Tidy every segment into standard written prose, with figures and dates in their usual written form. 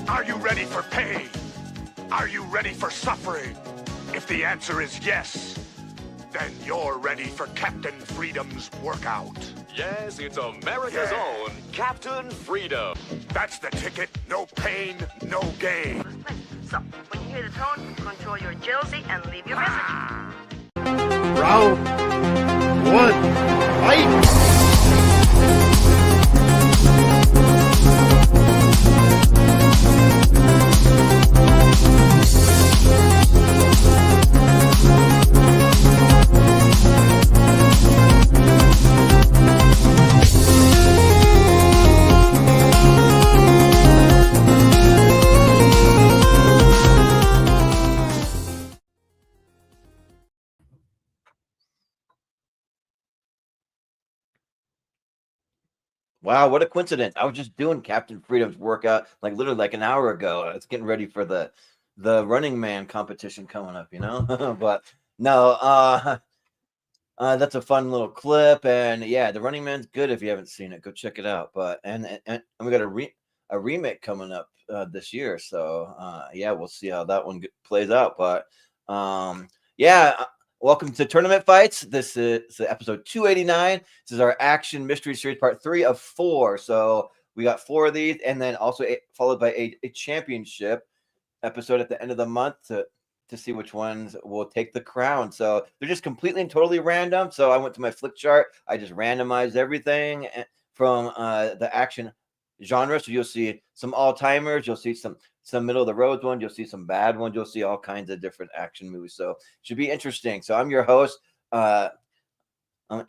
Are you ready for pain? Are you ready for suffering? If the answer is yes, then you're ready for Captain Freedom's workout. Yes, it's America's own Captain Freedom. That's the ticket. No pain, no gain. So, when you hear the tone, control your jealousy and leave your message. Round 1, fight! Wow, what a coincidence. I was just doing Captain Freedom's workout like literally like an hour ago. It's getting ready for the Running Man competition coming up, But no, that's a fun little clip, and yeah, the Running Man's good. If you haven't seen it, go check it out. But and we got a remake coming up this year, so yeah, we'll see how that one plays out. But yeah. Welcome to Tournament Fights. This is episode 289. This is our action mystery series, part 3 of 4. So we got 4 of these, and then also followed by a championship episode at the end of the month to see which ones will take the crown. So they're just completely and totally random. So I went to my flick chart. I just randomized everything from the action genre. So you'll see some all-timers. You'll see some middle of the road ones. You'll see some bad ones. You'll see all kinds of different action movies. So it should be interesting. So I'm your host, I'm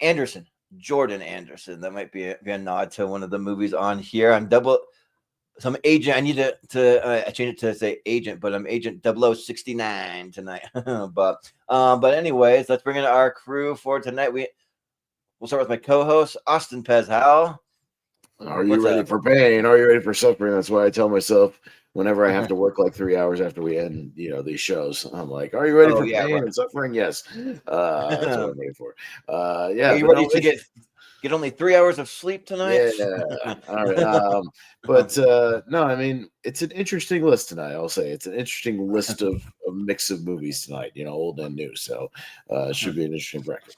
Anderson, Jordan Anderson. That might be a nod to one of the movies on here. I'm some agent. I need to change it to say agent, but I'm agent 0069 tonight. but anyways, let's bring in our crew for tonight. We'll start with my co-host, Austin Pez Howell. Are you ready for pain? Are you ready for suffering? That's why I tell myself whenever I have to work like 3 hours after we end, these shows, I'm like, are you ready for pain and suffering? Yes. That's what I'm ready for. Yeah. Are you ready to get only 3 hours of sleep tonight? Yeah. All right. But no, I mean, it's an interesting list tonight. I'll say it's an interesting list of a mix of movies tonight, old and new. So it should be an interesting bracket.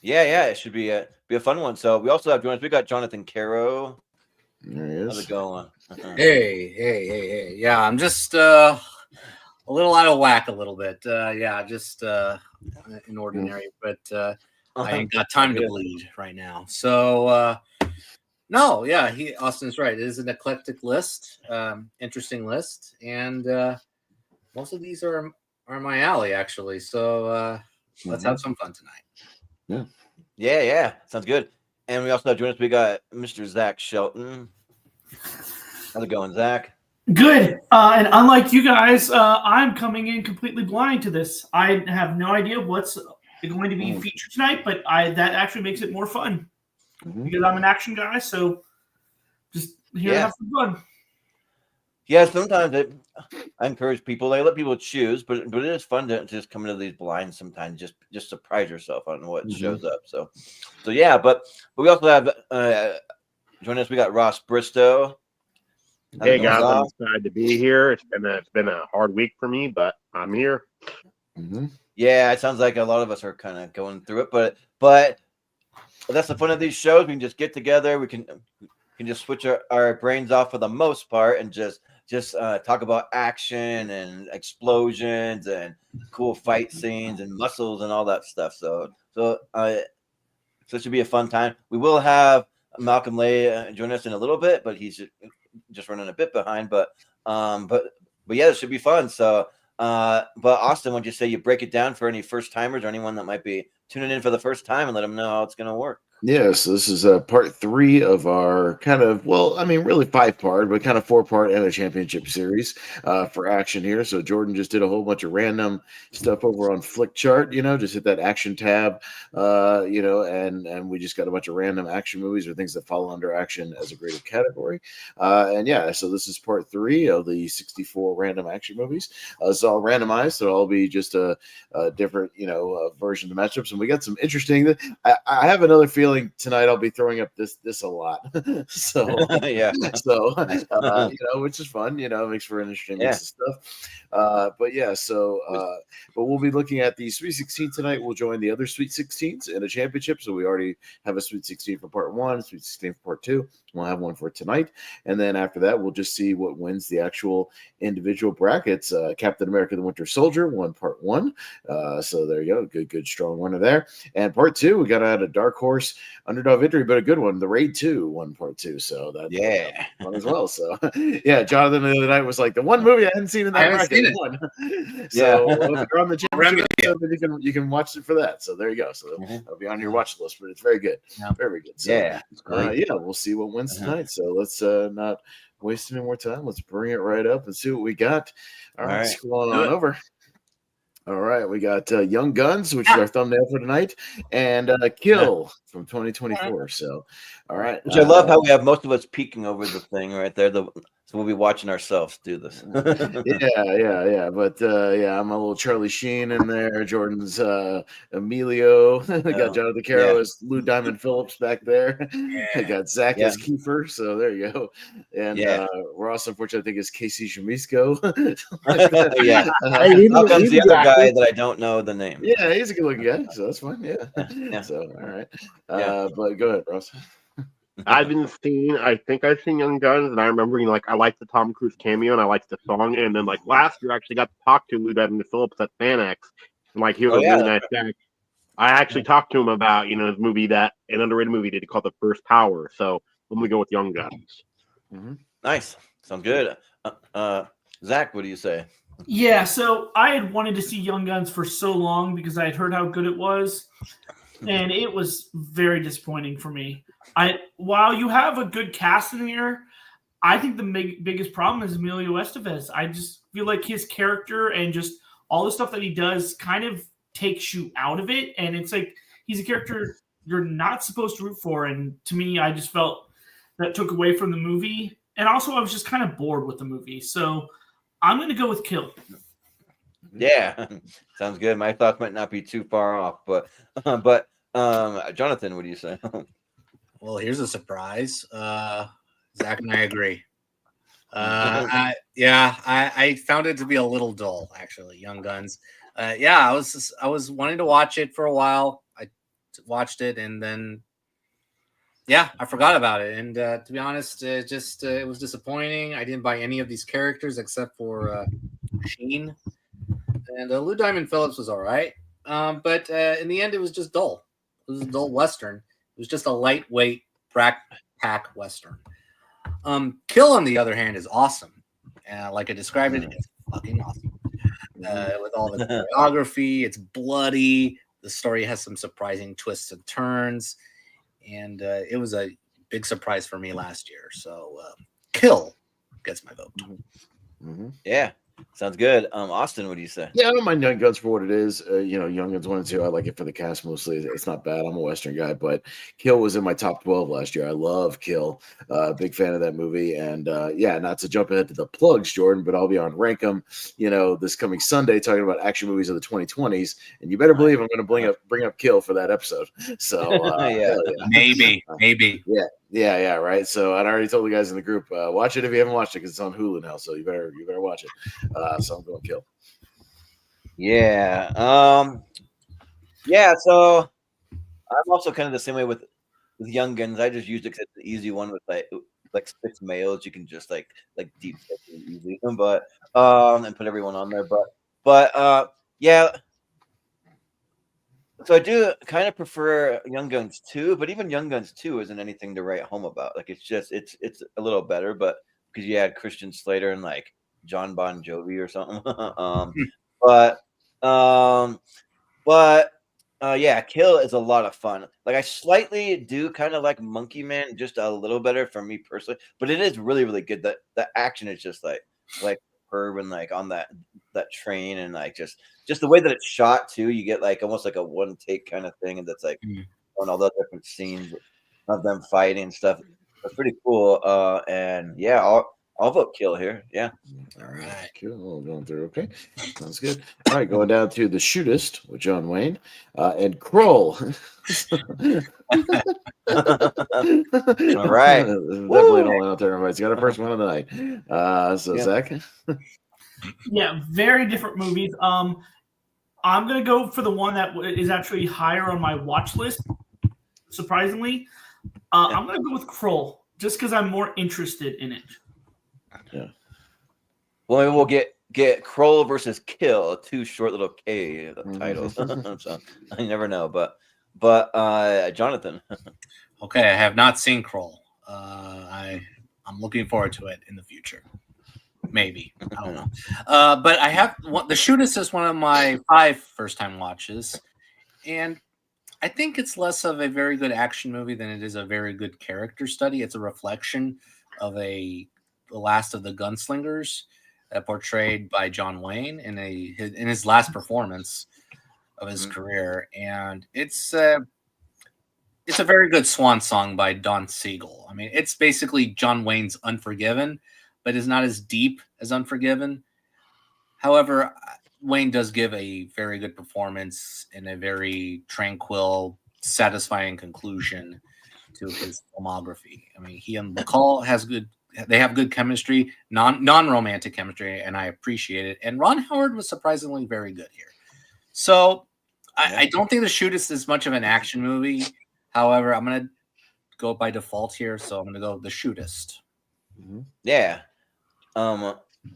Yeah, it should be a fun one. So we also have joined us. We got Jonathan Caro. There he is. How's it going? Hey. Yeah, I'm just a little out of whack a little bit. Yeah, just inordinary, but I ain't got time to bleed right now. So no, yeah, Austin's right. It is an eclectic list, interesting list, and most of these are my alley actually. So let's have some fun tonight. Yeah. Sounds good. And we also have joined us. We got Mr. Zach Shelton. How's it going, Zach? Good. And unlike you guys, I'm coming in completely blind to this. I have no idea what's going to be featured tonight, but that actually makes it more fun because I'm an action guy. So just here to have some fun. Yeah, sometimes I encourage people. I let people choose, but it is fun to just come into these blinds sometimes. Just surprise yourself on what shows up. So yeah. But we also have joining us. We got Ross Bristow. Hey guys, I'm excited to be here. It's been a hard week for me, but I'm here. Yeah, it sounds like a lot of us are kind of going through it, but that's the fun of these shows. We can just get together. We can just switch our brains off for the most part and just talk about action and explosions and cool fight scenes and muscles and all that stuff. So it should be a fun time. We will have Malcolm Lay join us in a little bit, but he's just running a bit behind. But yeah, it should be fun. So but Austin, would you say you break it down for any first timers or anyone that might be tuning in for the first time and let them know how it's going to work? Yeah, so this is part 3 of our kind of, really 5-part, but kind of 4-part and a championship series for action here. So Jordan just did a whole bunch of random stuff over on Flick Chart, just hit that action tab, and we just got a bunch of random action movies or things that fall under action as a graded category. And yeah, so this is part 3 of the 64 random action movies. It's all randomized, so it'll all be just a different, version of the matchups. And we got some interesting, I have another feeling feeling tonight I'll be throwing up this a lot. So Yeah. so which is fun. It makes for an interesting mix of stuff. But yeah, so but we'll be looking at the Sweet 16 tonight. We'll join the other Sweet 16s in a championship. So we already have a Sweet 16 for part 1, Sweet 16 for part 2. We'll have one for tonight, and then after that, we'll just see what wins the actual individual brackets. Captain America: The Winter Soldier won part 1, so there you go, good strong winner there. And part 2, we got out a dark horse underdog victory, but a good one. The Raid 2 won part 2, so that fun as well. So yeah, Jonathan the other night was like the one movie I hadn't seen in that bracket won. So if you're on the championship episode, then you can watch it for that. So there you go. So it'll be on your watch list, but it's very good, very good. So we'll see what wins tonight. So let's not waste any more time. Let's bring it right up and see what we got. All right. Scrolling on over. All right, we got Young Guns, which is our thumbnail for tonight, and Kill from 2024. So, all right. Which I love how we have most of us peeking over the thing right there. So we'll be watching ourselves do this. Yeah. But I'm a little Charlie Sheen in there. Jordan's Emilio. I got Jonathan Caro as Lou Diamond Phillips back there. I got Zach as Kiefer. So there you go. And Ross, unfortunately, I think is Casey Shamisco. How comes the other guy that I don't know the name? Yeah, he's a good looking guy. So that's fine. Yeah. So all right. But go ahead, Ross. I think I've seen Young Guns, and I remember, I liked the Tom Cruise cameo, and I liked the song, and then, last year, I actually got to talk to Lou Diamond Phillips at FanX, and, he was a really nice guy. I actually talked to him about, his movie an underrated movie that he called The First Power, so I'm going to go with Young Guns. Mm-hmm. Nice. Sounds good. Zach, what do you say? Yeah, so I had wanted to see Young Guns for so long because I had heard how good it was, and it was very disappointing for me. While you have a good cast in here, I think the biggest problem is Emilio Estevez. I just feel like his character and just all the stuff that he does kind of takes you out of it, and it's like he's a character you're not supposed to root for, and to me, I just felt that took away from the movie, and also I was just kind of bored with the movie, so I'm going to go with Kill. Yeah, sounds good. My thoughts might not be too far off, but Jonathan, what do you say? Well, here's a surprise. Zach and I agree. I found it to be a little dull, actually. Young Guns. I was wanting to watch it for a while. I watched it, and then I forgot about it. And to be honest, it was disappointing. I didn't buy any of these characters except for Sheen, and Lou Diamond Phillips was all right. But in the end, it was just dull. It was a dull Western. It was just a lightweight pack Western. Kill, on the other hand, is awesome. Like I described it, it's fucking awesome. With all the choreography, it's bloody. The story has some surprising twists and turns. And it was a big surprise for me last year. So Kill gets my vote. Mm-hmm. Yeah. Sounds good. Austin, what do you say? Yeah, I don't mind Young Guns for what it is. Young Guns 1 and 2, I like it for the cast mostly. It's not bad. I'm a Western guy, but Kill was in my top 12 last year. I love Kill. Big fan of that movie. And not to jump ahead to the plugs, Jordan, but I'll be on Rankum, this coming Sunday talking about action movies of the 2020s. And you better believe I'm going to bring up Kill for that episode. So maybe. Yeah, right. So I already told the guys in the group, watch it if you haven't watched it because it's on Hulu now. So you better watch it. So I'm going Kill. Yeah. So I'm also kind of the same way with Young Guns. I just used it because it's the easy one with like 6 males. You can just like deep easy, but and put everyone on there. But So I do kind of prefer Young Guns 2, but even Young Guns 2 isn't anything to write home about. Like it's a little better, but because you had Christian Slater and like John Bon Jovi or something. Kill is a lot of fun. Like I slightly do kind of like Monkey Man just a little better for me personally, but it is really, really good. The action is just like superb and like on that train and like just the way that it's shot too. You get like almost like a one take kind of thing, and that's like on all the different scenes of them fighting and stuff. It's pretty cool. I'll vote kill here. Yeah. All right, cool. Going through. Okay, sounds good. All right, going down to the shootist with John Wayne and Kroll. All right. Definitely don't want out there. Everybody's got a first one of the night. So Yeah. Zach. Yeah, very different movies. I'm gonna go for the one that is actually higher on my watch list. Surprisingly, I'm gonna go with Kroll just because I'm more interested in it. Yeah. Well, maybe we'll get Kroll versus Kill, two short little K titles. So I never know, but Jonathan. Okay, I have not seen Kroll. I'm looking forward to it in the future. Maybe, I don't know. But I have The Shootist is one of my 5 first-time watches, and I think it's less of a very good action movie than it is a very good character study. It's a reflection of the last of the gunslingers, portrayed by John Wayne in his last performance of his career, and it's a very good swan song by Don Siegel. I mean, it's basically John Wayne's Unforgiven, but is not as deep as Unforgiven. However, Wayne does give a very good performance and a very tranquil, satisfying conclusion to his filmography. I mean, he and Bacall they have good chemistry, non-romantic chemistry, and I appreciate it. And Ron Howard was surprisingly very good here. So I don't think The Shootist is much of an action movie. However, I'm going to go by default here, so I'm going to go The Shootist. Yeah.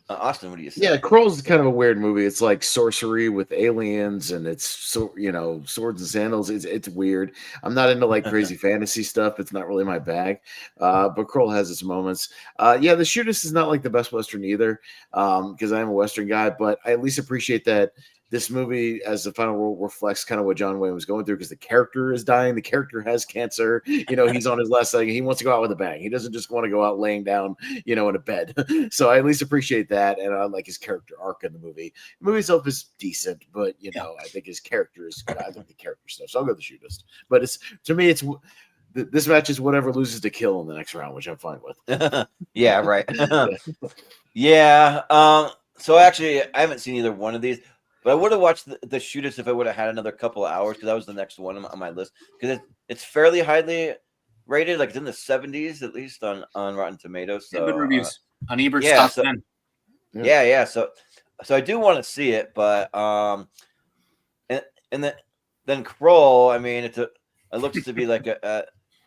Austin, what do you say? Yeah, Kroll's kind of a weird movie. It's like sorcery with aliens, and it's swords and sandals. It's weird. I'm not into like crazy fantasy stuff. It's not really my bag. But Kroll has its moments. Yeah, The Shootist is not like the best Western either, because I am a Western guy. But I at least appreciate that this movie, as the final role, reflects kind of what John Wayne was going through, because the character is dying. The character has cancer. He's on his last second. He wants to go out with a bang. He doesn't just want to go out laying down, in a bed. So I at least appreciate that, and I like his character arc in the movie. The movie itself is decent, but I think his character is good. I like the character stuff, so I'll go The Shootist. But this match is whatever loses to Kill in the next round, which I'm fine with. Yeah, right. Yeah. So actually, I haven't seen either one of these. But I would have watched the Shootist if I would have had another couple of hours, because that was the next one on my list. Because it's fairly highly rated, like it's in the 70s at least on Rotten Tomatoes. So good reviews on Ebert's top 10. Yeah. So I do want to see it, but then Kroll. I mean, it looks to be like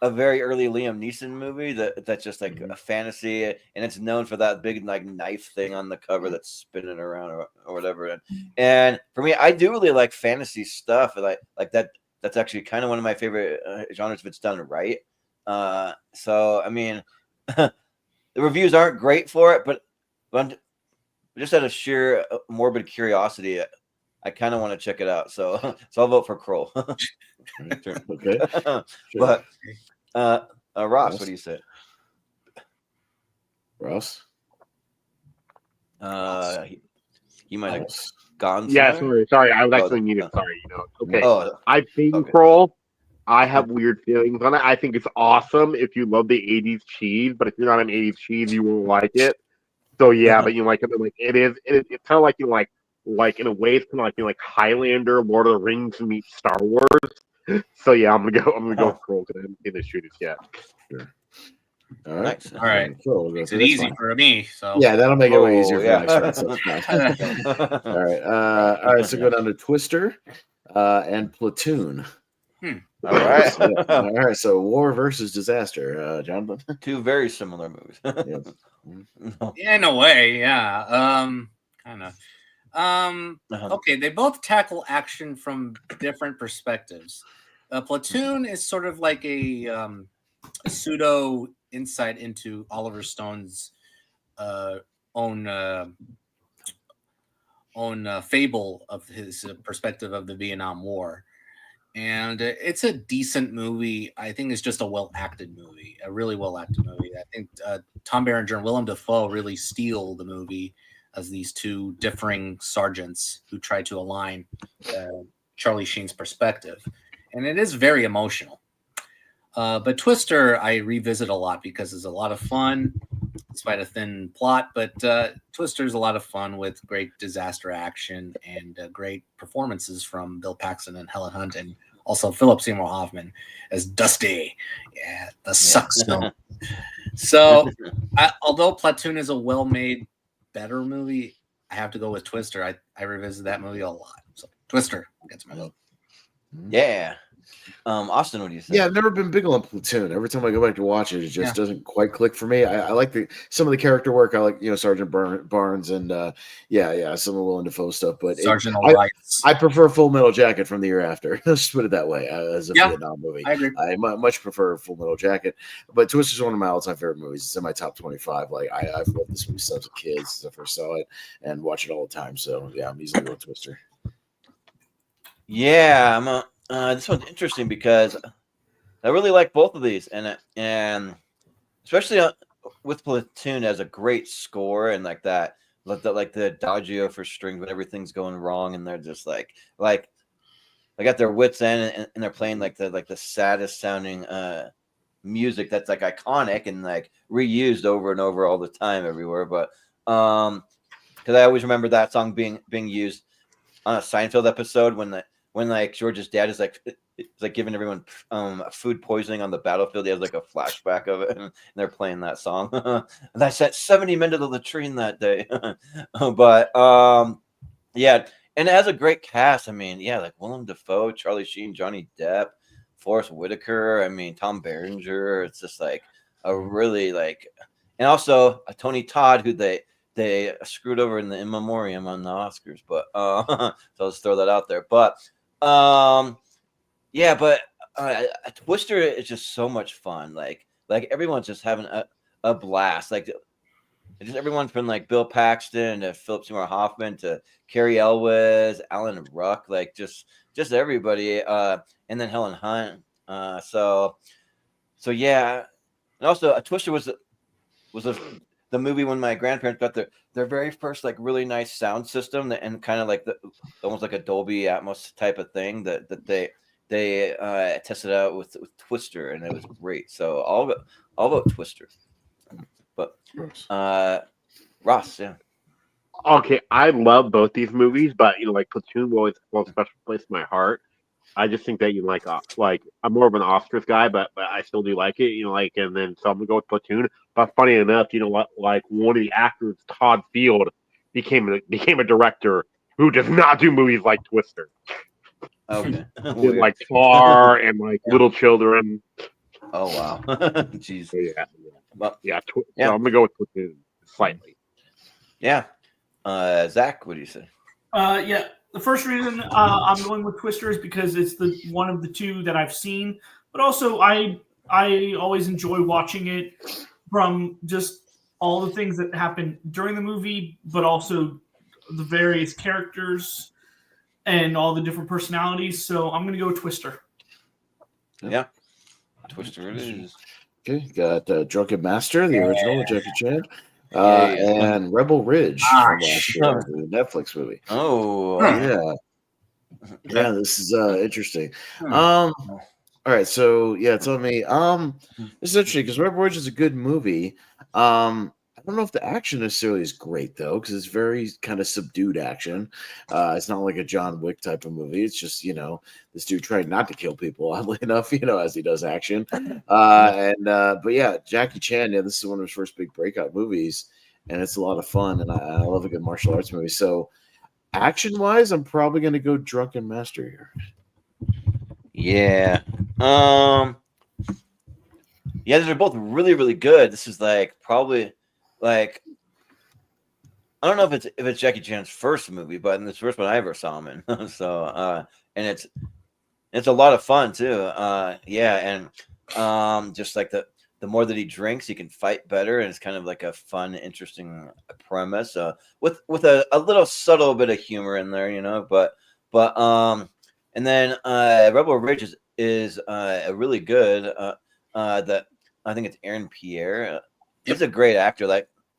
a very early Liam Neeson movie that's just like a fantasy, and it's known for that big like knife thing on the cover that's spinning around or whatever. And for me, I do really like fantasy stuff, like that. That's actually kind of one of my favorite genres if it's done right. So I mean, the reviews aren't great for it, but just out of sheer morbid curiosity, I kind of want to check it out. So I'll vote for Kroll. Okay. Sure. But Ross, what do you say? Ross? He might have gone. Yeah, somewhere. sorry. I was actually muted. Sorry. Okay. Oh, I've seen Kroll. I have weird feelings on it. I think it's awesome if you love the 80s cheese, but if you're not an 80s cheese, you won't like it. So yeah, but like it's kind of like like in a way it's kind of like Highlander, Lord of the Rings meets Star Wars. So yeah, I'm gonna go with Kroll because I haven't seen The Shootist yet. Sure. All right. Nice. All right. Cool. Makes it easy for me. So yeah, that'll make it way easier for yeah. next round. So all right. All right. So go down to Twister and Platoon. All right. All right. So War versus Disaster. Jonathan. Two very similar movies. yeah, in a way, yeah. Kind of. Okay, they both tackle action from different perspectives. Platoon is sort of like a pseudo insight into Oliver Stone's own fable of his perspective of the Vietnam War. And it's a decent movie. I think it's just a well-acted movie, a really well-acted movie. I think Tom Berenger and Willem Dafoe really steal the movie as these two differing sergeants who try to align Charlie Sheen's perspective. And it is very emotional. But Twister, I revisit a lot because it's a lot of fun. despite a thin plot. But Twister's a lot of fun with great disaster action and great performances from Bill Paxton and Helen Hunt, and also Philip Seymour Hoffman as Dusty. Yeah, the Suckstone. So, although Platoon is a well-made, better movie, I have to go with Twister. I revisit that movie a lot. So Twister gets my vote. Yeah. Austin, what do you think? Yeah, I've never been big on Platoon. Every time I go back to watch it, it just doesn't quite click for me. I like some of the character work. I like Sergeant Barnes and some of the Willem Dafoe stuff. But Sergeant Alliance. I prefer Full Metal Jacket from the year after. Let's just put it that way. As a Vietnam movie, I agree. I much prefer Full Metal Jacket. But Twister's one of my all-time favorite movies. It's in my top 25. Like I've loved this movie since I was a kid, since I first saw it, and watch it all the time. So yeah, I'm easily going Twister. Yeah, this one's interesting because I really like both of these, and especially with Platoon has a great score and like the adagio for strings when everything's going wrong, and they're just like they got their wits end and they're playing like the saddest sounding music that's like iconic and like reused over and over all the time everywhere. But because I always remember that song being used on a Seinfeld episode when like George's dad is like giving everyone food poisoning on the battlefield. He has like a flashback of it, and they're playing that song. And I sat 70 minutes of the latrine that day. But yeah, and it has a great cast. I mean, yeah, like Willem Dafoe, Charlie Sheen, Johnny Depp, Forrest Whitaker. I mean, Tom Berenger. It's just like a really and also Tony Todd, who they screwed over in the in memoriam on the Oscars. But so I'll just throw that out there. But yeah, but Twister is just so much fun. Like everyone's just having a blast. Like just everyone from like Bill Paxton to Philip Seymour Hoffman to Cary Elwes, Alan Ruck, like just everybody. And then Helen Hunt. So yeah, and also Twister was the movie when my grandparents got their very first like really nice sound system and kind of like almost like a Dolby Atmos type of thing that they tested out with Twister, and it was great. So all about Twister. But Ross, yeah. Okay, I love both these movies, but like Platoon will always hold a special place in my heart. I just think that like I'm more of an Oscars guy, but I still do like it, and then so I'm gonna go with Platoon. But funny enough, what, like one of the actors, Todd Field, became a director who does not do movies like Twister. Okay. Did like Tar and like Little Children. Oh wow. Jeez. So, yeah. Well, So I'm gonna go with Platoon slightly. Yeah. Zach, what do you say? Yeah. The first reason I'm going with Twister is because it's the one of the two that I've seen, but also I always enjoy watching it from just all the things that happen during the movie, but also the various characters and all the different personalities. So I'm going to go with Twister. Yeah, Twister it is. Okay, got Drunken Master, the original with Jackie Chan. And Rebel Ridge from last year, the Netflix movie. Oh, yeah. This is interesting. All right, so yeah, tell me. This is interesting because Rebel Ridge is a good movie. I don't know if the action necessarily is great though, because it's very kind of subdued action. It's not like a John Wick type of movie. It's just this dude trying not to kill people, oddly enough, as he does action. But yeah, Jackie Chan. Yeah, this is one of his first big breakout movies, and it's a lot of fun. And I love a good martial arts movie. So action wise, I'm probably going to go Drunken Master here. Yeah. Yeah, they're both really, really good. This is probably. I don't know if it's Jackie Chan's first movie, but in the first one I ever saw him in. So and it's a lot of fun too. And just like the more that he drinks, he can fight better, and it's kind of like a fun, interesting premise. With a little subtle bit of humor in there, but and then Rebel Ridge is a really good that I think it's Aaron Pierre. He's a great actor.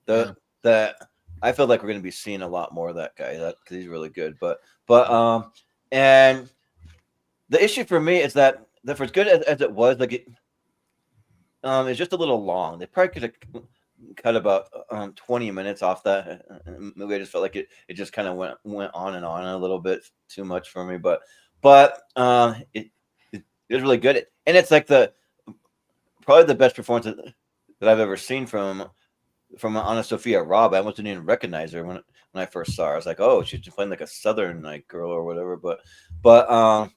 I feel like we're going to be seeing a lot more of that guy because he's really good. But and the issue for me is that for as good as it was, it's just a little long. They probably could have cut about 20 minutes off that movie. I just felt like it just kind of went on and on a little bit too much for me, but it was really good, and it's like probably the best performance that I've ever seen from Anna Sophia Robb. I almost didn't even recognize her when I first saw her. I was like, oh, she's playing like a Southern like girl or whatever. But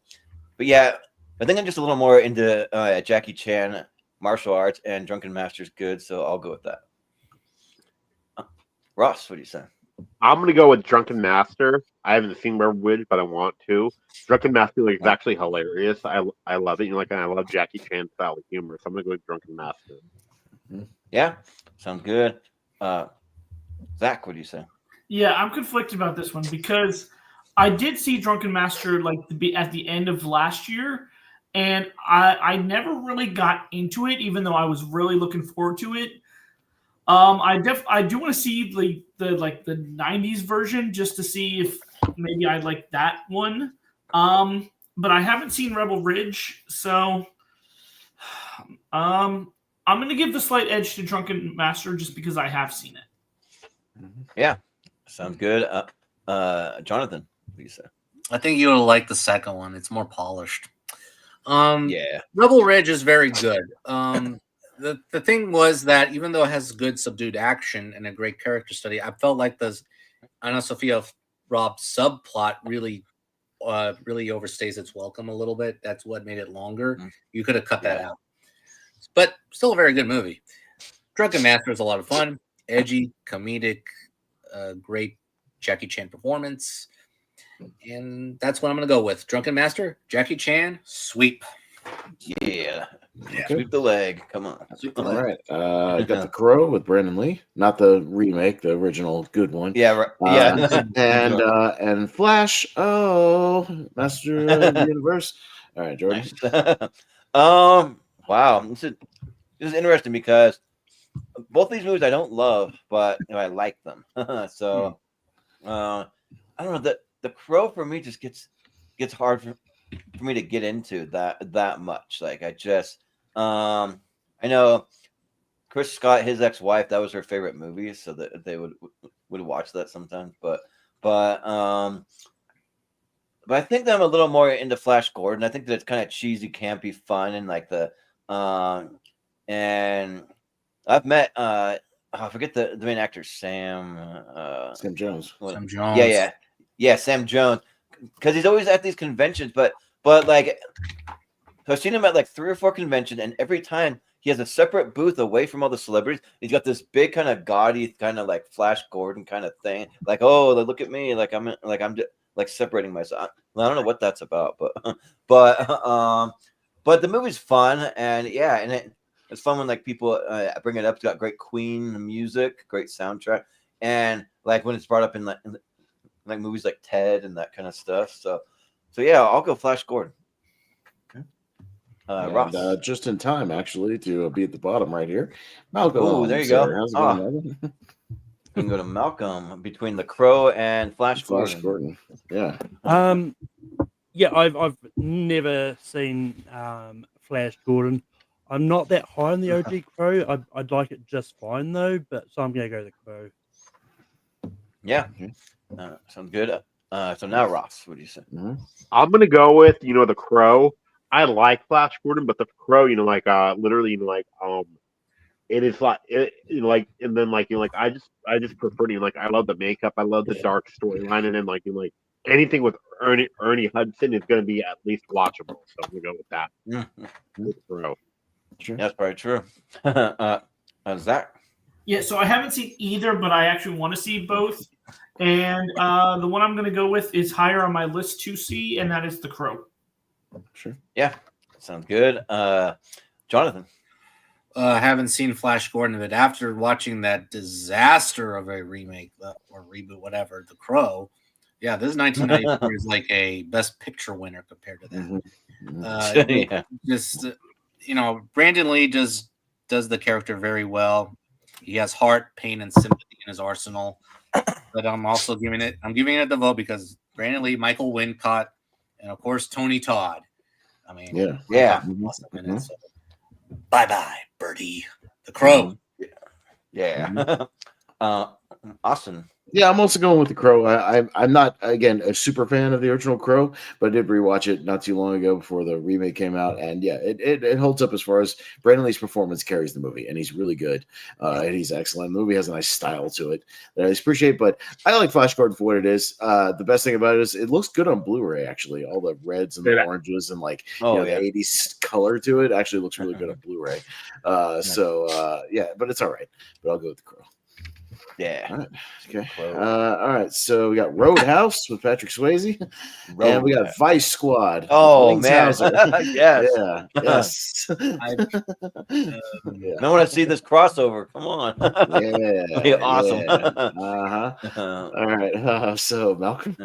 yeah, I think I'm just a little more into Jackie Chan, martial arts, and Drunken Master's good, so I'll go with that. Ross, what do you say? I'm gonna go with Drunken Master. I haven't seen Rebel Ridge, but I want to. Drunken Master is actually hilarious. I love it. And I love Jackie Chan style of humor, so I'm gonna go with Drunken Master. Yeah, sounds good. Zach, what do you say? Yeah, I'm conflicted about this one because I did see Drunken Master at the end of last year, and I never really got into it, even though I was really looking forward to it. I do want to see the 90s version just to see if maybe I like that one. But I haven't seen Rebel Ridge, so I'm gonna give the slight edge to Drunken Master just because I have seen it. Yeah, sounds good. Jonathan, what do you say? I think you'll like the second one. It's more polished. Yeah. Rebel Ridge is very good. The thing was that even though it has good subdued action and a great character study, I felt like the Anna Sophia Robb subplot really overstays its welcome a little bit. That's what made it longer. You could have cut that out. But still a very good movie. Drunken Master is a lot of fun, edgy, comedic, great Jackie Chan performance. And that's what I'm going to go with. Drunken Master, Jackie Chan, sweep. Yeah. Sweep the leg. Come on. All right. I got The Crow with Brandon Lee, not the remake, the original good one. Yeah. Yeah. And Flash. Oh, Master of the Universe. All right, Jordan. Nice. Wow. This is interesting because both these movies I don't love, but I like them. So I don't know. The Crow for me just gets hard for me to get into that much. Like I just I know Chris Scott, his ex-wife, that was her favorite movie, so that they would watch that sometimes. But I think that I'm a little more into Flash Gordon. I think that it's kind of cheesy, campy, fun, and like and I've met I forget the main actor, Sam Jones. Sam Jones. Yeah, Sam Jones, because he's always at these conventions, but like, so I've seen him at like 3 or 4 conventions, and every time he has a separate booth away from all the celebrities. He's got this big kind of gaudy kind of like Flash Gordon kind of thing, like, oh, look at me, like I'm separating myself. Well, I don't know what that's about, but the movie's fun, and it's fun when like people bring it up. It's got great Queen music, great soundtrack, and like when it's brought up in like movies like Ted and that kind of stuff. So yeah, I'll go Flash Gordon. Ross. Just in time, actually, to be at the bottom right here. Malcolm. Oh, there you go. How's it going, we can go to Malcolm between The Crow and Flash Gordon. Yeah. Yeah, I've never seen Flash Gordon. I'm not that high on the OG Crow. I'd like it just fine though, but so I'm gonna go The Crow. Yeah. Sounds good. So now Ross, what do you say? I'm gonna go with The Crow. I like Flash Gordon, but The Crow, literally, it is like, and then I just prefer I love the makeup, I love the dark storyline, and then anything with Ernie Hudson is gonna be at least watchable. So I'm gonna go with that. With The Crow. Sure. That's probably true. Zach. Yeah, so I haven't seen either, but I actually want to see both. And the one I'm going to go with is higher on my list to see, and that is The Crow. Sure. Yeah, sounds good. Jonathan. I haven't seen Flash Gordon, but after watching that disaster of a remake or reboot, whatever, The Crow, yeah, this 1994 is like a Best Picture winner compared to that. Just Brandon Lee does the character very well. He has heart, pain, and sympathy in his arsenal. But I'm also giving it the vote because Brandon Lee, Michael Wincott, and of course Tony Todd. I mean, yeah. So, bye, Birdie. The Crow. Yeah. Austin. Yeah, I'm also going with the Crow. I'm not, again, a super fan of the original Crow, but I did rewatch it not too long ago before the remake came out, and yeah, it holds up as far as Brandon Lee's performance carries the movie, and he's really good, and he's excellent. The movie has a nice style to it that I appreciate, but I like Flash Gordon for what it is. The best thing about it is it looks good on Blu-ray, actually. All the reds and the oranges and like the 80s color to it actually looks really good on Blu-ray. Yeah, but it's all right. But I'll go with the Crow. Yeah. All right. Okay. All right. So we got Roadhouse with Patrick Swayze, and we got Vice Squad. Oh with man! Yes. Yeah. Yes. I want to see this crossover. Come on. Yeah. Awesome. Yeah. All right. So Malcolm.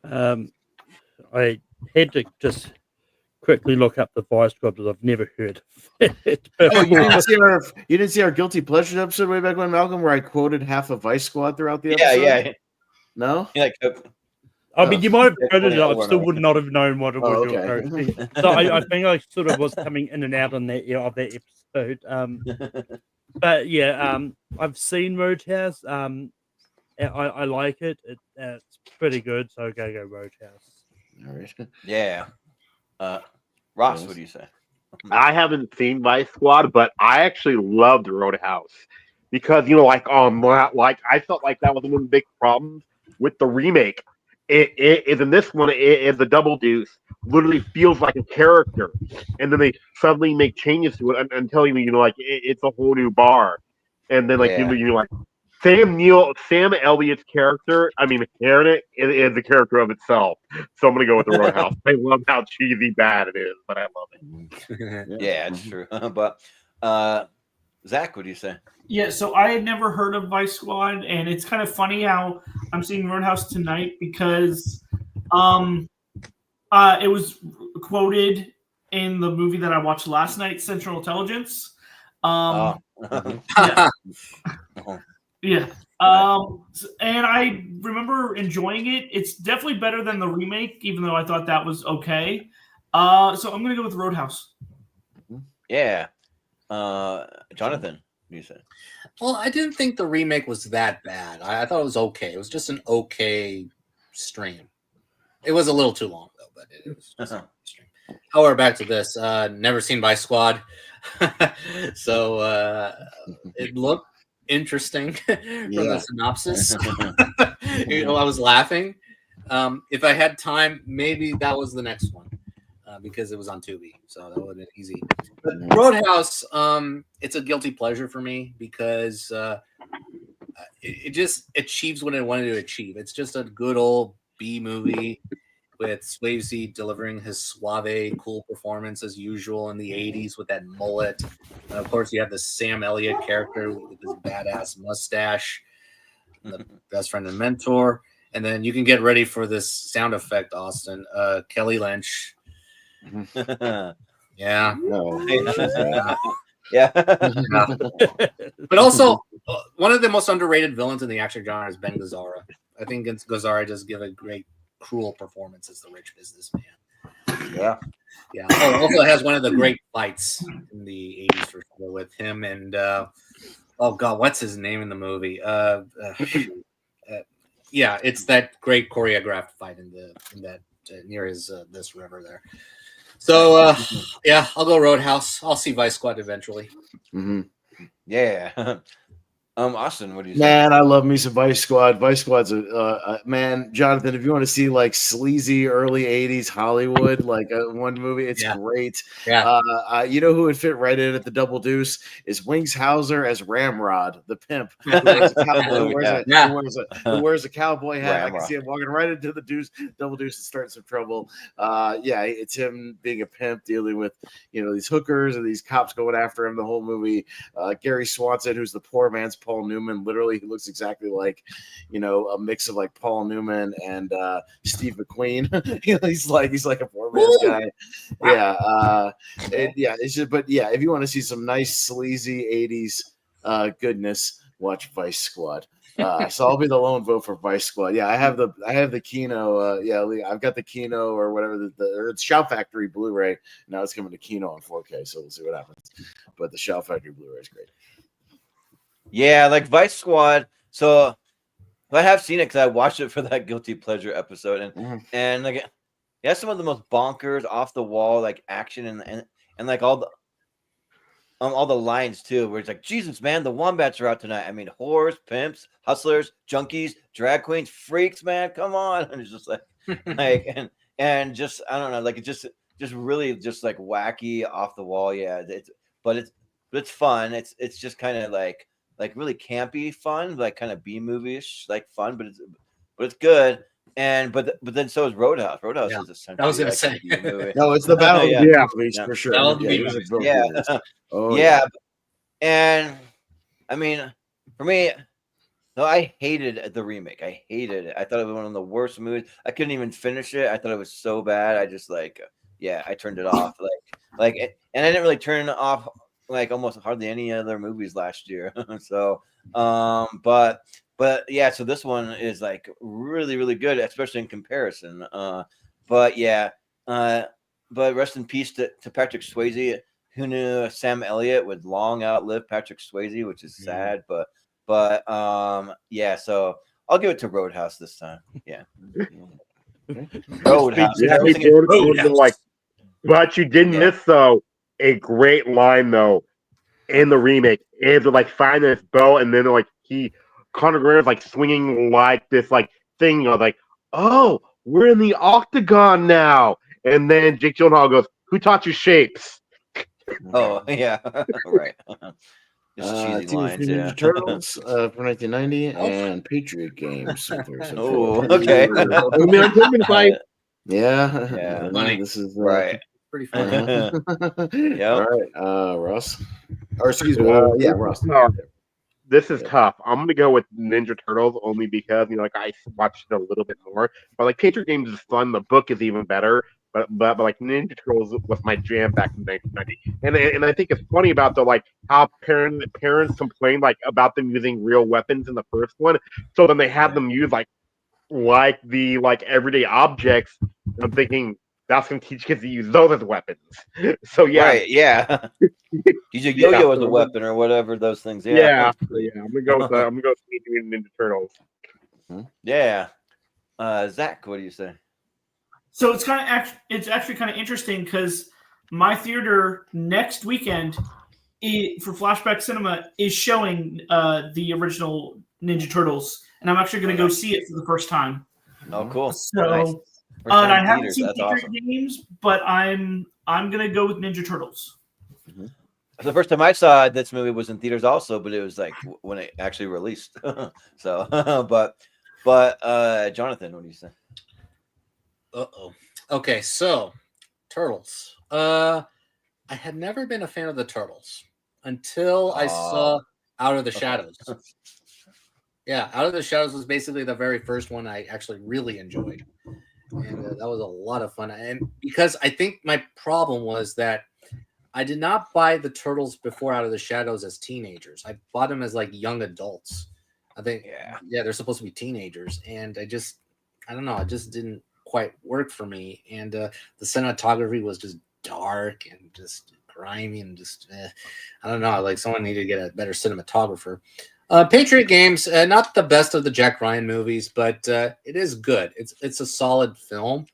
I had to just quickly look up the Vice Squad because I've never heard of it. Oh, you didn't see our Guilty Pleasures episode way back when, Malcolm, where I quoted half of Vice Squad throughout the episode? Yeah. No? I mean, you might have quoted it. I still would not have known what it was. Okay. So I think I sort of was coming in and out on that episode. But yeah, I've seen Roadhouse. I like it. It's pretty good. So go Roadhouse. All right. Yeah. Ross, what do you say? I haven't seen Vice Squad, but I actually loved Roadhouse because like I felt like that was one of the big problems with the remake. It is in this one. It is the Double Deuce literally feels like a character, and then they suddenly make changes to it and tell you it's a whole new bar, and then you're like. Sam Elliott's character, Aaron is a character of itself. So I'm going to go with the Roadhouse. I love how cheesy bad it is, but I love it. Yeah, it's true. But Zach, what do you say? Yeah, so I had never heard of Vice Squad, and it's kind of funny how I'm seeing Roadhouse tonight because it was quoted in the movie that I watched last night, Central Intelligence. Yeah. And I remember enjoying it. It's definitely better than the remake, even though I thought that was okay. So I'm going to go with Roadhouse. Yeah. Jonathan, what do you say? Well, I didn't think the remake was that bad. I thought it was okay. It was just an okay stream. It was a little too long, though, but it was just a stream. However, back to this. Never seen Vice Squad. So it looked interesting from the synopsis. I was laughing. If I had time, maybe that was the next one because it was on Tubi, so that would have been easy. But Roadhouse, it's a guilty pleasure for me because it just achieves what it wanted to achieve. It's just a good old B movie with Swayze delivering his suave, cool performance as usual in the 80s with that mullet. And of course, you have the Sam Elliott character with his badass mustache, the best friend and mentor. And then you can get ready for this sound effect, Austin. Kelly Lynch. Yeah. Yeah. But also, one of the most underrated villains in the action genre is Ben Gazzara. I think Gazzara just give a great cruel performance as the rich businessman. Yeah. Oh, also has one of the great fights in the 80s for sure with him and oh god, what's his name in the movie? Yeah, it's that great choreographed fight in that near his this river there. So yeah, I'll go Roadhouse. I'll see Vice Squad eventually. Mm-hmm. Yeah. Austin, what do you say? Man, I love me some Vice Squad. Vice Squad's man, Jonathan. If you want to see like sleazy early '80s Hollywood, like one movie, it's great. Yeah. You know who would fit right in at the Double Deuce is Wings Hauser as Ramrod, the pimp, who wears a cowboy hat. Ramrod. I can see him walking right into the Double Deuce and starting some trouble. Yeah, it's him being a pimp, dealing with these hookers and these cops going after him the whole movie. Gary Swanson, who's the poor man's Paul Newman. Literally, he looks exactly like, a mix of like Paul Newman and Steve McQueen. he's like a poor man's guy. Yeah, it's just. But yeah, if you want to see some nice sleazy '80s goodness, watch Vice Squad. So I'll be the lone vote for Vice Squad. Yeah, I have the Kino. I've got the Kino or whatever or it's Shout Factory Blu-ray. Now it's coming to Kino on 4K, so we'll see what happens. But the Shout Factory Blu-ray is great. Yeah, like Vice Squad. So I have seen it because I watched it for that guilty pleasure episode, and like it has some of the most bonkers, off the wall like action and like all the lines too, where it's like, Jesus, man, the wombats are out tonight. I mean, whores, pimps, hustlers, junkies, drag queens, freaks, man, come on. And it's just like and just I don't know, like it just really just like wacky, off the wall. Yeah, it's fun. It's just kind of like really campy fun, like kind of B movie-ish like fun, but it's good. And but then so is Roadhouse. Roadhouse Yeah. is I was essentially gonna like say. a B movie. No, it's the Battle of Yeah. the Yeah. Movies Yeah. for sure. Battle of the Yeah, Bee these are Movies. both Yeah. movies. Oh Yeah, and I mean, for me, no, I hated the remake. I hated it. I thought it was one of the worst movies. I couldn't even finish it. I thought it was so bad. I just like, yeah, I turned it off. And I didn't really turn it off like almost hardly any other movies last year. So, but yeah, so this one is like really, really good, especially in comparison. But yeah, but rest in peace to Patrick Swayze. Who knew Sam Elliott would long outlive Patrick Swayze, which is sad, but yeah, so I'll give it to Roadhouse this time. Yeah. Roadhouse. Yeah, I'm we thinking did. It would've been like, but you did miss though a great line though in the remake. Is like finding his bow, and then like Conor McGregor's like swinging like this like thing, like, oh, we're in the octagon now, and then Jake Gyllenhaal goes, "Who taught you shapes?" Oh yeah, right. Just cheesy Teenage lines, Mutant yeah. Ninja Turtles for 1990 and Patriot Games. Oh, okay. Yeah, Yeah. Funny. this is Right. Pretty funny. Yep. All right, Ross. Or excuse me, Well, yeah, Ross. this is tough. I'm gonna go with Ninja Turtles only because like I watched it a little bit more. But like Patriot Games is fun. The book is even better. But like Ninja Turtles was my jam back in 1990. And I think it's funny about like how parents complain like about them using real weapons in the first one. So then they have them use like the like everyday objects. And I'm thinking that's gonna teach kids to use those as weapons. So yeah. Right, yeah. Use a yo-yo as a weapon or whatever those things. Yeah. I'm gonna go with Teenage Mutant Ninja Turtles. Yeah. Zach, what do you say? So it's actually kind of interesting because my theater next weekend for Flashback Cinema is showing the original Ninja Turtles, and I'm actually going to go see it for the first time. Oh, cool. So, Nice. and I haven't seen That's Patriot awesome. Games, but I'm going to go with Ninja Turtles. The first time I saw this movie was in theaters also, but it was like when it actually released. So, but Jonathan, what do you say? Okay, so Turtles. I had never been a fan of the Turtles until I saw Out of the Shadows. Yeah, Out of the Shadows was basically the very first one I actually really enjoyed. And that was a lot of fun. And because I think my problem was that I did not buy the Turtles before Out of the Shadows as teenagers. I bought them as like young adults. I think, yeah, they're supposed to be teenagers. And I don't know, it just didn't quite work for me. And the cinematography was just dark and just grimy and just, I don't know, like someone needed to get a better cinematographer. Patriot Games, not the best of the Jack Ryan movies, but it is good. It's a solid film.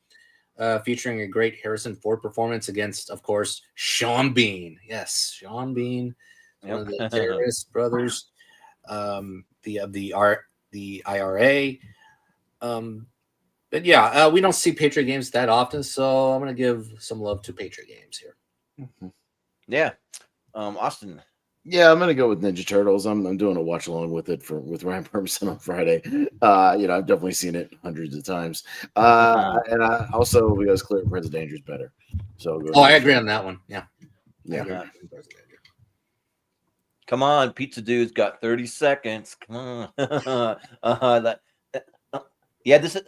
Featuring a great Harrison Ford performance against, of course, Sean Bean. Yes, Sean Bean, one of the terrorist brothers, the IRA. But yeah, we don't see Patriot Games that often, so I'm going to give some love to Patriot Games here. Yeah, Austin. Yeah, I'm gonna go with Ninja Turtles. I'm doing a watch along with it with Ryan Permison on Friday. I've definitely seen it hundreds of times. And I also because Clear Prince of Danger is better. So I agree on that one. Yeah. Come on, Pizza Dude's got 30 seconds. Come on. Yeah, this is.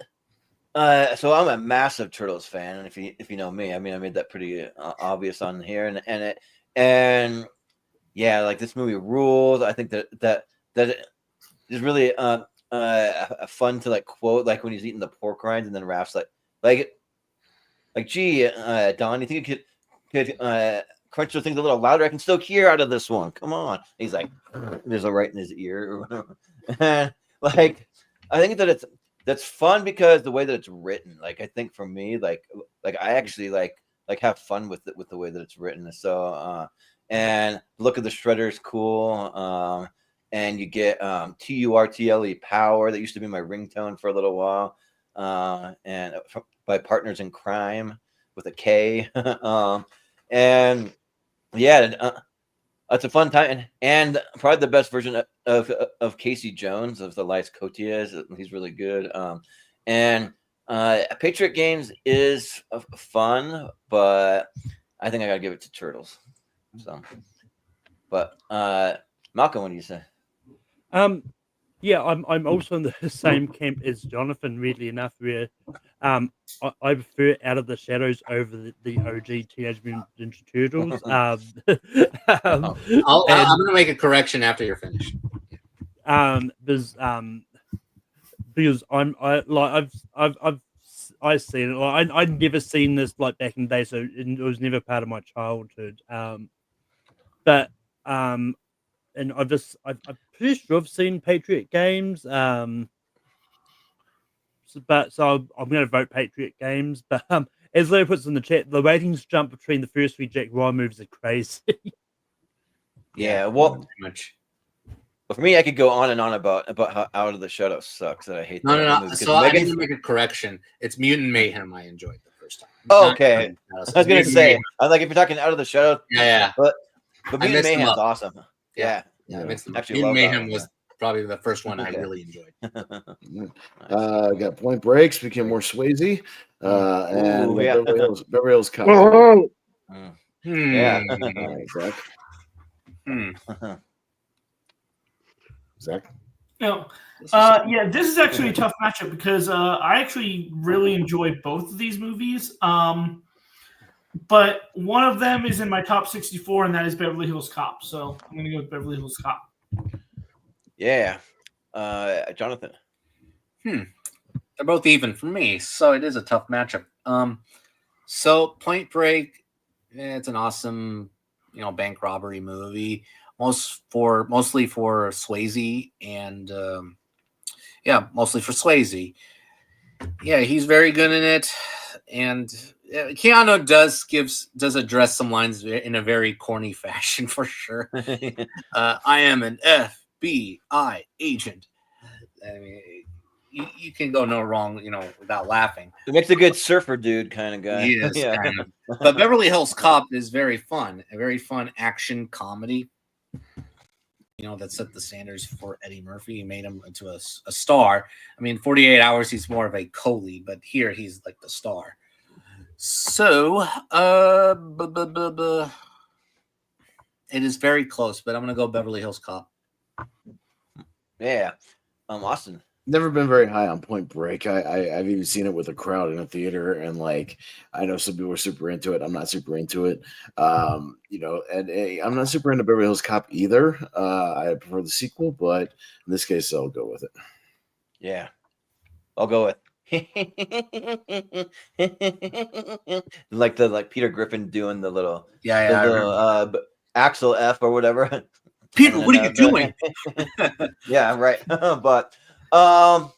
So I'm a massive Turtles fan, and if you know me, I mean I made that pretty obvious on here, and yeah, like this movie rules. I think that is really fun to like quote, like when he's eating the pork rinds, and then Raph's like, gee, Don, you think you crunch those things a little louder. I can still hear out of this one. Come on. He's like, there's a right in his ear or whatever. And like, I think that that's fun because the way that it's written. Like, I think for me, like I actually like have fun with it, with the way that it's written. So, and look at the shredder is cool. And you get TURTLE power that used to be my ringtone for a little while. And by Partners in Crime with a K. And yeah, it's a fun time, and probably the best version of Casey Jones of the Lies Cotiers. He's really good. And Patriot Games is fun, but I think I gotta give it to Turtles. So, but Malcolm, what do you say? Yeah, I'm also in the same camp as Jonathan, weirdly enough, where I prefer Out of the Shadows over the OG Teenage Mutant Ninja Turtles. I'm gonna make a correction after you're finished. Because I've seen it. I'd never seen this like back in the day, so it was never part of my childhood. But and I'm pretty sure I've seen Patriot Games. So I'm going to vote Patriot Games. But as Leo puts in the chat, the ratings jump between the first three Jack Ryan movies are crazy. Yeah, well, pretty much. Well, for me, I could go on and on about how Out of the Shadows sucks. That I hate. No. Movie, So I need to make a correction. It's Mutant Mayhem. I enjoyed the first time. Oh, okay. I was gonna say, I like if you're talking Out of the Shadows. Yeah. But Mutant Mayhem's awesome. Yeah. Mutant Mayhem was probably the first one I really enjoyed. Got Point Breaks, became more Swayze, and Beverly Hills Cop. Yeah. Zach. No. Yeah, this is actually a tough matchup because I actually really enjoy both of these movies. But one of them is in my top 64, and that is Beverly Hills Cop. So I'm going to go with Beverly Hills Cop. Yeah. Jonathan. They're both even for me, so it is a tough matchup. So Point Break, it's an awesome, bank robbery movie. Mostly for Swayze, and mostly for Swayze. Yeah, he's very good in it, and Keanu does address some lines in a very corny fashion for sure. I am an FBI agent. I mean, you can go no wrong, without laughing. It makes a good surfer dude kind of guy. He is, kind of. But Beverly Hills Cop is very fun, a very fun action comedy. That set the standards for Eddie Murphy. He made him into a star. I mean, 48 Hours, he's more of a co-lead, but here he's like the star. So, it is very close, but I'm going to go Beverly Hills Cop. Yeah. Austin. Never been very high on Point Break. I've even seen it with a crowd in a theater, and I know some people are super into it. I'm not super into it. And I'm not super into Beverly Hills Cop either. I prefer the sequel, but in this case, I'll go with it. Yeah, I'll go with like Peter Griffin doing the little Axel F or whatever. Peter, what are you doing? Yeah, right. But I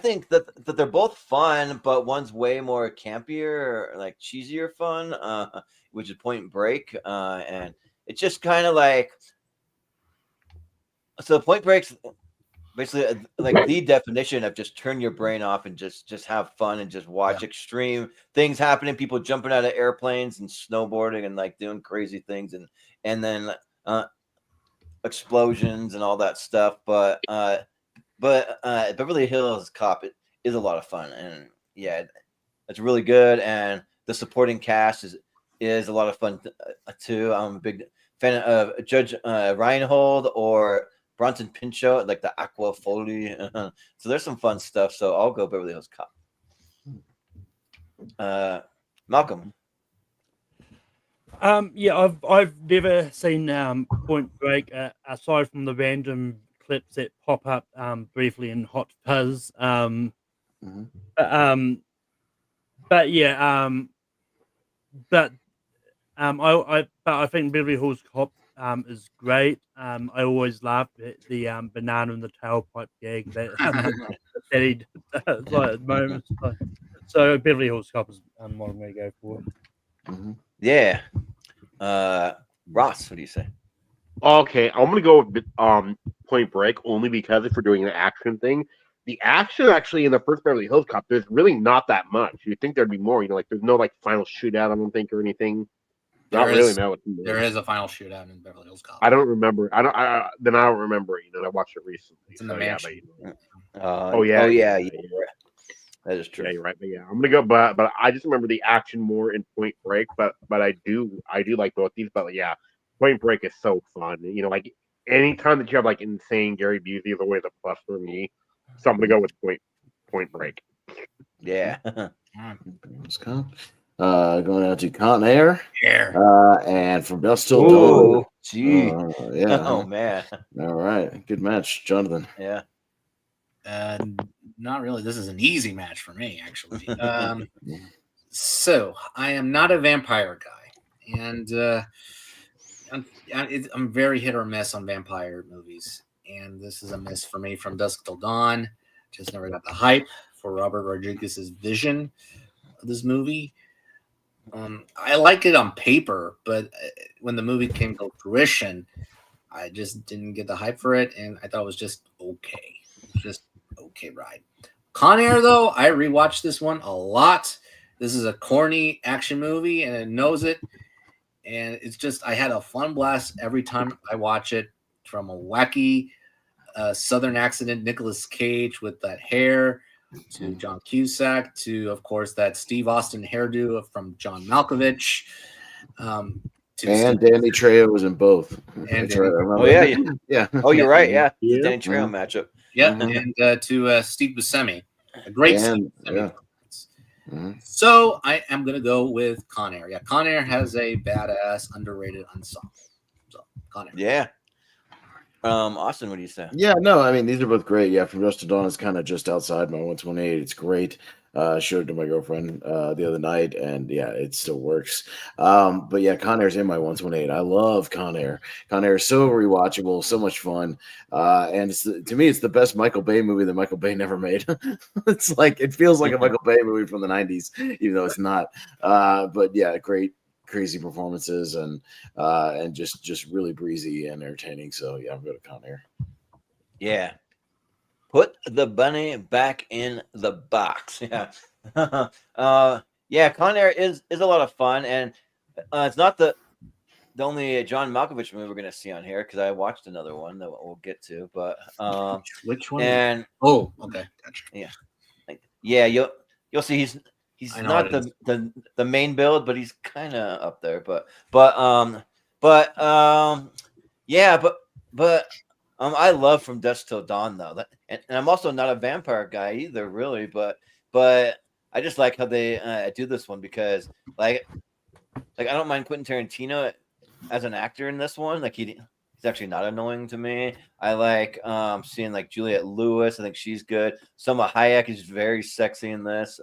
think that they're both fun, but one's way more campier, like cheesier fun, which is Point Break, and it's just kind of like, so Point Break's basically like the definition of just turn your brain off and just have fun and just watch extreme things happening, people jumping out of airplanes and snowboarding and like doing crazy things and then explosions and all that stuff, but Beverly Hills Cop is a lot of fun, and it's really good, and the supporting cast is a lot of fun too. I'm a big fan of Judge Reinhold or Bronson Pinchot, like the Aqua Foley. So there's some fun stuff. So I'll go Beverly Hills Cop. Malcolm. I've never seen Point Break aside from the random clips that pop up briefly in Hot Fuzz. But But I think Beverly Hills Cop is great. I always laugh at the banana in the tailpipe gag that that he did like at moments. So Beverly Hills Cop is what I'm going to go for. Yeah. Ross, what do you say? Okay, I'm gonna go with Point Break only because if we're doing an action thing, the action actually in the first Beverly Hills Cop, there's really not that much. You'd think there'd be more. Like there's no like final shootout. I don't think or anything. Not really. No, there is a final shootout in Beverly Hills Cop. I don't remember. I don't remember it. I watched it recently. It's in the mansion. Yeah. That is true. Yeah, you're right. But yeah, I'm gonna go. But I just remember the action more in Point Break. But I do like both these. But yeah, Point Break is so fun. Like anytime that you have like insane Gary Busey is always a plus for me. So I'm gonna go with Point Break. Yeah. Going out to Con Air. And from Dusk Till Dawn. Gee. Yeah. Oh man. All right. Good match, Jonathan. Yeah. Not really. This is an easy match for me, actually. So I am not a vampire guy, and I'm very hit or miss on vampire movies, and this is a miss for me from Dusk Till Dawn. Just never got the hype for Robert Rodriguez's vision of this movie. I like it on paper, but when the movie came to fruition, I just didn't get the hype for it, and I thought it was just okay. Just okay ride. Con Air, though, I rewatched this one a lot. This is a corny action movie, and it knows it. And it's just, I had a fun blast every time I watch it. From a wacky Southern accent, Nicolas Cage with that hair, to John Cusack, to, of course, that Steve Austin hairdo from John Malkovich. And Danny Trejo was in both. And yeah. Oh, you're right. Yeah, the Danny Trejo matchup. Yeah, and to Steve Buscemi, a great Steve Buscemi. Yeah. So I am going to go with Con Air. Yeah, Con Air has a badass, underrated ensemble. So Con Air. Yeah. Austin, what do you say? Yeah, no, I mean these are both great. Yeah, From Dusk Till Dawn is kind of just outside my 128. It's great. Showed it to my girlfriend the other night, and yeah, it still works. But yeah, Con Air's in my 128. I love Con Air. Con Air is so rewatchable, so much fun, and to me, it's the best Michael Bay movie that Michael Bay never made. It's like it feels like a Michael Bay movie from the 90s, even though it's not. But yeah, great. Crazy performances and just really breezy and entertaining. So yeah, I'm going to Con Air. Yeah, put the bunny back in the box. Yeah, yeah. Con Air is a lot of fun, and it's not the only John Malkovich movie we're going to see on here because I watched another one that we'll get to. But which one? And okay, gotcha. Yeah, you'll see he's not the main build, but he's kind of up there. But I love From Dusk Till Dawn though, and I'm also not a vampire guy either, really. But I just like how they do this one because like I don't mind Quentin Tarantino as an actor in this one. Like he's actually not annoying to me. I like seeing like Juliette Lewis. I think she's good. Salma Hayek is very sexy in this.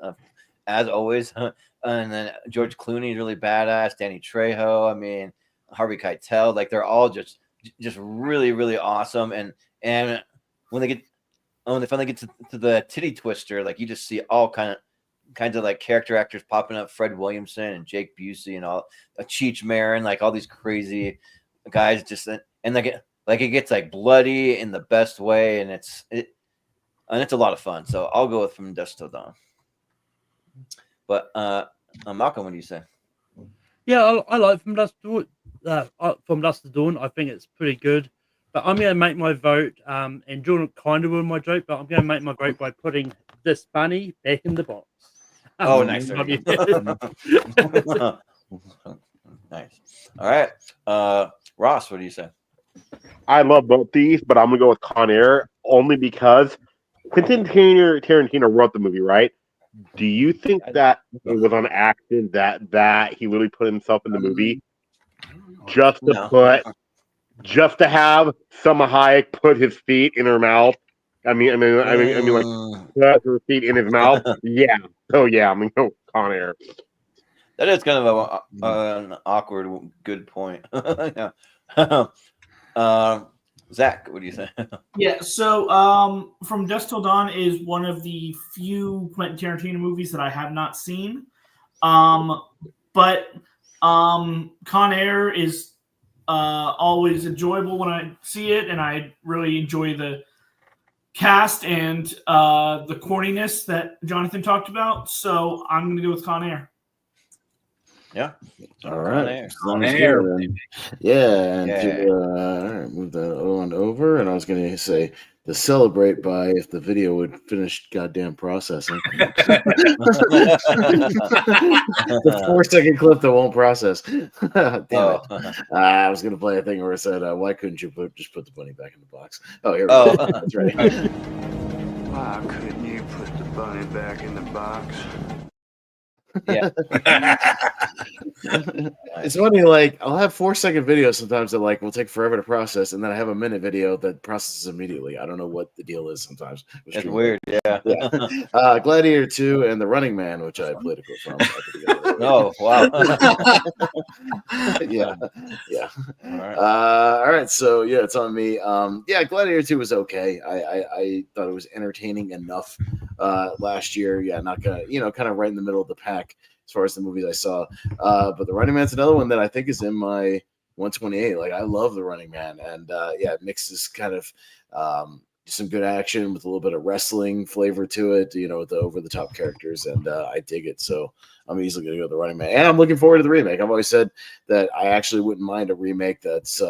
As always, and then George Clooney is really badass. Danny Trejo, I mean, Harvey Keitel, like they're all just really, really awesome. And when they finally get to the titty twister, like you just see all kinds of like character actors popping up. Fred Williamson and Jake Busey and all Cheech Marin, like all these crazy guys. And it gets like bloody in the best way, and it's a lot of fun. So I'll go with From Dusk Till Dawn. But Malcolm, what do you say? Yeah, I like From Dusk Till Dawn. I think it's pretty good. But I'm going to make my vote. And Jordan kind of ruined my joke, but I'm going to make my vote by putting this bunny back in the box. Oh, nice. Nice. All right. Ross, what do you say? I love both these, but I'm going to go with Con Air only because Quentin Tarantino wrote the movie, right? Do you think that it was on accident that he literally put himself in the movie just to have Salma Hayek put his feet in her mouth? I mean, like put her feet in his mouth. Yeah. So yeah, I'm gonna go Con Air. That is kind of an awkward good point. Yeah. Zach, what do you say? Yeah, so From Dusk Till Dawn is one of the few Quentin Tarantino movies that I have not seen. But Con Air is always enjoyable when I see it, and I really enjoy the cast and the corniness that Jonathan talked about. So I'm going to go with Con Air. Yeah. All right. Con Sounds Air. good. Yeah, and Yeah. all right, move that on over. And I was going to say to celebrate by if the video would finish goddamn processing. The 4-second clip that won't process. Damn it. I was going to play a thing where it said, why couldn't you just put the bunny back in the box? Oh, here we go. That's right. Why couldn't you put the bunny back in the box? Yeah. It's funny, like I'll have 4-second videos sometimes that like will take forever to process, and then I have a minute video that processes immediately. I don't know what the deal is sometimes. It's weird, yeah. Gladiator 2 and The Running Man, which I played a clip from. Oh, wow. Yeah. All right. All right, so yeah, it's on me. Yeah, Gladiator 2 was okay. I thought it was entertaining enough last year. Yeah, not gonna, kind of right in the middle of the pack as far as the movies I saw. But The Running Man's another one that I think is in my 128. Like, I love The Running Man, and it mixes kind of some good action with a little bit of wrestling flavor to it, with the over the top characters, and I dig it. So I'm easily going to go with The Running Man, and I'm looking forward to the remake. I've always said that I actually wouldn't mind a remake that's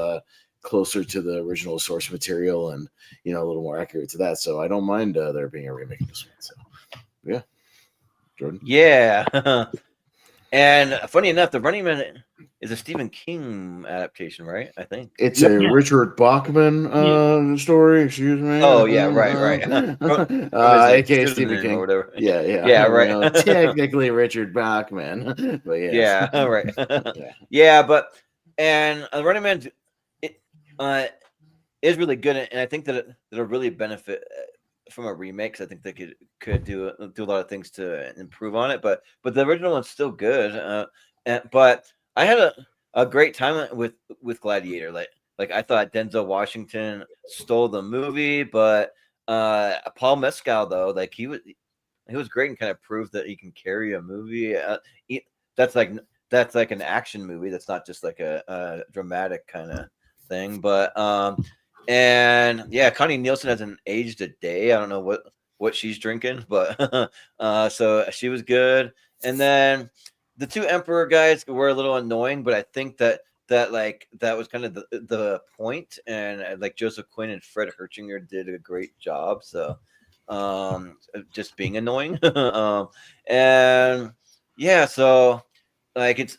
closer to the original source material and a little more accurate to that. So I don't mind there being a remake of this one. So yeah, Jordan. Yeah. And funny enough, The Running Man is a Stephen King adaptation, right? I think it's a Richard Bachman story. Excuse me. Oh yeah, right. AKA Stephen King or whatever. Yeah, right. Technically Richard Bachman, but yes. Yeah, right. Yeah, but The Running Man is really good, and I think that it'll really benefit from a remake. 'Cause I think they could do a lot of things to improve on it, but the original one's still good. But I had a great time with Gladiator. Like I thought Denzel Washington stole the movie, but Paul Mescal though, like he was great and kind of proved that he can carry a movie. That's like an action movie. That's not just like a dramatic kind of thing. But and yeah, Connie Nielsen hasn't aged a day. I don't know what she's drinking, but so she was good. And then the two Emperor guys were a little annoying, but I think that was kind of the point. And like Joseph Quinn and Fred Herchinger did a great job. So just being annoying. And yeah, so like it's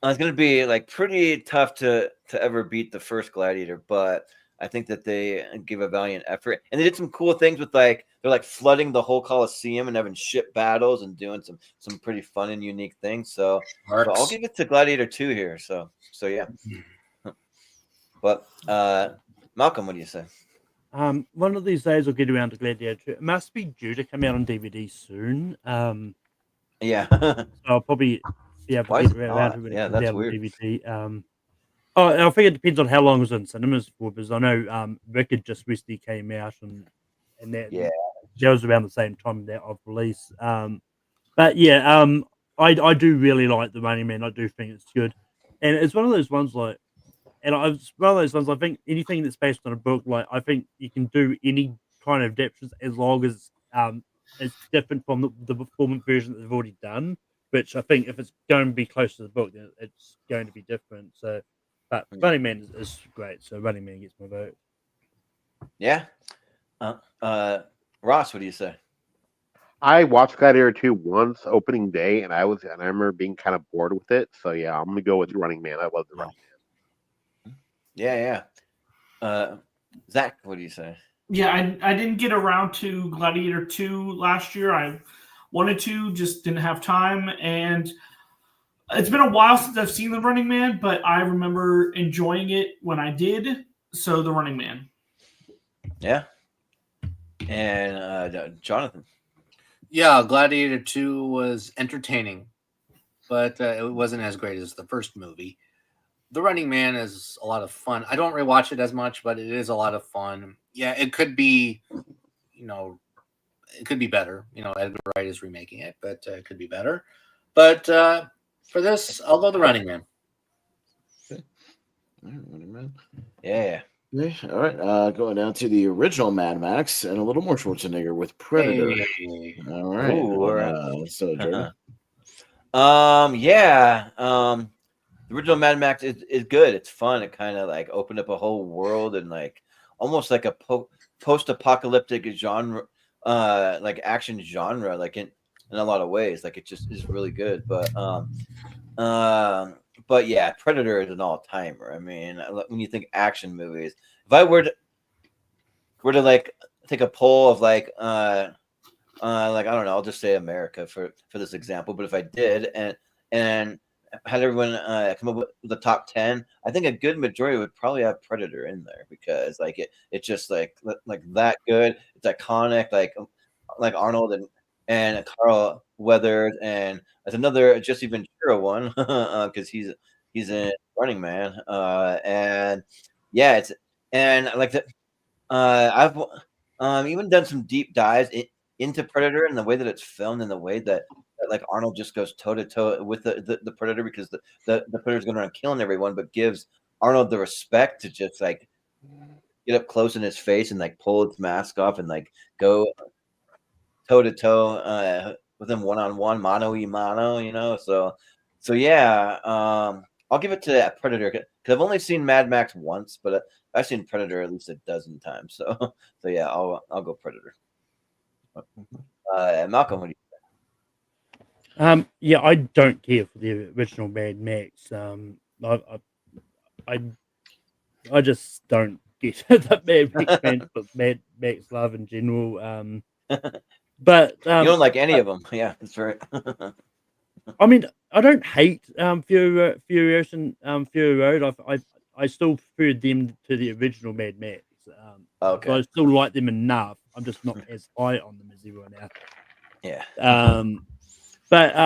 going to be like pretty tough to ever beat the first Gladiator, but I think that they give a valiant effort, and they did some cool things with they're like flooding the whole Coliseum and having ship battles and doing some pretty fun and unique things. So I'll give it to Gladiator 2 here. So yeah. But Malcolm, what do you say? One of these days I'll get around to Gladiator 2. It must be due to come out on DVD soon. Yeah. So I'll probably be able to get around to it. Yeah, that's weird. DVD. I think it depends on how long it was in cinemas for, because I know Wicked just recently came out, and that was around the same time that of release. But yeah, I do really like The Running Man. I do think it's good, and it's one of those ones I think anything that's based on a book, like I think you can do any kind of adaptations as long as it's different from the performance version that they've already done. Which I think if it's going to be close to the book, then it's going to be different. So. But Running Man is great, so Running Man gets my vote. Yeah. Ross, what do you say? I watched Gladiator 2 once opening day, and I remember being kind of bored with it. So yeah, I'm gonna go with Running Man. I love The Running Man. Yeah. Zach, what do you say? Yeah, I didn't get around to Gladiator 2 last year. I wanted to, just didn't have time, and it's been a while since I've seen The Running Man, but I remember enjoying it when I did. So The Running Man. Yeah. And Jonathan. Yeah, Gladiator 2 was entertaining. but it wasn't as great as the first movie. The Running Man is a lot of fun. I don't rewatch it as much, but it is a lot of fun. Yeah, it could be, it could be better. Edgar Wright is remaking it, but it could be better. But for this, I'll go The Running Man. Okay. All right, Running Man. Yeah. Okay. All right. Going down to the original Mad Max and a little more Schwarzenegger with Predator. Hey. All right. Ooh, all right. So Jordan. Yeah. The original Mad Max is good. It's fun. It kind of like opened up a whole world and like almost like a post-apocalyptic genre, like action genre, like in a lot of ways. Like it just is really good. But yeah, Predator is an all-timer. I mean, when you think action movies, if I were to like take a poll of like I don't know, I'll just say America for this example. But if I did and had everyone come up with the top 10, I think a good majority would probably have Predator in there because like it's just like that good. It's iconic, like Arnold and Carl Weathers, and there's another Jesse Ventura one because he's in Running Man, and yeah, it's and like that. I've even done some deep dives into Predator and the way that it's filmed and the way that like Arnold just goes toe to toe with the Predator because the Predator's going around killing everyone, but gives Arnold the respect to just like get up close in his face and like pull its mask off and like go toe to toe with him one-on-one, mano y mano, so yeah, I'll give it to Predator because I've only seen Mad Max once, but I've seen Predator at least a dozen times, so yeah, I'll go Predator. Malcolm, what do you think? Yeah, I don't care for the original Mad Max. I just don't get the Mad Max fans, but Mad Max love in general. But you don't like any of them, yeah, that's right. I mean, I don't hate Furious and Fury Road. I still prefer them to the original Mad Max. Okay. So I still like them enough. I'm just not as high on them as everyone else. Yeah. But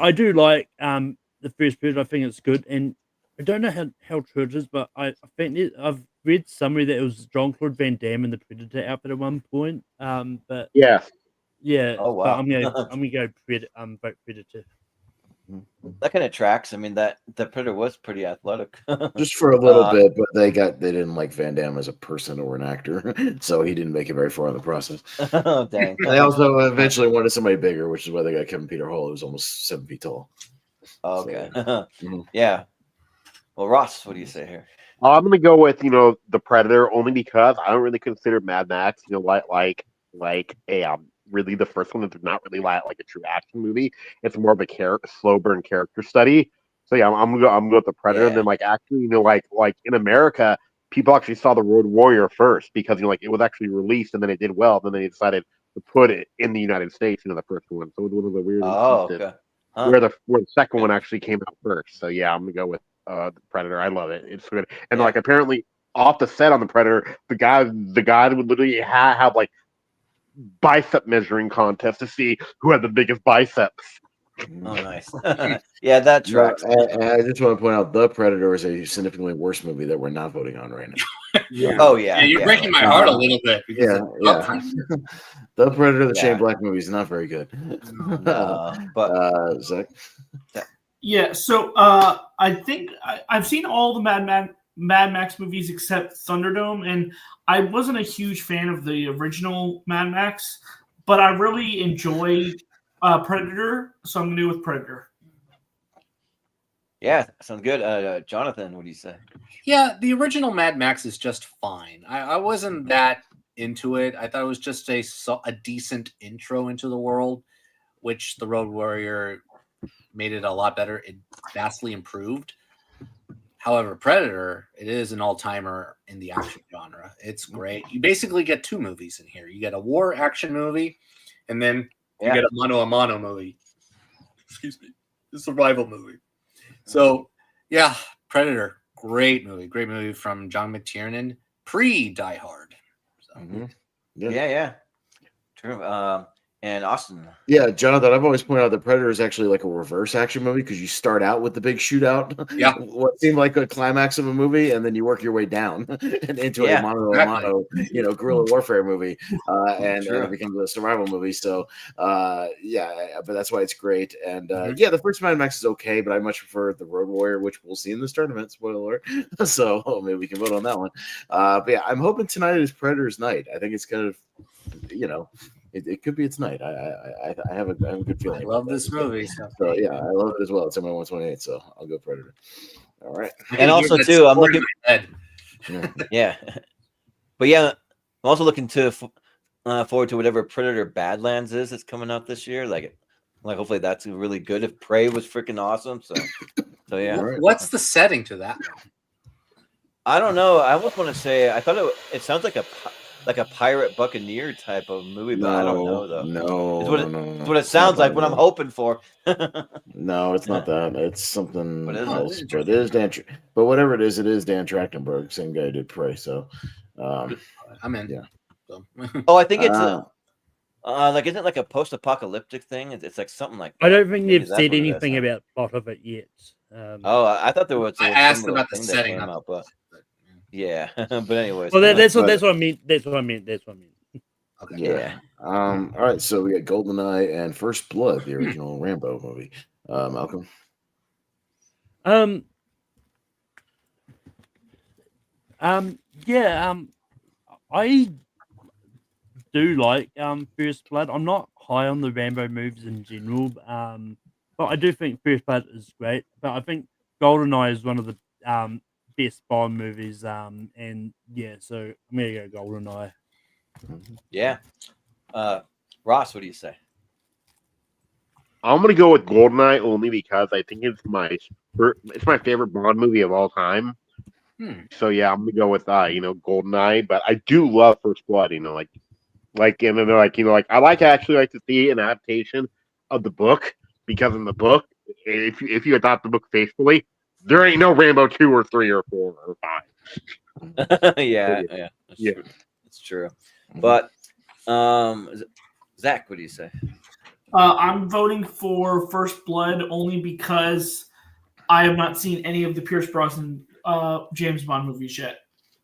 I do like the first Predator. I think it's good, and I don't know how true it is, but I think I've read somewhere that it was Jean-Claude Van Damme in the Predator outfit at one point. But yeah. Oh wow. But I'm gonna go vote Predator. That kind of tracks. I mean, the Predator was pretty athletic. Just for a little bit, but they didn't like Van Damme as a person or an actor, so he didn't make it very far in the process. Oh dang! They also eventually wanted somebody bigger, which is why they got Kevin Peter Hall, who was almost 7 feet tall. Okay. So, yeah. Well, Ross, what do you say here? I'm gonna go with the Predator only because I don't really consider Mad Max like a really the first one that's not really like a true action movie. It's more of a slow burn character study. So yeah, I'm gonna go with the Predator. And then actually like in America, people actually saw the Road Warrior first because it was actually released and then it did well. Then they decided to put it in the United States, the first one. So it was one of the weird instances where the second one actually came out first. So yeah, I'm gonna go with the Predator. I love it. It's good. And apparently off the set on the Predator, the guy would literally have like bicep measuring contest to see who had the biggest biceps. Oh, nice. Yeah, that tracks. I just want to point out The Predator is a significantly worse movie that we're not voting on right now. Yeah. Oh yeah. You're breaking my heart a little bit. Yeah. The Predator, the Shane Black movie is not very good. But Zach? Yeah, so I think I've seen all the Mad Max movies except Thunderdome, and I wasn't a huge fan of the original Mad Max, but I really enjoy Predator, so I'm going to go with Predator. Yeah, sounds good. Jonathan, what do you say? Yeah, the original Mad Max is just fine. I wasn't that into it. I thought it was just a decent intro into the world, which the Road Warrior made it a lot better. It vastly improved. However, Predator, it is an all-timer in the action genre. It's great. You basically get two movies in here. You get a war action movie, and then you get a mano-a-mano movie. Excuse me. A survival movie. So, yeah, Predator, great movie. Great movie from John McTiernan, pre-Die Hard. So. Yeah. True. And Austin. Yeah, Jonathan, I've always pointed out that Predator is actually like a reverse action movie because you start out with the big shootout, Yeah. what seemed like a climax of a movie, and then you work your way down and into a mano a mano, guerrilla warfare movie, and it becomes a survival movie. So, yeah, but that's why it's great. And yeah, the first Mad Max is okay, but I much prefer the Road Warrior, which we'll see in this tournament. Spoiler alert. So maybe we can vote on that one. But yeah, I'm hoping tonight is Predator's night. I think it's kind of, it could be its night. I have a good feeling. I love this movie. So yeah, I love it as well. It's on my 128, so I'll go Predator. All right. And also too, I'm looking. Yeah, but yeah, I'm also looking to forward to whatever Predator Badlands is that's coming out this year. Like hopefully that's really good. If Prey was freaking awesome, so yeah. What's the setting to that one? I don't know. I almost want to say I thought it sounds like a pirate buccaneer type of movie, but I don't know though. No, it's what it sounds like. What I'm hoping for. No, it's not that. It's something else. But it is Dan. But whatever it is Dan Trachtenberg, same guy who did Prey. So, I'm in. Yeah. So. Oh, I think it's like isn't it like a post-apocalyptic thing? It's like something like. I don't think they've said anything about plot of it yet. I thought there was. I asked about the setting up, but. Yeah, but anyways. Well, that's what I mean. That's what I meant. Okay. Yeah. All right. So we got GoldenEye and First Blood, the original Rambo movie. Malcolm. Yeah. I do like First Blood. I'm not high on the Rambo movies in general. But I do think First Blood is great. But I think GoldenEye is one of the best Bond movies, and yeah, so I'm gonna go GoldenEye. Yeah, Ross, what do you say? I'm gonna go with GoldenEye only because I think it's my favorite Bond movie of all time. So yeah, I'm gonna go with GoldenEye. But I do love First Blood. And then I actually like to see an adaptation of the book because in the book, if you adopt the book faithfully, there ain't no Rambo 2 or 3 or 4 or 5. yeah, it's true. But Zach, what do you say? I'm voting for First Blood only because I have not seen any of the Pierce Brosnan James Bond movies yet.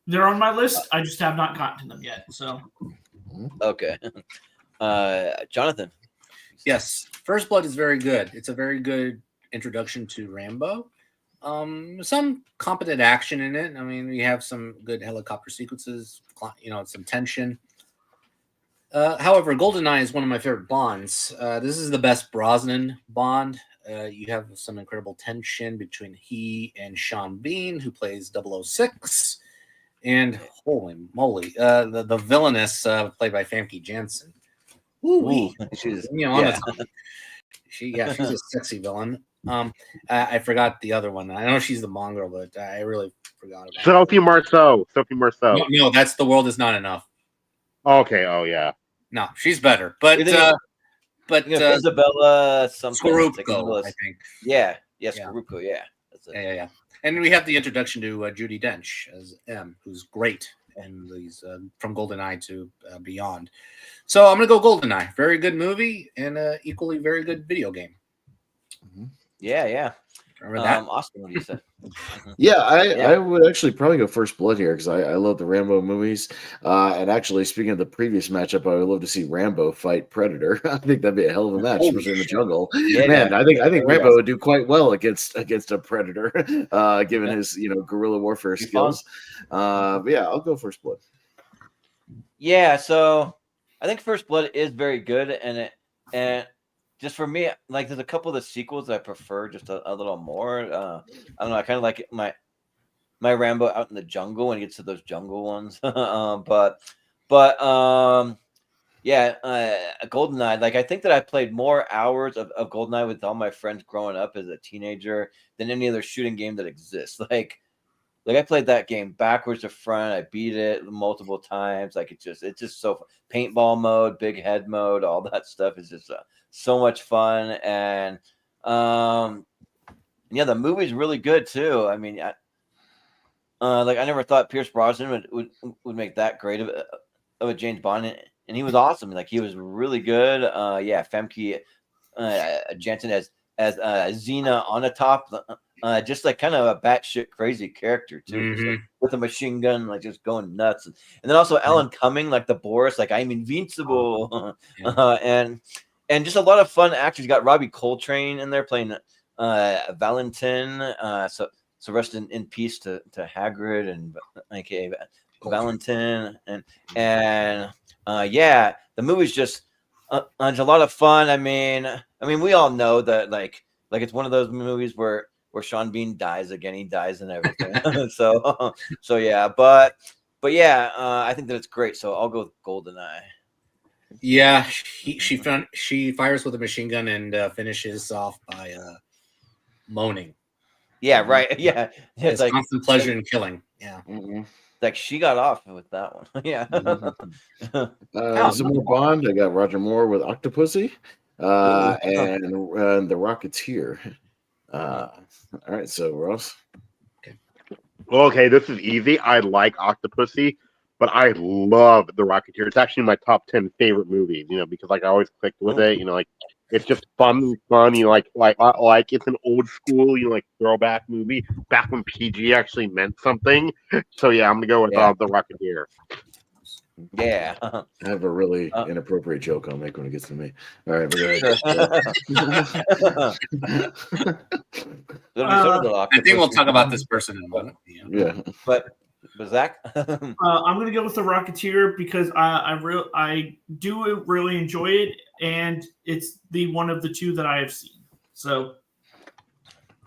They're on my list. I just have not gotten to them yet. So, okay, Jonathan. Yes, First Blood is very good. It's a very good introduction to Rambo. Some competent action in it. I mean, we have some good helicopter sequences, some tension. However, GoldenEye is one of my favorite Bonds. This is the best Brosnan Bond. You have some incredible tension between he and Sean Bean, who plays 006. And holy moly, the villainess played by Famke Janssen. She's she's a sexy villain. I forgot the other one. I know she's the mongrel, but I really forgot about Sophie Marceau. No, that's The World Is Not Enough. Okay. Oh yeah. No, she's better. But Isabella Scorupco, I think. Yeah, Scorupco. Yeah. Yeah. And we have the introduction to Judi Dench as M, who's great, and these from GoldenEye to beyond. So I'm gonna go GoldenEye. Very good movie and equally very good video game. Yeah. Remember that? Austin, what do you say? I would actually probably go First Blood here because I love the Rambo movies. And actually, speaking of the previous matchup, I would love to see Rambo fight Predator. I think that'd be a hell of a match, especially in the jungle. I think Rambo would do quite well against a Predator, given his guerrilla warfare skills. But yeah, I'll go First Blood. Yeah, so I think First Blood is very good, and just for me, like there's a couple of the sequels that I prefer just a little more. I don't know. I kind of like my Rambo out in the jungle when he gets to those jungle ones. But GoldenEye. Like I think that I played more hours of GoldenEye with all my friends growing up as a teenager than any other shooting game that exists. Like I played that game backwards to front. I beat it multiple times. Like it's just so fun. Paintball mode, big head mode, all that stuff is just so much fun. And the movie's really good too. I mean, I never thought Pierce Brosnan would make that great of a James Bond he was awesome. Like he was really good. Yeah, Femke Jansen as Xena Onatopp, just like kind of a batshit crazy character too, just, like, with a machine gun, like just going nuts. And then also Alan Cumming, like the Boris, like I'm invincible, and just a lot of fun actors. You got Robbie Coltrane in there playing Valentin. So rest in peace to Hagrid and aka Valentin, and yeah, the movie's just it's a lot of fun. I mean, we all know that like it's one of those movies where Sean Bean dies again. He dies and everything. so yeah, but yeah, I think that it's great. So I'll go with GoldenEye. Yeah, she fires with a machine gun and finishes off by moaning. Yeah, right. Yeah, it's like constant pleasure in killing. Yeah. Like she got off with that one. Yeah. Some more Bond. I got Roger Moore with Octopussy, and the Rocketeer. All right, so Ross. Okay, this is easy. I like Octopussy, but I love the Rocketeer. It's actually my top 10 favorite movies. Because like I always clicked with it. Like it's just fun. Like it's an old school, like throwback movie back when PG actually meant something. So yeah, I'm gonna go with the Rocketeer. Yeah, I have a really inappropriate joke I'll make when it gets to me. All right, I think we'll talk about this person in a moment. Yeah. But Zach, I'm going to go with the Rocketeer because I do really enjoy it, and it's the one of the two that I have seen. So,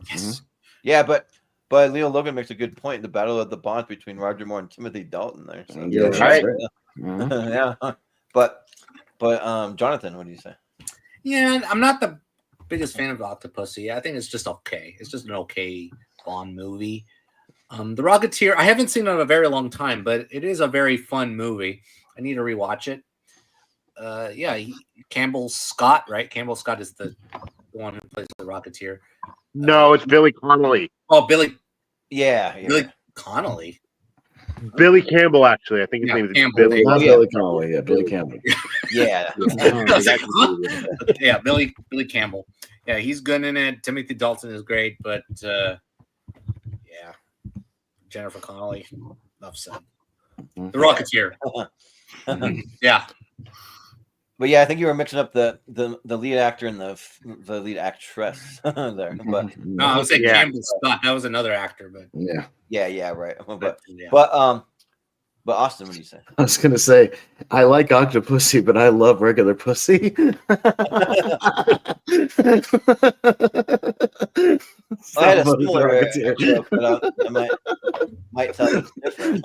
yes, yeah, but Leo Logan makes a good point. The battle of the bonds between Roger Moore and Timothy Dalton there. So. Yeah, right. Yeah, but Jonathan, what do you say? Yeah, I'm not the biggest fan of Octopussy. I think it's just okay. It's just an okay Bond movie. The Rocketeer, I haven't seen it in a very long time, but it is a very fun movie. I need to rewatch it. Yeah, Campbell Scott, right? Campbell Scott is the one who plays the Rocketeer. No, it's Billy Connolly. Oh, Billy. Yeah. Billy Connolly. Billy Campbell, actually. I think his name is Campbell. Billy. Not Billy Connolly. Yeah, Billy Campbell. Yeah. Yeah, Billy Campbell. Yeah, he's good in it. Timothy Dalton is great, but yeah, Jennifer Connelly, enough said. The Rocketeer. Yeah. But yeah, I think you were mixing up the lead actor and the lead actress there. But no, I was saying Campbell Scott. That was another actor, but yeah, right. But Austin, what do you say? I was gonna say I like Octopussy, but I love regular pussy. I had a similar joke, but I might tell you different.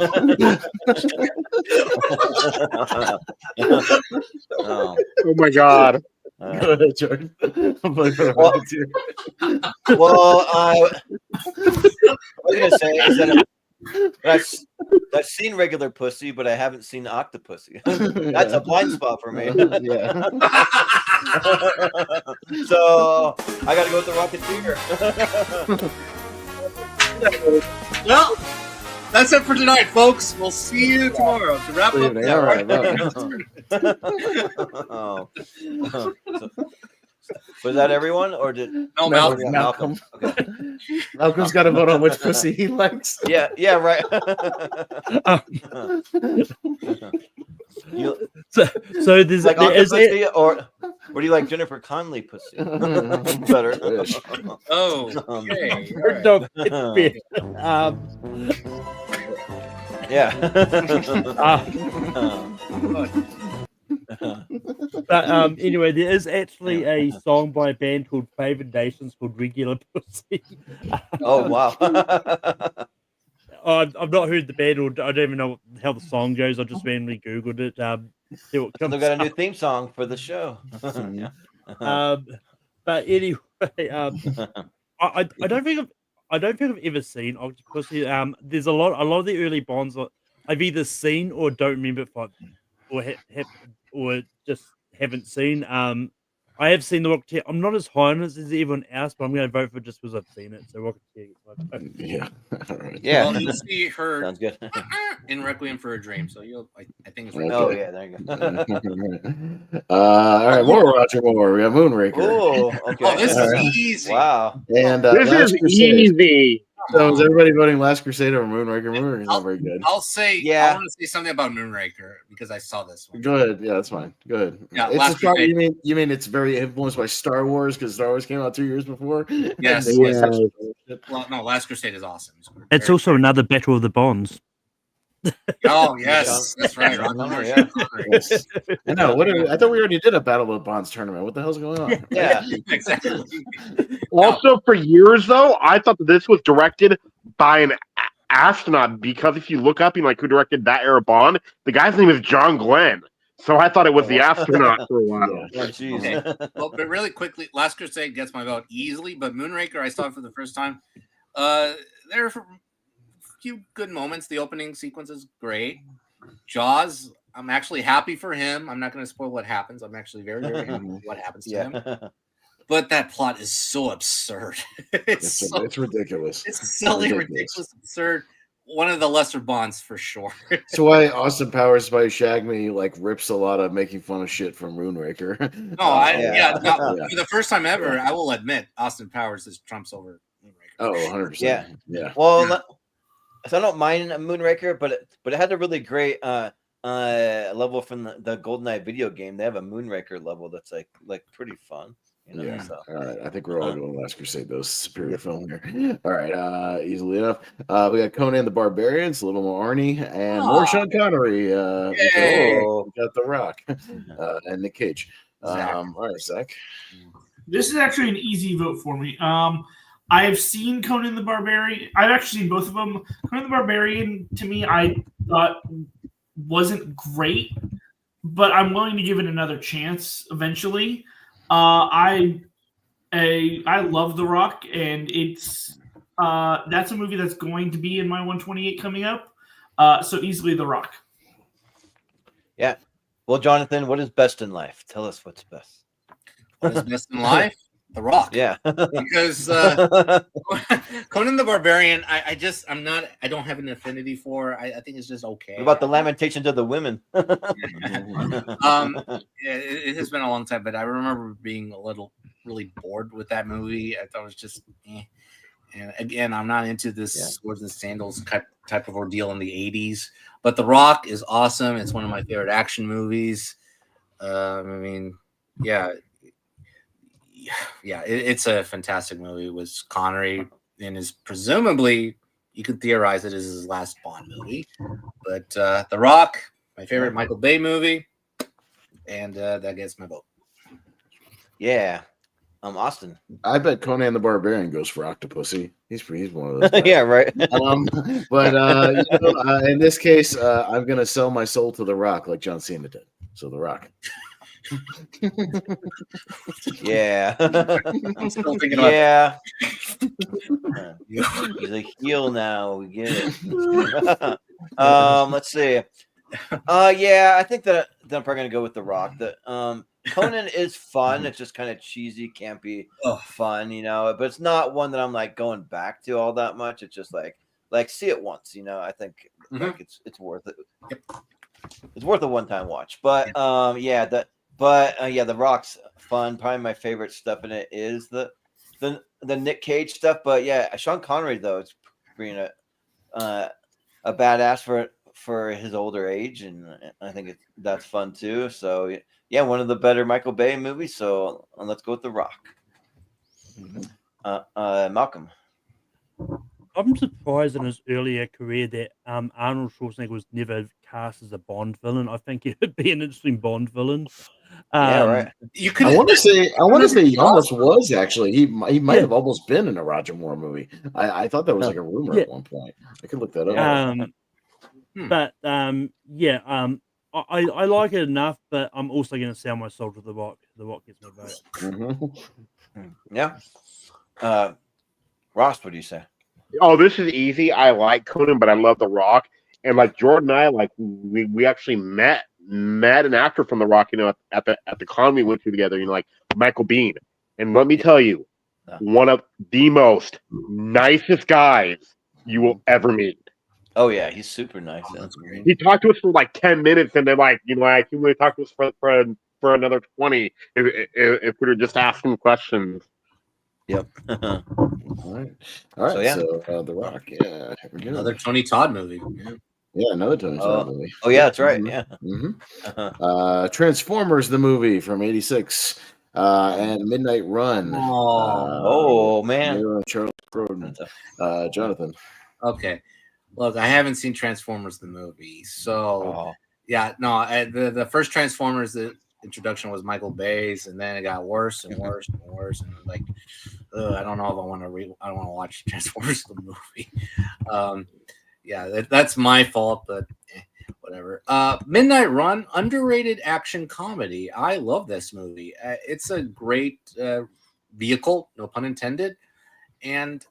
Oh my God. Go ahead, Jordan. Well, I was gonna say is that I've seen regular pussy, but I haven't seen Octopussy. That's a blind spot for me. Yeah. So I got to go with the Rocketeer. Well, that's it for tonight, folks. We'll see you tomorrow to wrap up. All right. Was that everyone, or did Malcolm? Okay. Malcolm's got to vote on which pussy he likes. Yeah, right. So there's like pussy, or do you like Jennifer Connelly pussy? Better. Oh, okay. Yeah. But anyway, there is actually a song by a band called Favored Nations called Regular Pussy. Oh wow. I've not heard the band, or I don't even know how the song goes. I just randomly googled it. See what comes They've got a new theme song for the show. Yeah. But anyway, I don't think I've ever seen Octopussy. There's a lot of the early Bonds I've either seen or don't remember, or just haven't seen. I have seen The Rocketeer. I'm not as high on it as everyone else, but I'm going to vote for it just because I've seen it. So Rocketeer gets my vote. Yeah. All right. Yeah. Well, you'll see her Sounds good. in Requiem for a Dream. So I think it's right. Oh yeah, there you go. All right, more Roger Moore. We got Moonraker. Oh, okay. Oh, this All is right. easy. Wow. And This Last is Crusade. easy. So is everybody voting Last Crusade over Moonraker? Moonraker's not very good. I'll say, Yeah. I want to say something about Moonraker because I saw this one. Go ahead. Yeah, that's fine. Go ahead. Yeah, it's Last a Star, Crusade. you mean it's very influenced by Star Wars because Star Wars came out 2 years before? Yes, And they- yes. Well, no, Last Crusade is awesome. It's very- also another Battle of the Bonds. Oh yes, that's right. Ron Connery, Yeah. Connery. Yes. I know. I thought we already did a Battle of the Bonds tournament. What the hell's going on? Yeah. Exactly. Also, for years though, I thought that this was directed by an astronaut because if you look up, who directed that era Bond, the guy's name is John Glenn. So I thought it was the astronaut for a while. Yeah. Oh, jeez. Okay. Well, but really quickly, Last Crusade gets my vote easily, but Moonraker, I saw it for the first time. There are a few good moments. The opening sequence is great. Jaws, I'm actually happy for him. I'm not going to spoil what happens. I'm actually very, very happy with what happens to him. Yeah. But that plot is so absurd. It's ridiculous. It's silly, ridiculous, absurd. One of the lesser Bonds for sure. That's why Austin Powers by Shag Me rips a lot of making fun of shit from Moonraker. No, for the first time ever, I will admit Austin Powers is trumps over Moonraker. Oh, 100%. Yeah. Well, so I don't mind Moonraker, but it had a really great level from the GoldenEye video game. They have a Moonraker level that's like pretty fun. Yeah. So. All right. I think we're all going Last Crusade. Those superior film here. All right. Easily enough. We got Conan the Barbarian. It's a little more Arnie and more Sean Connery. We got The Rock and Nick Cage. All right, Zach. This is actually an easy vote for me. I have seen Conan the Barbarian. I've actually seen both of them. Conan the Barbarian, to me, I thought wasn't great, but I'm willing to give it another chance eventually. I love The Rock, and it's that's a movie that's going to be in my 128 coming up. So easily The Rock. Yeah. Well, Jonathan, what is best in life? Tell us what's best. What is best in life? The Rock. Yeah. Because Conan the Barbarian, I don't have an affinity for. I think it's just okay. What about the Lamentations of the Women? It has been a long time, but I remember being really bored with that movie. I thought it was just And again, I'm not into this swords and sandals type of ordeal in the 80s. But The Rock is awesome. It's one of my favorite action movies. It's a fantastic movie with Connery, and is presumably, you could theorize it is his last Bond movie. But The Rock, my favorite Michael Bay movie, and that gets my vote. Yeah. Austin. I bet Conan the Barbarian goes for Octopussy. He's one of those guys. Yeah, right. But in this case, I'm gonna sell my soul to The Rock like John Cena did. So The Rock. Yeah. I'm still thinking about He's a heel now. We get it. Let's see. I think that I'm probably gonna go with The Rock. Conan is fun. It's just kind of cheesy, campy, fun, but it's not one that I'm going back to all that much. It's just like see it once, I think it's worth it. Yep. It's worth a one-time watch. But The Rock's fun. Probably my favorite stuff in it is the Nick Cage stuff. But Sean Connery though, it's being a badass for his older age, and I think that's fun too. So one of the better Michael Bay movies. So let's go with The Rock. Malcolm. I'm surprised in his earlier career that Arnold Schwarzenegger was never cast as a Bond villain. I think he would be an interesting Bond villain. Right. I want to say he almost was actually. He might have almost been in a Roger Moore movie. I thought that was like a rumor at one point. I could look that up. But I like it enough, but I'm also going to sell my soul to The Rock. The Rock gets my vote. Yeah. Ross, what do you say? Oh, this is easy. I like Conan, but I love The Rock. And Jordan and I, we actually met met an actor from The Rock, at the con we went to together, like Michael Biehn. And let me tell you, one of the most nicest guys you will ever meet. Oh yeah, he's super nice. That's great. He talked to us for like 10 minutes, and then he would talk to us for another 20 if we were just asking questions. Yep. All right. So The Rock, yeah. Here we go. Another Tony Todd movie. Yeah, another Tony Todd movie. Oh yeah, that's right. Mm-hmm. Yeah. Transformers the movie from '86. And Midnight Run. Oh man, Charles Grodin. Jonathan. Okay, look, I haven't seen Transformers the movie, so yeah, no. The first Transformers, the introduction was Michael Bay's, and then it got worse and worse and worse, and like, I don't know if I want to I don't want to watch Transformers the movie. Yeah, that's my fault, but whatever. Midnight Run, underrated action comedy. I love this movie. It's a great vehicle, no pun intended. And,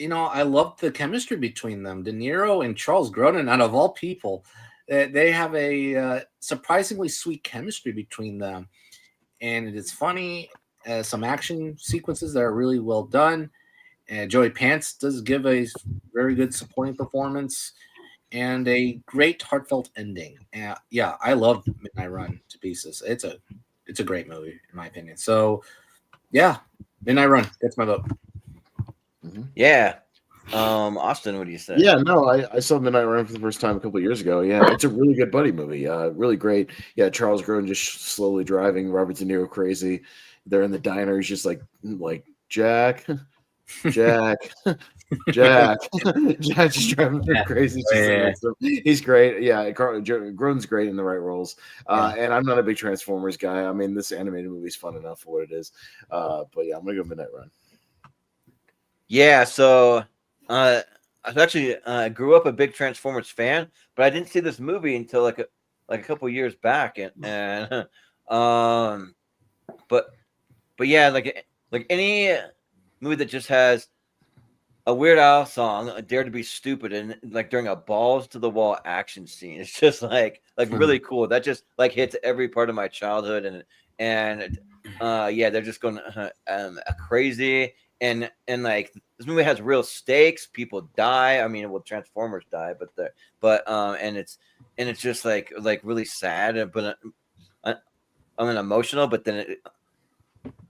I love the chemistry between them. De Niro and Charles Grodin, out of all people, they have a surprisingly sweet chemistry between them. And it is funny. Some action sequences that are really well done. Joey Pants does give a very good supporting performance. And a great heartfelt ending. Yeah, I love Midnight Run to pieces. It's a great movie in my opinion. So, yeah, Midnight Run. That's my vote. Yeah, Austin, what do you say? Yeah, no, I saw Midnight Run for the first time a couple of years ago. Yeah, it's a really good buddy movie. Really great. Yeah, Charles Grodin just slowly driving Robert De Niro crazy. They're in the diner. He's just like Jack. Jack just driving him crazy. He's great. Yeah, Grodin's great in the right roles. And I'm not a big Transformers guy. I mean, this animated movie's fun enough for what it is. But yeah, I'm gonna go Midnight Run. Yeah, so I actually grew up a big Transformers fan, but I didn't see this movie until like a couple years back, and but yeah, like any movie that just has a Weird Al song, a Dare to Be Stupid, and like during a balls to the wall action scene, it's just like really cool. That just like hits every part of my childhood, and yeah, they're just going crazy, and like this movie has real stakes. People die. I mean, well, Transformers die, and it's just like really sad, but I mean emotional, but then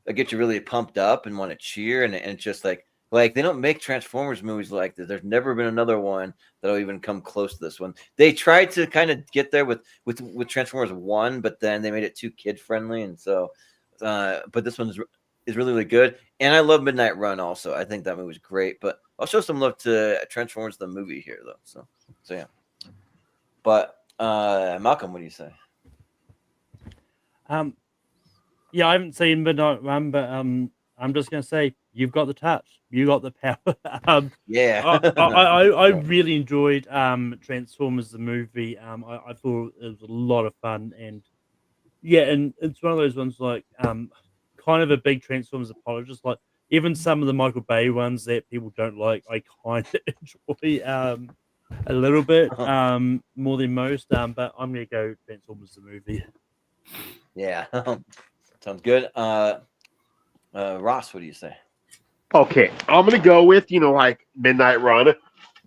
it gets you really pumped up and want to cheer, and it's just like they don't make Transformers movies like this. There's never been another one that'll even come close to this one. They tried to kind of get there with Transformers 1, but then they made it too kid friendly, and so but this one is really, really good. And I love Midnight Run also. I think that movie's great, but I'll show some love to Transformers the movie here though. So yeah. But Malcolm, what do you say? Yeah, I haven't seen Midnight Run, but I'm just gonna say you've got the touch, you got the power. Yeah, I really enjoyed Transformers the movie. I thought it was a lot of fun, and yeah, and it's one of those ones like kind of a big Transformers apologist. Like even some of the Michael Bay ones that people don't like, I kind of enjoy a little bit more than most. But I'm gonna go Transformers the movie. Yeah. Sounds good. Ross, what do you say? Okay, I'm gonna go with Midnight Run,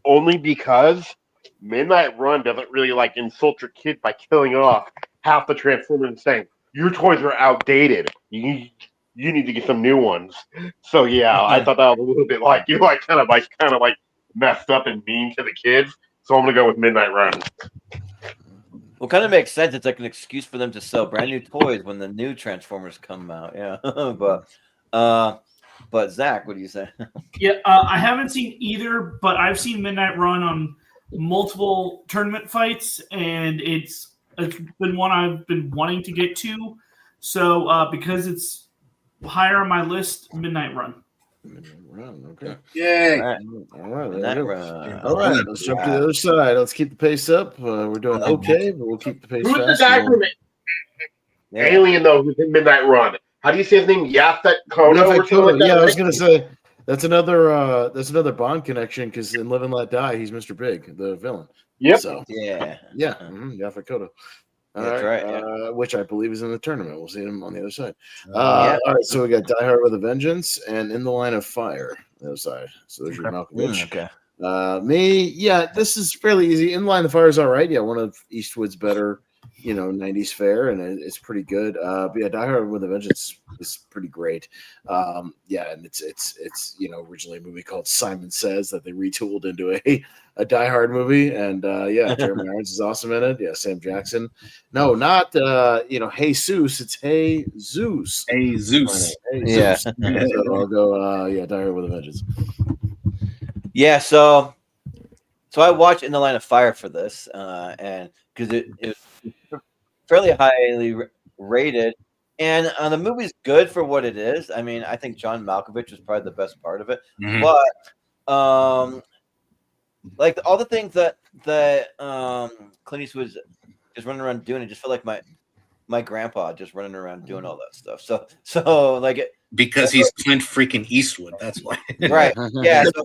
only because Midnight Run doesn't really insult your kid by killing off half the Transformers and saying your toys are outdated. You need to get some new ones. So yeah, I thought that was a little bit kind of messed up and mean to the kids. So I'm gonna go with Midnight Run. Well, kind of makes sense. It's like an excuse for them to sell brand new toys when the new Transformers come out. Yeah, but Zach, what do you say? Yeah, I haven't seen either, but I've seen Midnight Run on multiple tournament fights, and it's been one I've been wanting to get to. So because it's higher on my list, Midnight Run. Okay. Yay! All right. Let's jump to the other side. Let's keep the pace up. We're doing okay, but we'll keep the pace Who's fast. the guy from Alien though? Who's in Midnight Run? How do you say his name? Yaphet Kotto or something like that? Yeah, I was gonna say that's another Bond connection because in Live and Let Die, he's Mr. Big, the villain. Yep. So yeah. Yaphet Kotto. That's right. Yeah. Which I believe is in the tournament. We'll see him on the other side. Yeah. All right, so we got Die Hard with a Vengeance and In the Line of Fire on the other side. So there's your Malkovich. Okay. This is fairly easy. In Line of Fire is all right. Yeah, one of Eastwood's better, 90s fare, and it's pretty good. But yeah, Die Hard with a Vengeance is pretty great. And it's originally a movie called Simon Says that they retooled into a Die Hard movie, and Jeremy Irons is awesome in it. Yeah, Sam Jackson. No, not Hey Zeus. It's Hey Zeus. Hey Zeus. Hey Yeah. Zeus. So I'll go. Die Hard with a Vengeance. Yeah, so I watched In the Line of Fire for this, and because it was fairly highly rated, and the movie's good for what it is. I mean, I think John Malkovich was probably the best part of it, but like all the things that Clint Eastwood was just running around doing, it just felt like my grandpa just running around doing all that stuff. So like it. Because he's Clint freaking Eastwood. That's why. Right. Yeah. So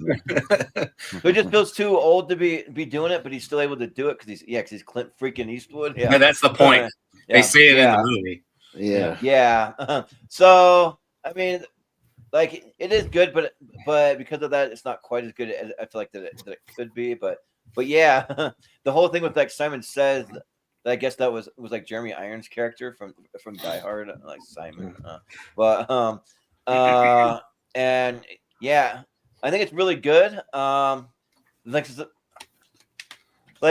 it just feels too old to be doing it, but he's still able to do it because he's Clint freaking Eastwood. Yeah. That's the point. They say it in the movie. Yeah. Yeah. So I mean, like it is good, but because of that, it's not quite as good as I feel like that it could be. But yeah, the whole thing with like Simon Says. I guess that was like Jeremy Irons' character from Die Hard, like Simon. And yeah, I think it's really good. Like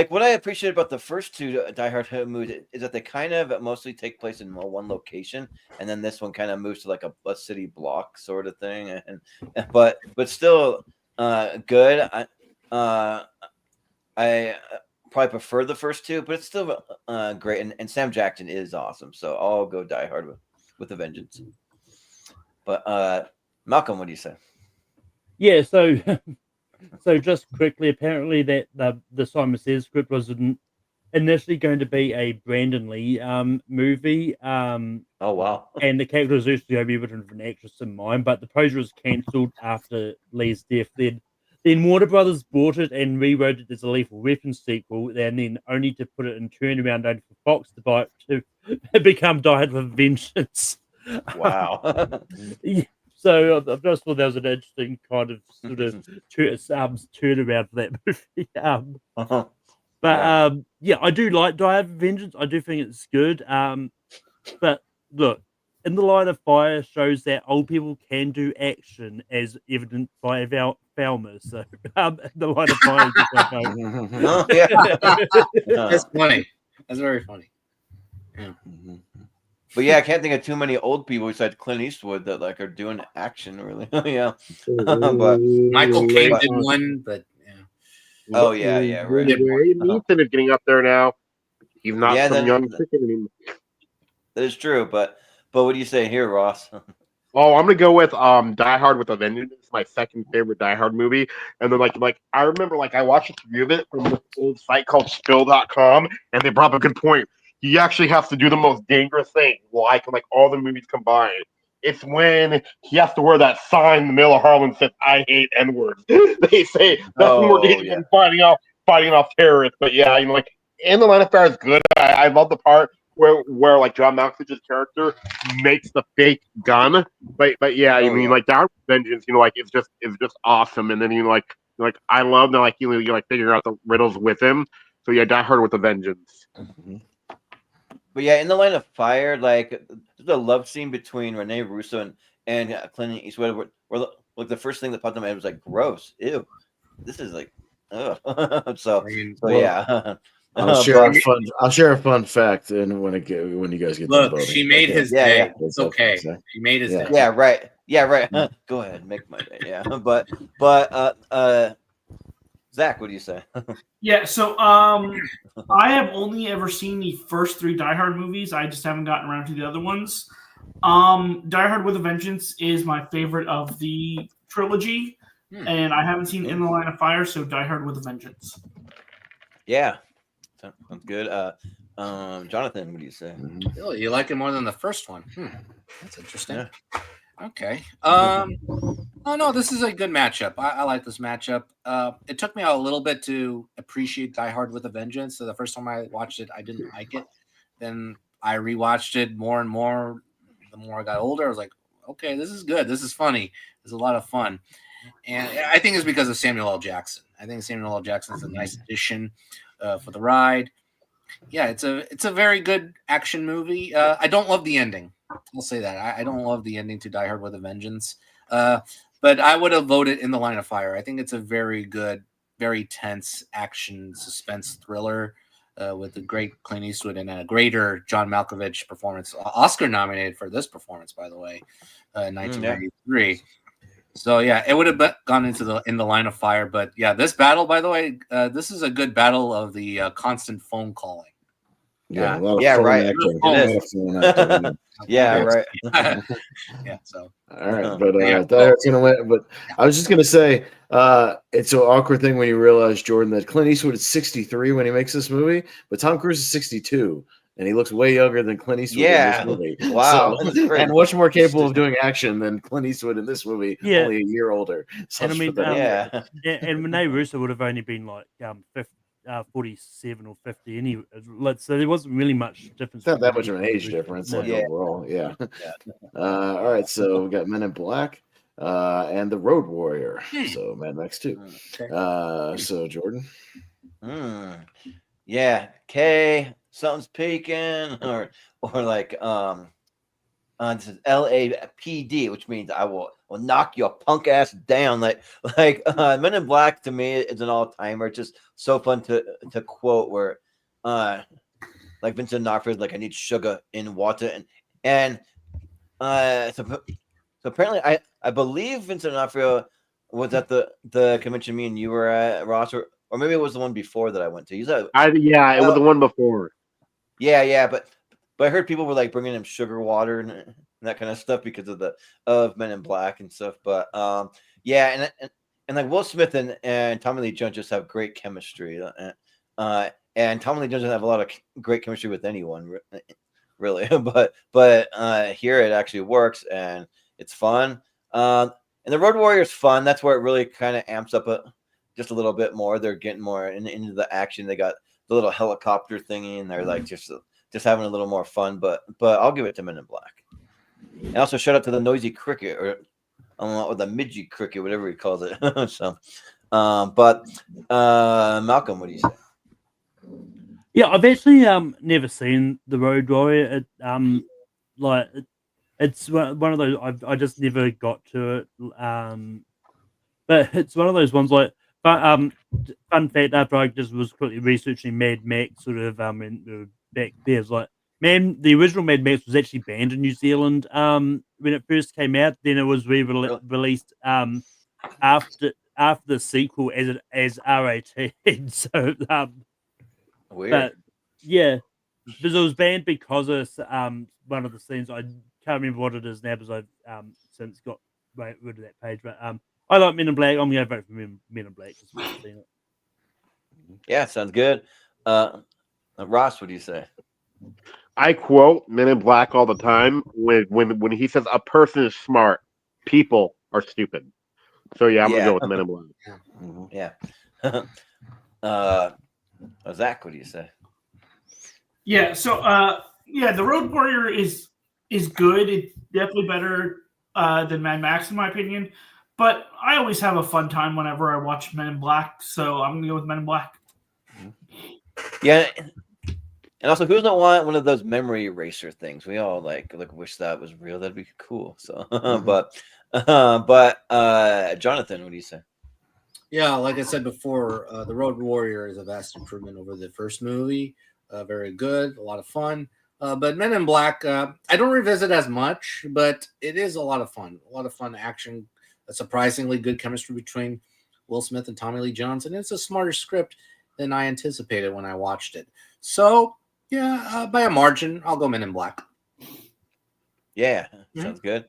what I appreciate about the first two Die Hard movies is that they kind of mostly take place in one location, and then this one kind of moves to like a city block sort of thing, but still good. I probably prefer the first two, but it's still great. And Sam Jackson is awesome. So I'll go Die Hard with a Vengeance. But Malcolm, what do you say? Yeah, so just quickly, apparently that the Simon Says script was initially going to be a Brandon Lee movie. Oh wow! And the character was actually going to be written with an actress in mind, but the project was cancelled after Lee's death. Then Warner Brothers bought it and rewrote it as a Lethal Weapon sequel, and then only to put it in turnaround only for Fox to buy it to become Die Hard with Vengeance. Wow. So I just thought that was an interesting kind of sort of turnaround for that movie. But I do like Die Hard with Vengeance. I do think it's good. But look, In the Line of Fire shows that old people can do action, as evident by Falmer. So, In the Line of Fire. That's funny. That's very funny. Yeah. But yeah, I can't think of too many old people besides Clint Eastwood that like are doing action really. Yeah. But Michael Caine did one, but yeah. Oh yeah, right. Neeson is getting up there now. He's not some young chicken anymore. That is true, but what do you say here, Ross? Oh, I'm gonna go with Die Hard with a Vengeance. It's my second favorite Die Hard movie. And then like I remember I watched a review of it from this old site called Spill.com, and they brought up a good point. He actually has to do the most dangerous thing, like all the movies combined. It's when he has to wear that sign in the middle of Harlem that says "I hate N-words." They say that's more dangerous than fighting off terrorists. But yeah, In the Line of Fire is good. I love the part where John Malkovich's character makes the fake gun. But yeah, Die Hard with Vengeance, it's just awesome. And then I love that you're figuring out the riddles with him. So yeah, Die Hard with a Vengeance. Mm-hmm. But yeah, In the Line of Fire, there's a love scene between Rene Russo and Clint Eastwood, where the first thing that popped in my head was gross, ew, this is ugh. Yeah. I'll share a fun fact, and when you guys get look, she made his day. Yeah. It's okay. She made his day. Yeah, right. Yeah, right. Go ahead, make my day. Yeah, but Zach, what do you say? Yeah, so I have only ever seen the first 3 Die Hard movies. I just haven't gotten around to the other ones. Die Hard with a Vengeance is my favorite of the trilogy, and I haven't seen In the Line of Fire, so Die Hard with a Vengeance. Yeah, sounds good. Jonathan, what do you say? Oh, you like it more than the first one? That's interesting. Yeah. Okay. Oh no, this is a good matchup. I like this matchup. It took me a little bit to appreciate Die Hard with a Vengeance. So the first time I watched it, I didn't like it. then I rewatched it more and more. The more I got older, I was like, okay, this is good. This is funny. It's a lot of fun. And I think it's because of Samuel L. Jackson. I think Samuel L. Jackson is a nice addition for the ride. Yeah, it's a very good action movie. I don't love the ending. I'll say that. I don't love the ending to Die Hard with a Vengeance. But I would have voted In the Line of Fire. I think it's a very good, very tense action suspense thriller with a great Clint Eastwood and a greater John Malkovich performance. Oscar nominated for this performance, by the way, in 1993. So yeah, it would have gone into In the Line of Fire. But yeah, this battle, by the way, this is a good battle of the constant phone calling. Yeah, a lot of phone right. acting. A lot of phone acting. Yeah, right. Yeah, so all right, but yeah. that's gonna win. But I was just gonna say, it's an awkward thing when you realize, Jordan, that Clint Eastwood is 63 when he makes this movie, but Tom Cruise is 62, and he looks way younger than Clint Eastwood in this movie. Wow, so, and much more capable of doing action than Clint Eastwood in this movie. Yeah. Only a year older. So And I mean, and Rene Russo would have only been like 47 or 50 anyway. So there wasn't really much difference. It's not that much of an age difference, overall. Yeah. All right, so we got Men in Black and The Road Warrior. So Mad Max 2. So Jordan. Yeah, K, something's peaking, or like this is LAPD, which means I will knock your punk ass down. Like Men in Black to me is an all timer. It's just so fun to quote where like Vincent D'Onofrio is like, I need sugar in water, and so apparently I believe Vincent D'Onofrio was at the convention me and you were at, Ross, or maybe it was the one before that I went to. It was the one before. Yeah, but I heard people were like bringing him sugar water and that kind of stuff because of Men in Black and stuff. But yeah, and like Will Smith and Tommy Lee Jones just have great chemistry. And Tommy Lee Jones doesn't have a lot of great chemistry with anyone, really. but here it actually works and it's fun. And the Road Warrior is fun. That's where it really kind of amps up just a little bit more. They're getting more into the action. They got the little helicopter thingy, and they're like just having a little more fun. But I'll give it to Men in Black. And also shout out to the noisy cricket or the midgy cricket, whatever he calls it. So, but Malcolm, what do you say? Yeah, I've actually never seen The Road Warrior. It's one of those I just never got to it. But it's one of those ones like. But fun fact, after I just was quickly researching Mad Max, sort of back there's like, man, the original Mad Max was actually banned in New Zealand when it first came out. Then it was released after the sequel as R18. So weird. But yeah, because it was banned because of one of the scenes. I can't remember what it is now because I've since got rid of that page. But I like Men in Black. I'm going to vote for Men in Black. Yeah, sounds good. Ross, what do you say? I quote Men in Black all the time when he says a person is smart, people are stupid. So yeah, I'm gonna go with Men in Black. Yeah. Zach, what do you say? Yeah. So The Road Warrior is good. It's definitely better than Mad Max in my opinion. But I always have a fun time whenever I watch Men in Black, so I'm gonna go with Men in Black. Yeah, and also, who doesn't want one of those memory eraser things? We all like wish that was real. That'd be cool. So, but Jonathan, what do you say? Yeah, like I said before, The Road Warrior is a vast improvement over the first movie. Very good, a lot of fun. But Men in Black, I don't revisit as much, but it is a lot of fun. A lot of fun action. A surprisingly good chemistry between Will Smith and Tommy Lee Jones, and it's a smarter script than I anticipated when I watched it. So, yeah, by a margin, I'll go Men in Black. Yeah, sounds good.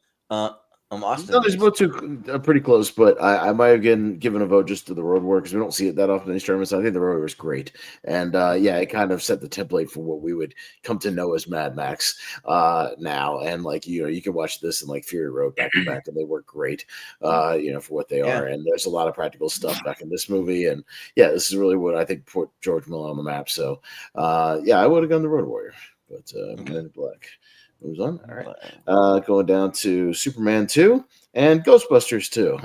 Austin. No, these both two are pretty close, but I might have given a vote just to The Road Warrior because we don't see it that often in these tournaments. I think The Road Warrior is great, and it kind of set the template for what we would come to know as Mad Max now. And you can watch this and Fury Road back to back, and they work great, for what they are. And there's a lot of practical stuff back in this movie, and this is really what I think put George Miller on the map. So I would have gone The Road Warrior. but Men in Black moves on. All right. Going down to Superman 2 and Ghostbusters 2.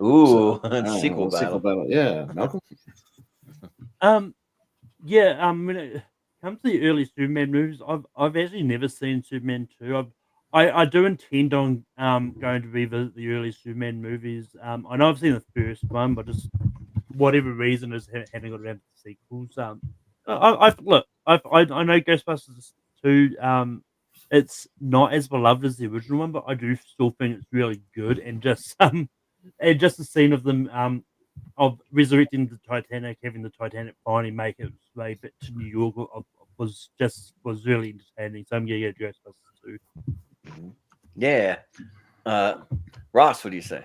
Ooh, Sequel battle. Yeah, Malcolm. When it comes to the early Superman movies, I've actually never seen Superman 2. I do intend on going to revisit the early Superman movies. I know I've seen the first one, but just whatever reason is having got around to the sequels. I know Ghostbusters 2. It's not as beloved as the original one, but I do still think it's really good. And just the scene of them of resurrecting the Titanic, having the Titanic finally make its way back to New York was really entertaining. So I'm gonna get Ghostbusters 2. Yeah. Ross, what do you say?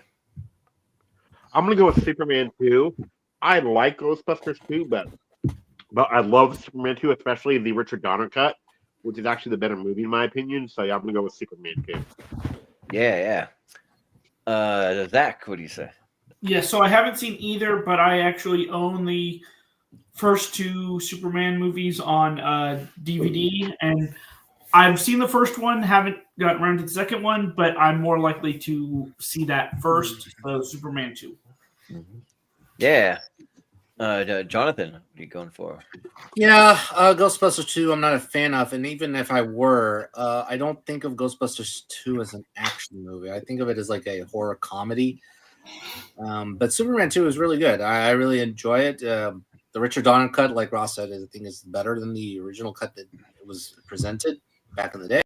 I'm gonna go with Superman 2. I like Ghostbusters 2, but I love Superman 2, especially the Richard Donner cut, which is actually the better movie in my opinion. So yeah, I'm gonna go with Superman 2. Yeah. Zach, what do you say? Yeah, so I haven't seen either, but I actually own the first two Superman movies on DVD, and I've seen the first one, haven't gotten around to the second one, but I'm more likely to see that first, Superman 2. Yeah. Jonathan, what are you going for? Yeah, Ghostbusters 2, I'm not a fan of, and even if I were, I don't think of Ghostbusters 2 as an action movie. I think of it as like a horror comedy. But Superman 2 is really good. I really enjoy it. The Richard Donner cut, like Ross said, I think is better than the original cut that it was presented back in the day.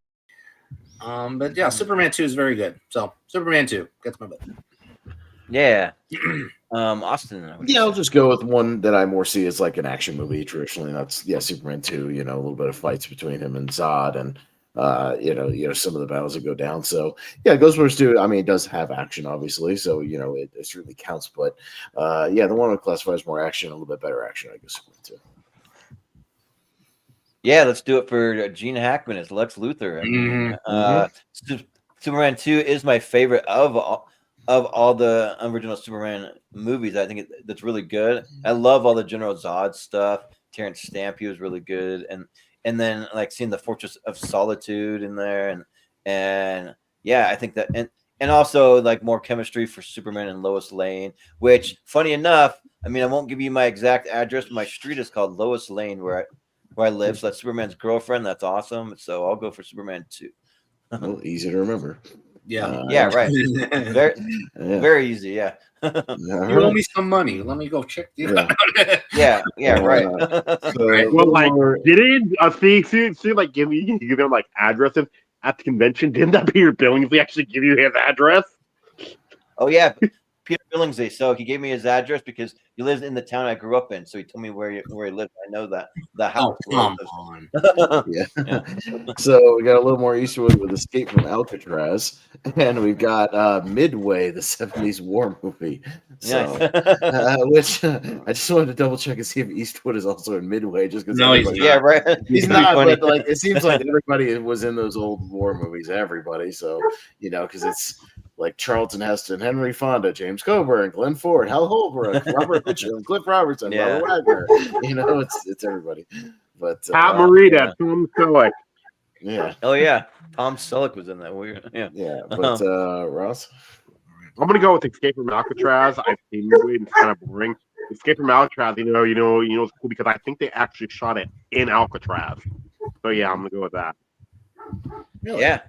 But yeah, Superman 2 is very good. So Superman 2 gets my vote. Yeah. Austin. Yeah, I'll just go with one that I more see as like an action movie traditionally. That's Superman 2, a little bit of fights between him and Zod and some of the battles that go down. So yeah, Ghostbusters 2, I mean, it does have action, obviously. So, it certainly counts. But the one I would classify as more action, a little bit better action, I guess, Superman 2. Yeah, let's do it for Gene Hackman as Lex Luthor. I mean, Superman 2 is my favorite of all the original Superman movies. I think that's really good. I love all the General Zod stuff. Terrence Stamp, he was really good, and then like seeing the Fortress of Solitude in there, and yeah, I think that and also like more chemistry for Superman and Lois Lane. Which, funny enough, I mean, I won't give you my exact address, but my street is called Lois Lane, where I live. So that's Superman's girlfriend. That's awesome. So I'll go for Superman 2. Well, easy to remember. Yeah. Right. Very easy. Yeah. You owe me some money. Let me go check. Yeah. Right. Well, like, did it see like give them like addresses at the convention? Didn't that Peter Billingsley actually give you his address? Oh yeah, Peter Billingsley. So he gave me his address because he lives in the town I grew up in. So he told me where he lived. I know that the house. Oh, come on. Yeah. So we got a little more Eastwood with Escape from Alcatraz, and we've got Midway, the 70s war movie. So, which I just wanted to double check and see if Eastwood is also in Midway, just because. No, he's not. Yeah, right. He's not, but like it seems like everybody was in those old war movies. Everybody, so because it's like Charlton Heston, Henry Fonda, James Coburn, Glenn Ford, Hal Holbrook, Robert Mitchum, Cliff Robertson, Robert Wagner. It's everybody. But Pat Morita, Tom Selleck. Yeah. Oh yeah, Tom Selleck was in that. Weird. Yeah. Yeah. But Ross, I'm gonna go with Escape from Alcatraz. I've seen Midway, and it's kind of boring. Escape from Alcatraz, it's cool because I think they actually shot it in Alcatraz. So yeah, I'm gonna go with that. Really? Yeah.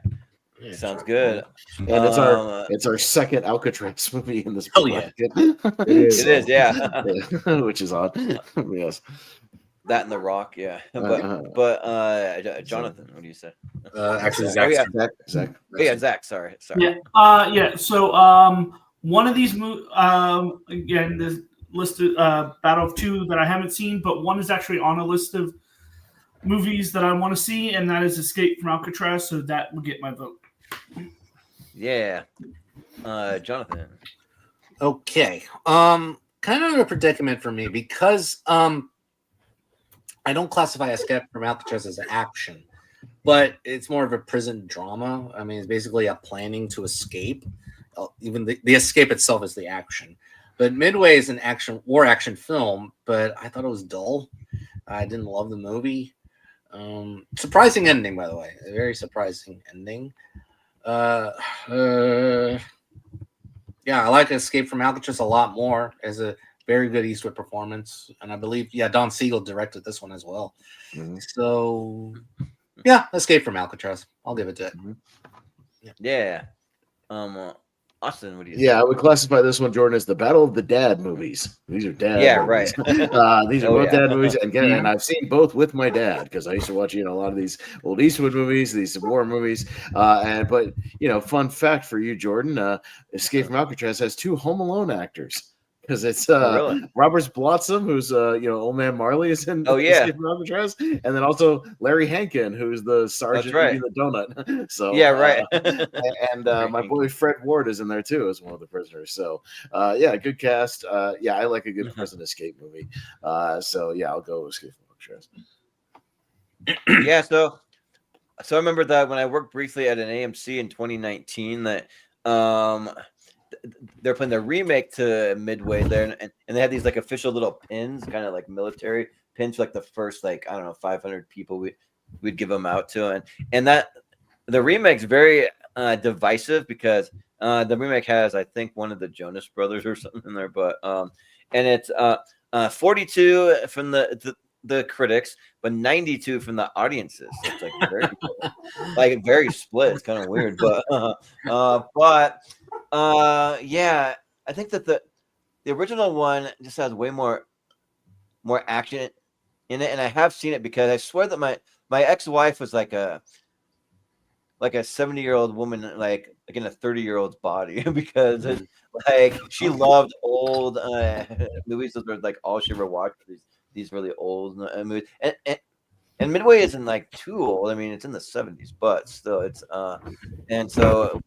Sounds good. And it's our second Alcatraz movie in this. Oh yeah, it is. Yeah. Which is odd. Yes. That and The Rock, yeah. But Jonathan, what do you say? Actually, Zach. Zach. Yeah, Zach. Sorry. Yeah. So one of these again, this list of Battle of Two that I haven't seen, but one is actually on a list of movies that I want to see, and that is Escape from Alcatraz. So that will get my vote. Yeah. Jonathan. Okay. Kind of a predicament for me because I don't classify Escape from Alcatraz as an action, but it's more of a prison drama. I mean, it's basically a planning to escape. Even the escape itself is the action. But Midway is an action film, but I thought it was dull. I didn't love the movie. Surprising ending, by the way. A very surprising ending. Yeah, I like Escape from Alcatraz a lot more. As a very good Eastwood performance, and I believe Don Siegel directed this one as well. Mm-hmm. So yeah, Escape from Alcatraz. I'll give it to it. Yeah. Austin, what do you Yeah, say? I would classify this one, Jordan, as the Battle of the Dad movies. These are dad Yeah, movies. right. These are Oh, both yeah. dad movies, and I've seen both with my dad because I used to watch a lot of these old Eastwood movies, these war movies. But fun fact for you, Jordan, Escape from Alcatraz has 2 Home Alone actors. Because it's Really? Robert Blotsam, who's Old Man Marley is in Oh, yeah. Escape from Alcatraz, and then also Larry Hankin, who's the sergeant right. eating the donut. So Yeah, right. and my boy Fred Ward is in there too as one of the prisoners. So good cast. I like a good prison escape movie. I'll go Escape from Alcatraz. Yeah, so I remember that when I worked briefly at an AMC in 2019 that they're playing the remake to Midway there, and they had these like official little pins, kind of like military pins, for, like the first 500 people we'd give them out to, and that the remake's very divisive because the remake has, I think, one of the Jonas Brothers or something in there, but and it's 42 from the critics, but 92 from the audiences. So it's like very split. It's kind of weird, but I think that the original one just has way more action in it, and I have seen it because I swear that my ex-wife was like a 70-year-old woman, like in a 30-year-old's body because she loved old movies. Those were like all she ever watched. These really old movies, and Midway isn't like too old. I mean, it's in the 70s, but still, it's and so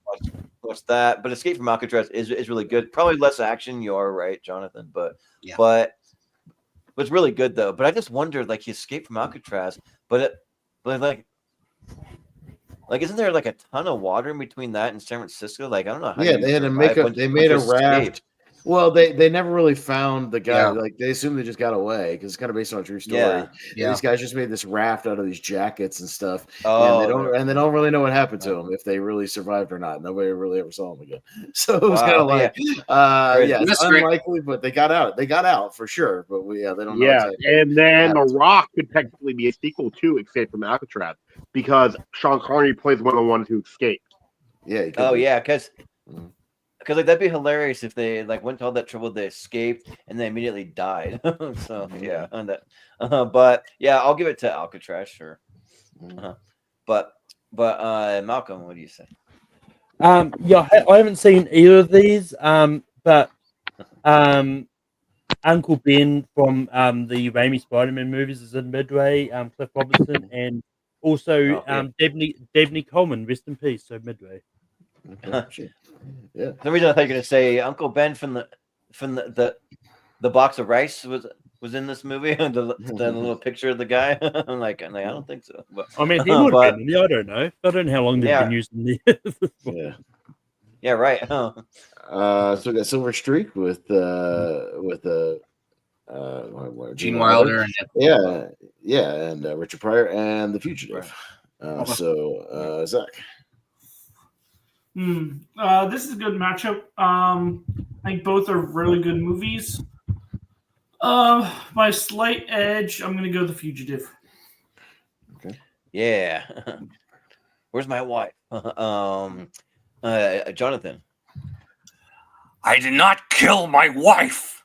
watch that. But Escape from Alcatraz is really good. Probably less action. You are right, Jonathan, but it's really good though. But I just wondered, he escaped from Alcatraz, but isn't there like a ton of water in between that and San Francisco? I don't know how. Yeah, they had to make they made a raft. Well, they never really found the guy. Yeah. They assumed they just got away because it's kind of based on a true story. Yeah. These guys just made this raft out of these jackets and stuff, Oh, and they don't really know what happened to them, if they really survived or not. Nobody really ever saw them again. So it was kind of it's unlikely, but they got out. They got out for sure, but they don't know. Yeah, exactly and then The Rock could technically be a sequel to Escape from Alcatraz because Sean Connery plays one of the ones who escaped. Yeah. Because that'd be hilarious if they went to all that trouble, they escaped, and they immediately died. So yeah, on that. But yeah, I'll give it to Alcatraz, sure. But Malcolm, what do you say? I haven't seen either of these. But Uncle Ben from the Raimi Spider-Man movies is in Midway. Cliff Robertson, and also Dabney Coleman, rest in peace. So Midway. Yeah. For some reason I thought you were gonna say Uncle Ben from the box of rice was in this movie. the little picture of the guy. I'm like, I don't think so. But, I mean, he would have been. I don't know. I don't know how long they've been using the. Yeah, right. So we got Silver Streak with Gene Wilder and and Richard Pryor and The Fugitive. Zach. This is a good matchup. I think both are really good movies. By slight edge, I'm going to go The Fugitive. Okay. Yeah. Where's my wife? Jonathan. I did not kill my wife.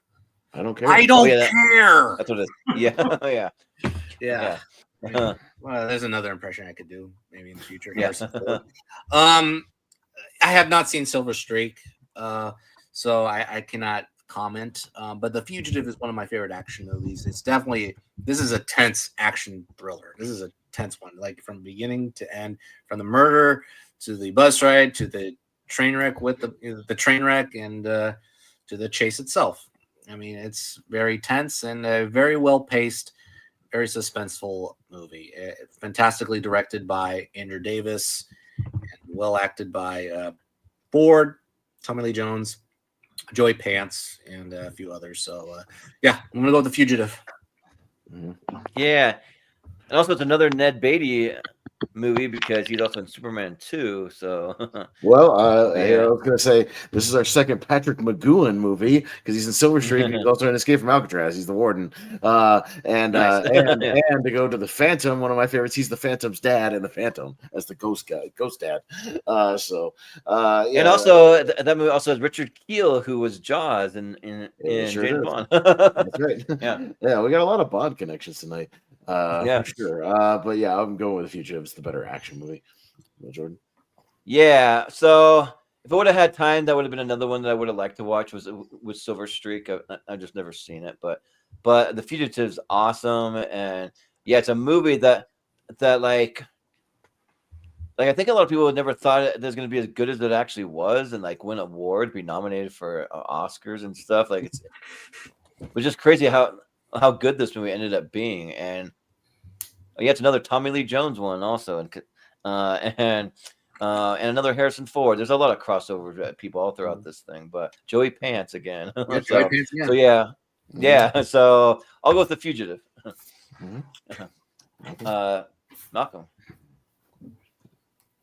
I don't care. I don't care. That's what it is. Yeah. Well, there's another impression I could do maybe in the future. I have not seen Silver Streak, so I cannot comment. But The Fugitive is one of my favorite action movies. This is a tense action thriller. This is a tense one, from beginning to end, from the murder to the bus ride to the train wreck with the train wreck and to the chase itself. I mean, it's very tense and a very well paced, very suspenseful movie. Fantastically directed by Andrew Davis. And well acted by Ford, Tommy Lee Jones, Joey Pants, and a few others. So, I'm going to go with The Fugitive. Yeah. And also, it's another Ned Beatty movie because he's also in Superman 2. So, Well, Yeah. I was going to say this is our second Patrick McGowan movie because he's in Silver Streak and he's also in Escape from Alcatraz. He's the warden. And to go to the Phantom, one of my favorites. He's the Phantom's dad in the Phantom as the ghost dad. And also that movie also has Richard Kiel, who was Jaws in sure James does. Bond. That's right. Yeah. Yeah, we got a lot of Bond connections tonight. Yeah. For sure. But yeah, I'm going with The Fugitive. It's the better action movie. Jordan. Yeah. So if I would have had time, that would have been another one that I would have liked to watch. Was Silver Streak. I've just never seen it, but The Fugitive's awesome, and yeah, it's a movie that like I think a lot of people never thought it was going to be as good as it actually was, and like win awards, be nominated for Oscars and stuff. Like it was just crazy how good this movie ended up being, and yeah, it's another Tommy Lee Jones one also, and another Harrison Ford. There's a lot of crossover people all throughout this thing, but Joey Pants again. Yeah, Joey Pants again. So yeah. So I'll go with The Fugitive. Malcolm.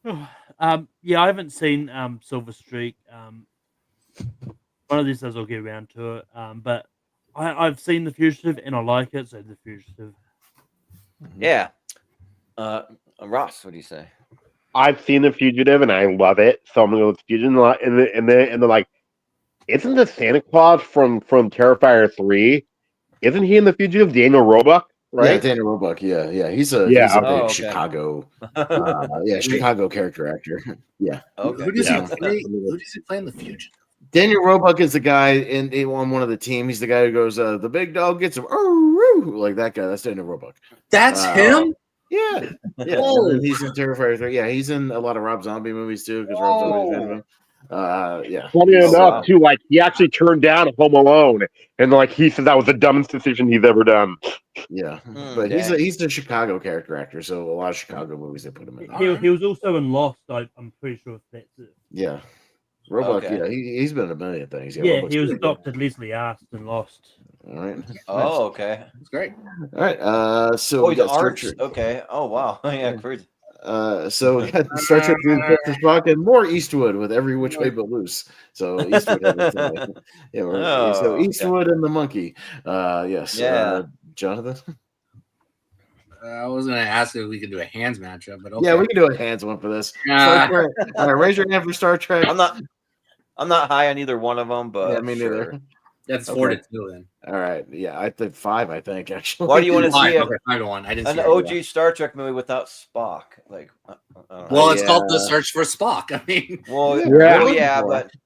Yeah, I haven't seen Silver Streak. One of these days I'll get around to it. But I've seen The Fugitive and I like it, so The Fugitive. Yeah. Ross, what do you say? I've seen The Fugitive and I love it, so I'm gonna go with Fugitive. And they're like, isn't the Santa Claus from Terrifier 3? Isn't he in The Fugitive? Daniel Roebuck, right? Yeah, Daniel Roebuck. Yeah. He's a big Chicago, Chicago character actor. Yeah. Okay. Who does he play in The Fugitive? Daniel Roebuck is the guy on one of the team. He's the guy who goes, "The big dog gets him," like that guy. That's Daniel Roebuck. That's him. Yeah. Oh. And he's in Terrifier 3. Yeah, he's in a lot of Rob Zombie movies too because Rob Zombie's fan of him. Yeah. Funny enough, too, like he actually turned down Home Alone, and like he said that was the dumbest decision he's ever done. Yeah, but he's a Chicago character actor, so a lot of Chicago movies they put him in. He was also in Lost. I'm pretty sure that's it. Yeah, Roebuck. Okay. Yeah, he's been in a million things. Yeah, he was Dr. Leslie Ast in Lost. All right. Oh, okay. That's great. All right. So we got Star Trek. Okay. Oh, wow. Yeah, crazy. So we got Star Trek Justice Rock and more Eastwood with Every Which Way But Loose. So Eastwood, so Eastwood and the monkey. Yes. Yeah. Jonathan. I was going to ask if we could do a hands matchup, but okay. Yeah, we can do a hands one for this. All right, raise your hand for Star Trek. I'm not high on either one of them, but yeah, me neither. That's 4-2 then. All right. Yeah, I think 5. I think actually. Why do you want to see 5-1? I didn't see an OG Star Trek movie without Spock? Like, well, it's called The Search for Spock. I mean,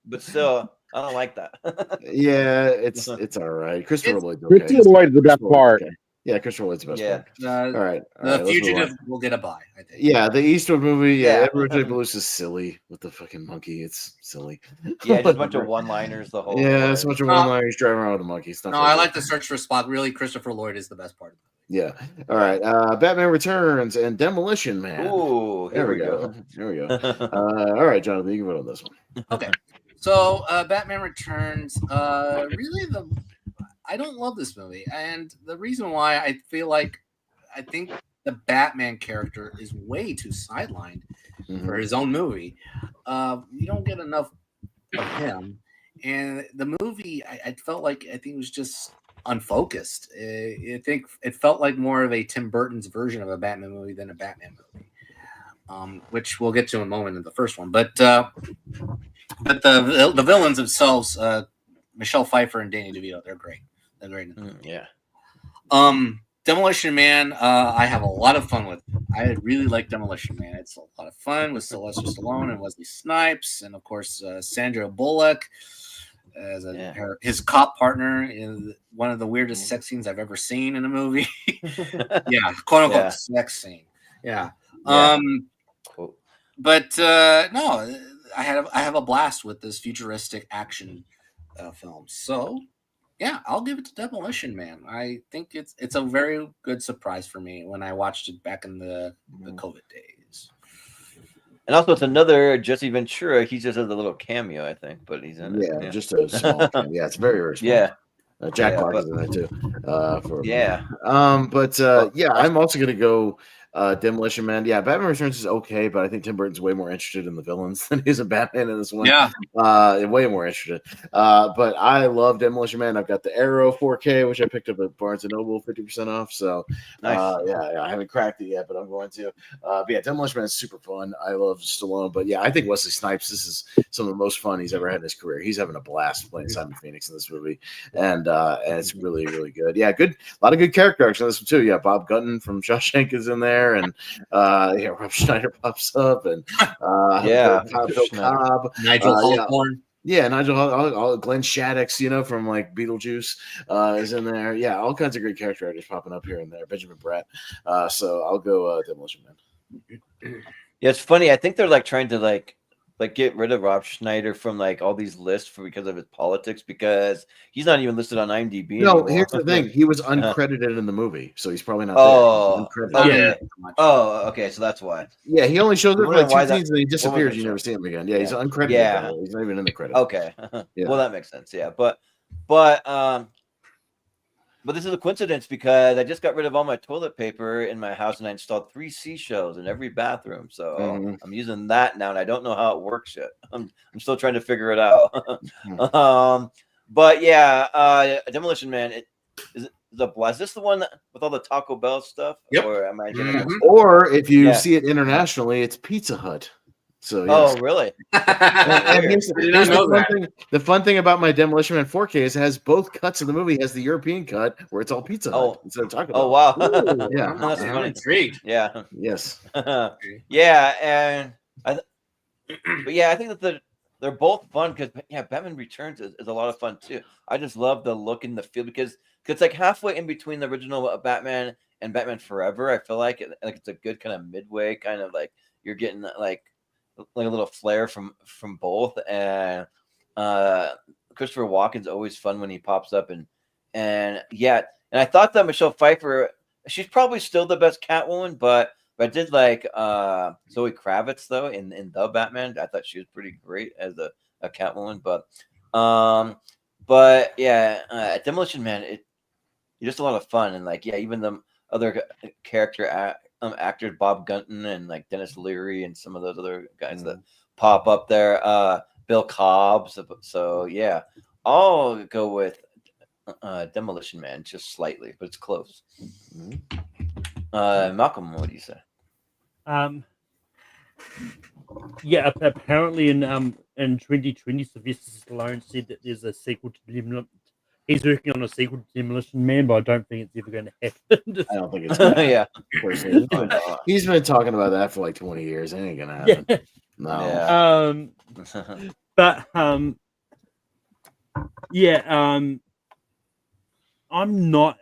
but still, I don't like that. Yeah, it's all right. Christopher Lloyd's okay. Christopher Lloyd's the best part. Okay. Yeah, Christopher Lloyd's the best part. All right. The Fugitive will get a bye, I think. Yeah, the Eastwood movie. Yeah, Every Which Way But Loose is silly with the fucking monkey. It's silly. Yeah, just a bunch of one-liners the whole. Yeah, it's a bunch of one-liners driving around with a monkey. No, I like The Search for Spock. Really, Christopher Lloyd is the best part. Yeah. All right. Batman Returns and Demolition Man. Ooh, here we go. Here we go. All right, Jonathan, you can vote on this one. Okay. So, Batman Returns. Really, I don't love this movie, and the reason why I think the Batman character is way too sidelined for his own movie. You don't get enough of him, and the movie I think it was just unfocused. I think it felt like more of a Tim Burton's version of a Batman movie than a Batman movie, which we'll get to in a moment in the first one. But the villains themselves, Michelle Pfeiffer and Danny DeVito, they're great. They're great. Yeah. Demolition Man, I have a lot of fun with. I really like Demolition Man. It's a lot of fun with Sylvester Stallone and Wesley Snipes, and of course Sandra Bullock as his cop partner in one of the weirdest sex scenes I've ever seen in a movie. Yeah, quote unquote sex scene. Yeah. But no, I have a blast with this futuristic action film. So. Yeah, I'll give it to Demolition Man. I think it's a very good surprise for me when I watched it back in the COVID days. And also, it's another Jesse Ventura. He just has a little cameo, I think, but he's in it. Yeah, just a small cameo. Yeah, it's very, very small. Jack Yeah, Black but- is in there too. Yeah. Yeah, I'm also gonna go Demolition Man. Yeah, Batman Returns is okay, but I think Tim Burton's way more interested in the villains than he is in Batman in this one. Yeah. Way more interested. But I love Demolition Man. I've got the Arrow 4K, which I picked up at Barnes and Noble, 50% off. So Nice. yeah, I haven't cracked it yet, but I'm going to. But yeah, Demolition Man is super fun. I love Stallone, but yeah, I think Wesley Snipes. This is some of the most fun he's ever had in his career. He's having a blast playing Simon Phoenix in this movie, and it's really, really good. Yeah, good. A lot of good character action in this one too. Yeah, Bob Gunton from Shawshank is in there, and Rob Schneider pops up, and Bill Cobb, Nigel Hawthorne. Yeah, Nigel, Glenn Shaddix, from like Beetlejuice is in there. Yeah, all kinds of great character actors popping up here and there. Benjamin Bratt. So I'll go Demolition Man. Yeah, it's funny. I think they're like trying to like get rid of Rob Schneider from like all these lists because of his politics, because he's not even listed on IMDb No, anymore. here's the thing: he was uncredited in the movie, so he's probably not there. Okay. Oh, okay, so that's why. Yeah, he only shows up for like two scenes and he wasn't disappears. You sure. never see him again. Yeah, he's uncredited. Yeah, He's not even in the credits. Okay, Yeah. Well, that makes sense. Yeah, but this is a coincidence because I just got rid of all my toilet paper in my house and I installed 3 seashells in every bathroom. So I'm using that now, and I don't know how it works yet. I'm still trying to figure it out. But yeah, Demolition Man. Is this the one with all the Taco Bell stuff? Yep. Or am I getting Or if you see it internationally, it's Pizza Hut. So yes. Oh, really? And here's the fun thing about my Demolition Man 4K is it has both cuts of the movie. It has the European cut where it's all Pizza Hut instead of Taco Bell. Oh, wow. Yeah. That's I'm funny. intrigued. Yeah. Yes. Yeah, and I think that they're both fun because Batman Returns is a lot of fun too. I just love the look and the feel because it's like halfway in between the original Batman and Batman Forever. I feel like it's a good kind of midway, kind of like you're getting like a little flair from both. And Christopher Walken's always fun when he pops up, and I thought that Michelle Pfeiffer, she's probably still the best Catwoman, but I did like Zoe Kravitz though in the Batman. I thought she was pretty great as a Catwoman, but yeah, Demolition Man, it's just a lot of fun, and like even the other character actors, Bob Gunton and like Dennis Leary and some of those other guys that pop up there, Bill Cobb. So yeah, I'll go with Demolition Man just slightly, but it's close. Malcolm, what do you say? Yeah, apparently in 2020, Sylvester Stallone said that there's a sequel to he's working on a sequel to Demolition Man, but I don't think it's ever going to happen. I don't think it's gonna happen. Yeah. He's been talking about that for like 20 years. It ain't gonna happen. Yeah. No. But I'm not.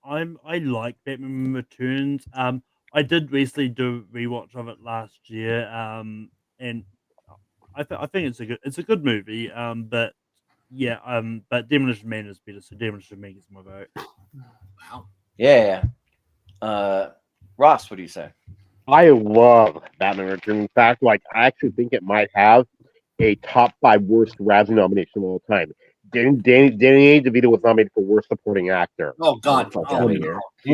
I like Batman Returns. I did recently do a rewatch of it last year. And I think it's a good movie. But Demolition Man is better. So Demolition Man gets my vote. Wow. Yeah. Ross, what do you say? I love Batman Returns. In fact, like I actually think it might have a top 5 worst Razzie nomination of all time. Danny DeVito was nominated for worst supporting actor. Oh God! I'm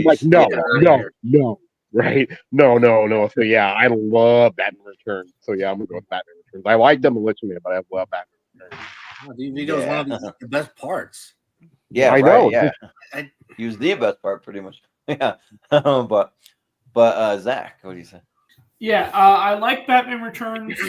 like, no, right? No. So yeah, I love Batman Returns. So yeah, I'm gonna go with Batman Returns. I like Demolition Man, but I love Batman Returns. DeVito is one of the best parts. Yeah, I know. Yeah, he was the best part, pretty much. Yeah, but Zach, what do you say? Yeah, I like Batman Returns,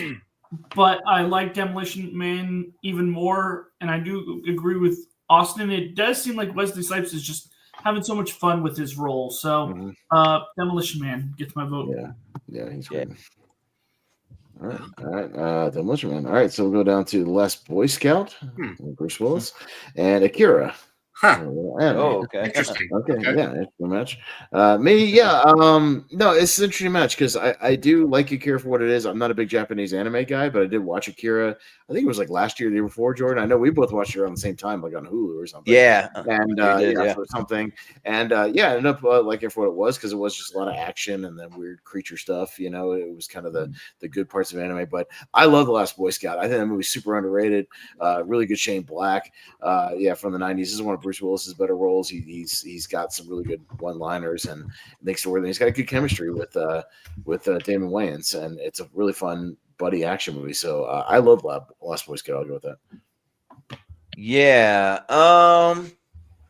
but I like Demolition Man even more, and I do agree with Austin. It does seem like Wesley Snipes is just having so much fun with his role. So Demolition Man gets my vote. Yeah, he's great. All right. Demolition Man. All right, so we'll go down to The Last Boy Scout, Bruce Willis, and Akira. Oh, okay. Interesting. Okay, yeah, it's a match. No, it's an interesting match because I do like Akira for what it is. I'm not a big Japanese anime guy, but I did watch Akira. I think it was like last year, the year before, Jordan. I know we both watched it around the same time, like on Hulu or something. Yeah, and for something, and I ended up liking it for what it was because it was just a lot of action and then weird creature stuff. It was kind of the good parts of anime. But I love The Last Boy Scout. I think that movie's super underrated. Really good Shane Black. From the '90s. This is one of Bruce Willis's better roles. He's got some really good one-liners and things to where he's got a good chemistry with Damon Wayans, and it's a really fun buddy action movie. So I love Last Boy Scout. I'll go with that. Yeah.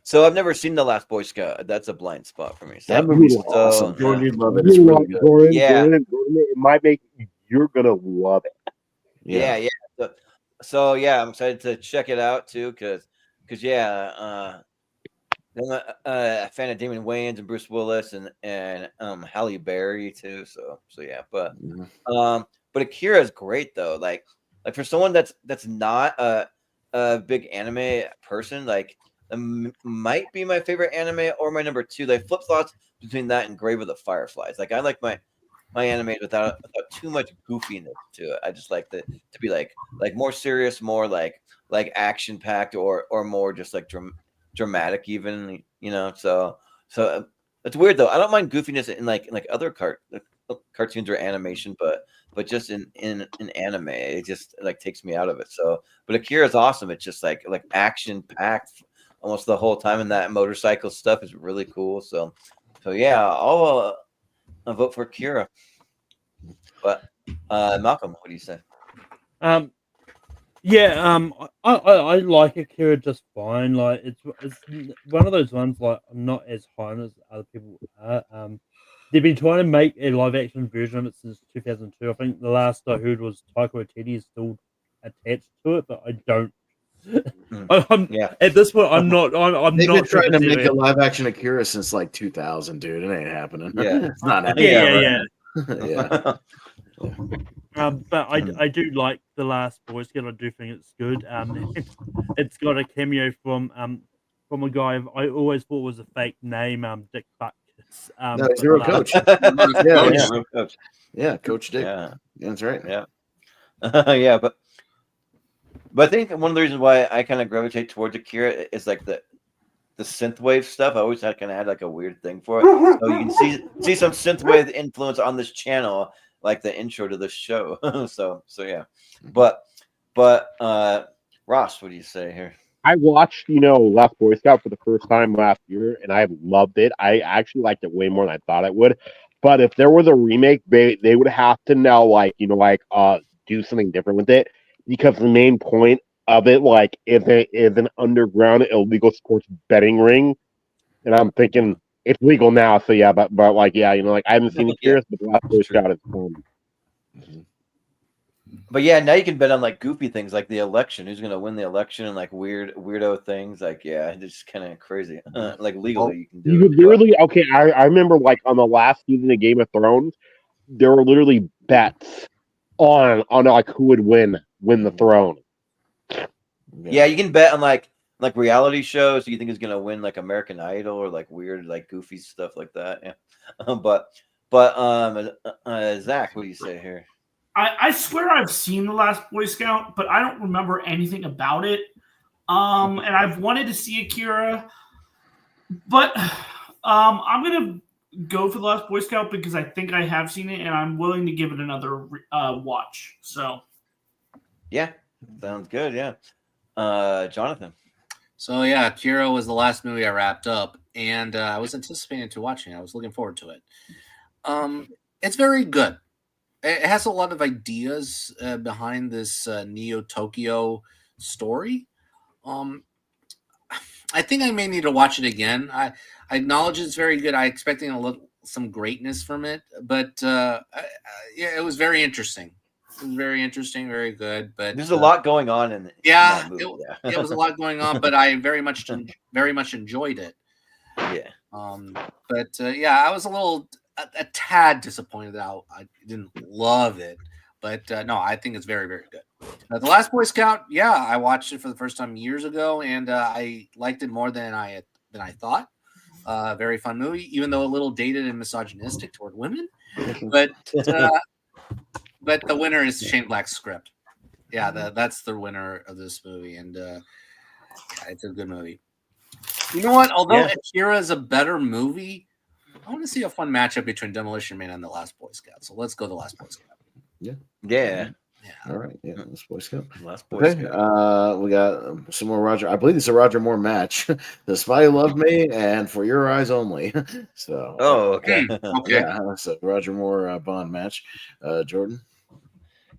So I've never seen The Last Boy Scout. That's a blind spot for me. So, That movie's awesome. Jordan, you'd love it. It's really good. Jordan, it might make you're gonna love it. Yeah. So yeah, I'm excited to check it out too, because I'm a fan of Damon Wayans and Bruce Willis and Halle Berry too. So yeah, but Akira is great though. Like for someone that's not a big anime person, like might be my favorite anime or my number 2. Like flip flops between that and Grave of the Fireflies. Like I like my anime without too much goofiness to it. I just like to be like more serious, more like action packed or more just like dramatic even, you know. So it's weird though. I don't mind goofiness in like other cartoons or animation, but just in anime, it just like takes me out of it. So, but Akira is awesome. It's just like action packed almost the whole time, and that motorcycle stuff is really cool. So yeah, I'll vote for Akira. But Malcolm, what do you say? I like Akira just fine. Like it's one of those ones like I'm not as high as other people are. They've been trying to make a live action version of it since 2002. I think the last I heard was Taika Waititi is still attached to it, but I don't. At this point, I'm not. They've not been trying to make it. a live action Akira since like 2000, dude. It ain't happening. Yeah, it's not happening. Yeah. But I do like The Last Boy Scout. I do think it's good. It's got a cameo from a guy I always thought was a fake name, Dick Butkus. No, he's a real coach. Coach. Yeah, Coach Dick. Yeah, that's right. Yeah, yeah, but I think one of the reasons why I kind of gravitate towards Akira is like the synthwave stuff. I always had like a weird thing for it. So you can see some synthwave influence on this channel, like the intro to this show. so yeah. But Ross, what do you say here? I watched, Last Boy Scout for the first time last year, and I loved it. I actually liked it way more than I thought I would. But if there was a remake, they would have to now, do something different with it, because the main point of it, is an underground illegal sports betting ring, and I'm thinking it's legal now. So yeah, but I haven't seen it here, but Last Boy Scout is fun. But yeah, now you can bet on like goofy things like the election, who's going to win the election, and like weirdo things. Like, yeah, it's just kind of crazy. Like legally, you can do it. Literally, okay. I remember on the last season of Game of Thrones, there were literally bets on who would win the throne. Yeah, you can bet on like reality shows. You think is going to win like American Idol or like weird like goofy stuff like that. Yeah, but Zach, what do you say here? I swear I've seen The Last Boy Scout, but I don't remember anything about it. And I've wanted to see Akira, but I'm gonna go for The Last Boy Scout because I think I have seen it, and I'm willing to give it another watch. So, yeah, sounds good. Yeah, Jonathan. So yeah, Akira was the last movie I wrapped up, and I was anticipating to watching it. I was looking forward to it. It's very good. It has a lot of ideas behind this Neo Tokyo story. I think I may need to watch it again. I acknowledge it's very good. I expecting some greatness from it, but yeah, it was very interesting. It was very interesting, very good. But there's a lot going on in that movie. It was a lot going on, but I very much enjoyed it. Yeah. But yeah, I was a tad disappointed out. I didn't love it, but no, I think it's very, very good. The Last Boy Scout, yeah, I watched it for the first time years ago, and I liked it more than I thought. Very fun movie, even though a little dated and misogynistic toward women. But the winner is Shane Black's script. Yeah, that's the winner of this movie, and it's a good movie. You know what? Although Akira is a better movie, I want to see a fun matchup between Demolition Man and The Last Boy Scout. So let's go The Last Boy Scout. Yeah. All right, yeah, that's Boy Scout. Last Boy Okay, Scout. we got some more Roger. I believe it's a Roger Moore match. The Spy Who Loved Me and For Your Eyes Only. So, Oh, okay. Okay. yeah, so Roger Moore Bond match. Jordan.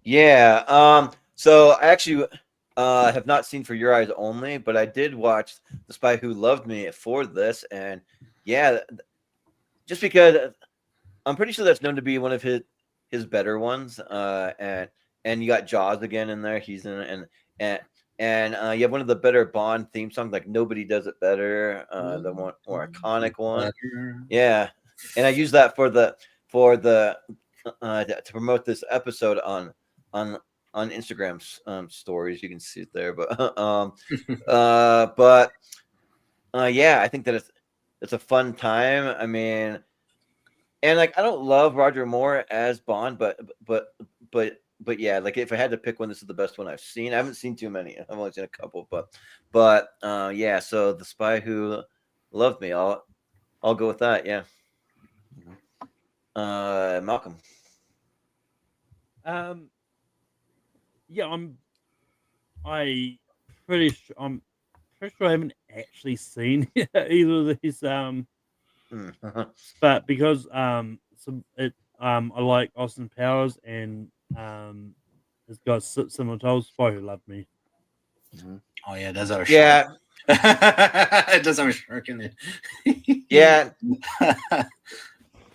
Yeah. So I actually have not seen For Your Eyes Only, but I did watch The Spy Who Loved Me for this, and yeah, just because I'm pretty sure that's known to be one of his better ones. And you got Jaws again in there. He's in it, and you have one of the better Bond theme songs, like Nobody Does It Better, the more iconic one. Yeah, and I use that for the to promote this episode on Instagram stories. You can see it there, but yeah, I think that it's a fun time. I mean, and like I don't love Roger Moore as Bond, but yeah, like if I had to pick one, this is the best one I've seen. I haven't seen too many. I've only seen a couple, but yeah. So The Spy Who Loved Me, I'll go with that. Yeah. Malcolm. Yeah, I'm pretty sure I haven't actually seen either of these. But because I like Austin Powers and it's got similar titles. Spy Who Loved Me. Oh yeah, it does have a Yeah. shark. It does have a shark in it. Yeah.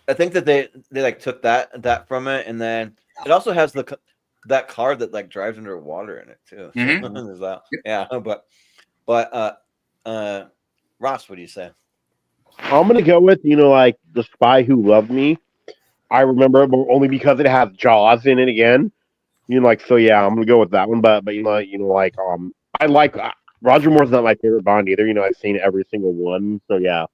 I think that they like took that from it, and then it also has that car that like drives underwater in it too. So there's that. Yeah, but Ross, what do you say? I'm gonna go with like The Spy Who Loved Me. I remember it only because it has Jaws in it again. So yeah, I'm gonna go with that one. But like I like Roger Moore's not my favorite Bond either. I've seen every single one. So yeah,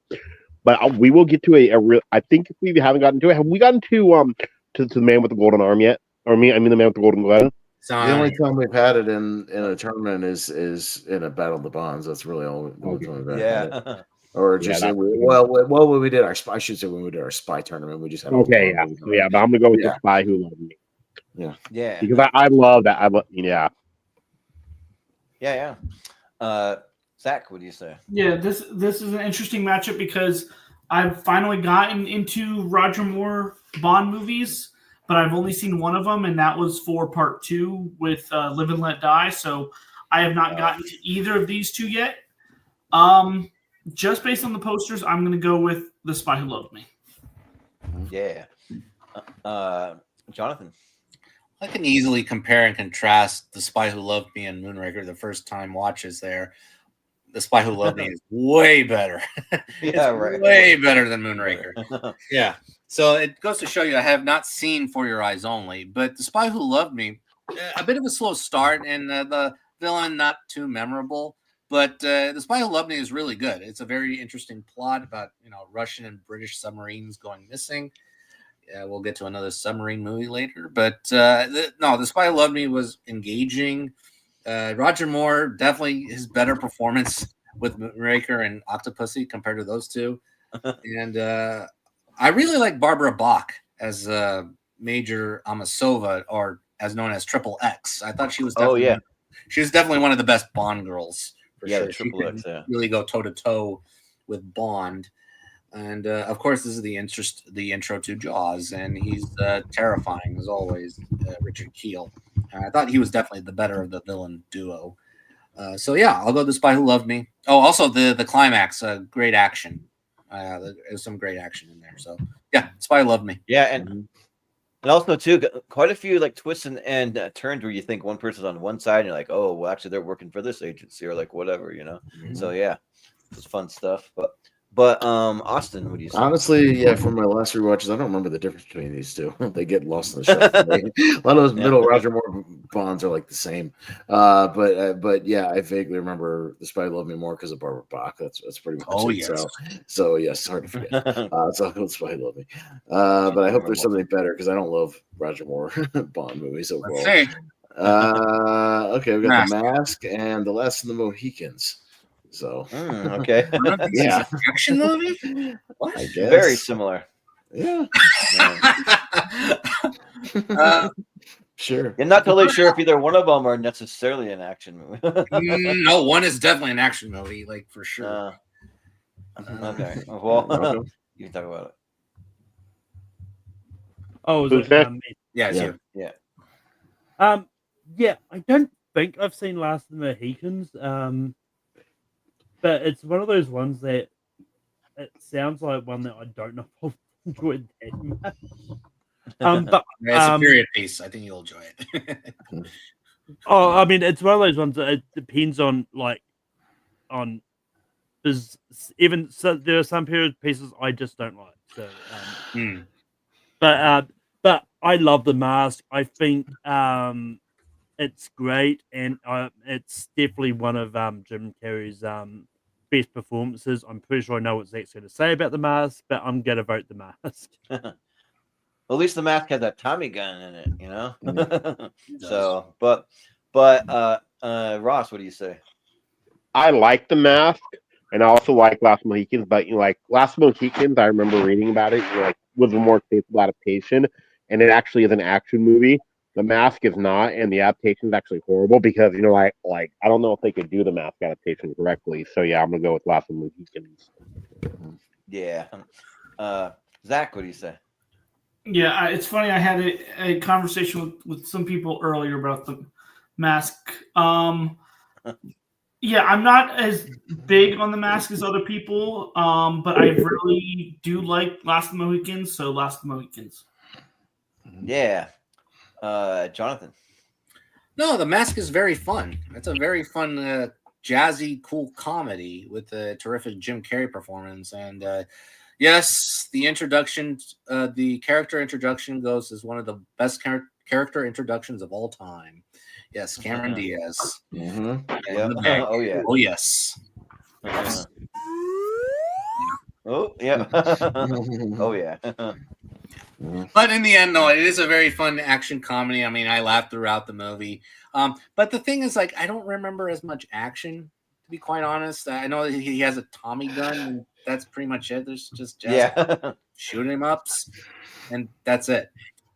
but we will get to a real. I think if we haven't gotten to it, have we gotten to the Man with the Golden Arm yet? Or I mean the Man with the Golden Gun. The only time we've had it in a tournament is in a Battle of the Bonds. That's really the only time we've had it. Or just when we did our spy. I should say when we did our spy tournament, we just had yeah. But I'm gonna go with The Spy Who Loved Me. Yeah, because I love that. Yeah. Zach, what do you say? Yeah, this is an interesting matchup because I've finally gotten into Roger Moore Bond movies, but I've only seen one of them, and that was for part 2 with Live and Let Die. So I have not gotten to either of these two yet. Just based on the posters, I'm going to go with The Spy Who Loved Me. Yeah. Jonathan. I can easily compare and contrast The Spy Who Loved Me and Moonraker the first time watches there. The Spy Who Loved Me is way better. Way better than Moonraker. Yeah. So it goes to show you I have not seen For Your Eyes Only, but The Spy Who Loved Me, a bit of a slow start, and the villain not too memorable. But The Spy Who Loved Me is really good. It's a very interesting plot about Russian and British submarines going missing. We'll get to another submarine movie later, but The Spy Who Loved Me was engaging. Roger Moore, definitely his better performance with Moonraker and Octopussy compared to those two. And I really like Barbara Bach as Major Amasova, or as known as Triple X. I thought she was definitely one of the best Bond girls. For sure. Triple X, really go toe to toe with Bond. And of course, this is the intro to Jaws, and he's terrifying as always, Richard Kiel. I thought he was definitely the better of the villain duo. So yeah, I'll go The Spy Who Loved Me. Oh, also the climax, great action. There's some great action in there. So yeah, Spy Who Loved Me. Yeah, and also too, quite a few like twists and turns where you think one person's on one side and you're like, oh, well, actually they're working for this agency or like whatever, So yeah, it's fun stuff. But Austin, what do you say? Honestly, from my last rewatches, I don't remember the difference between these two. They get lost in the shuffle. A lot of those middle Roger Moore Bonds are like the same. But yeah, I vaguely remember The Spy Who Loved Me more because of Barbara Bach. That's pretty much it. Yes. So yes, hard to forget. So I'll go with Spy Who Loved Me. But I hope there's something better because I don't love Roger Moore Bond movies overall. Okay, we got The Mask and The Last of the Mohicans. So okay, yeah, action movie. I guess very similar. Yeah. Sure. I'm not totally sure if either one of them are necessarily an action movie. No, one is definitely an action movie, like for sure. Okay. Well, Rocco? you can talk about it. Oh, is Who's it? that? Yeah, it's Yeah. you. Yeah. Yeah, I don't think I've seen Last of the Mohicans. But it's one of those ones that it sounds like one that I don't know if I'll enjoy that much. But It's a period piece. I think you'll enjoy it. oh, I mean, it's one of those ones that it depends on there's even so there are some period pieces I just don't like. So, but I love The Mask. I think it's great, and it's definitely one of Jim Carrey's best performances. I'm pretty sure I know what Zach's going to say about The Mask, but I'm going to vote The Mask. Well, at least The Mask has that Tommy gun in it, you know. So, but Ross, what do you say? I like The Mask, and I also like Last Mohicans. But like Last Mohicans, I remember reading about it. Like was a more faithful adaptation, and it actually is an action movie. The Mask is not, and the adaptation is actually horrible because like I don't know if they could do the Mask adaptation correctly. So yeah, I'm gonna go with Last Mohicans. Yeah. Zach, what do you say? Yeah, it's funny. I had a conversation with some people earlier about The Mask. Yeah, I'm not as big on The Mask as other people, but I really do like Last of the Mohicans, so Last of the Mohicans. Yeah. Jonathan. No, The Mask is very fun. It's a very fun, jazzy, cool comedy with a terrific Jim Carrey performance. And yes, the introduction, the character introduction goes as one of the best character introductions of all time. Yes, Cameron Diaz. Yeah. Oh yeah. Oh yes. Oh yeah. Oh yeah. But in the end, no, it is a very fun action comedy. I mean, I laughed throughout the movie. But the thing is, like, I don't remember as much action, to be quite honest. I know that he has a Tommy gun, and that's pretty much it. There's just shooting him ups, and that's it.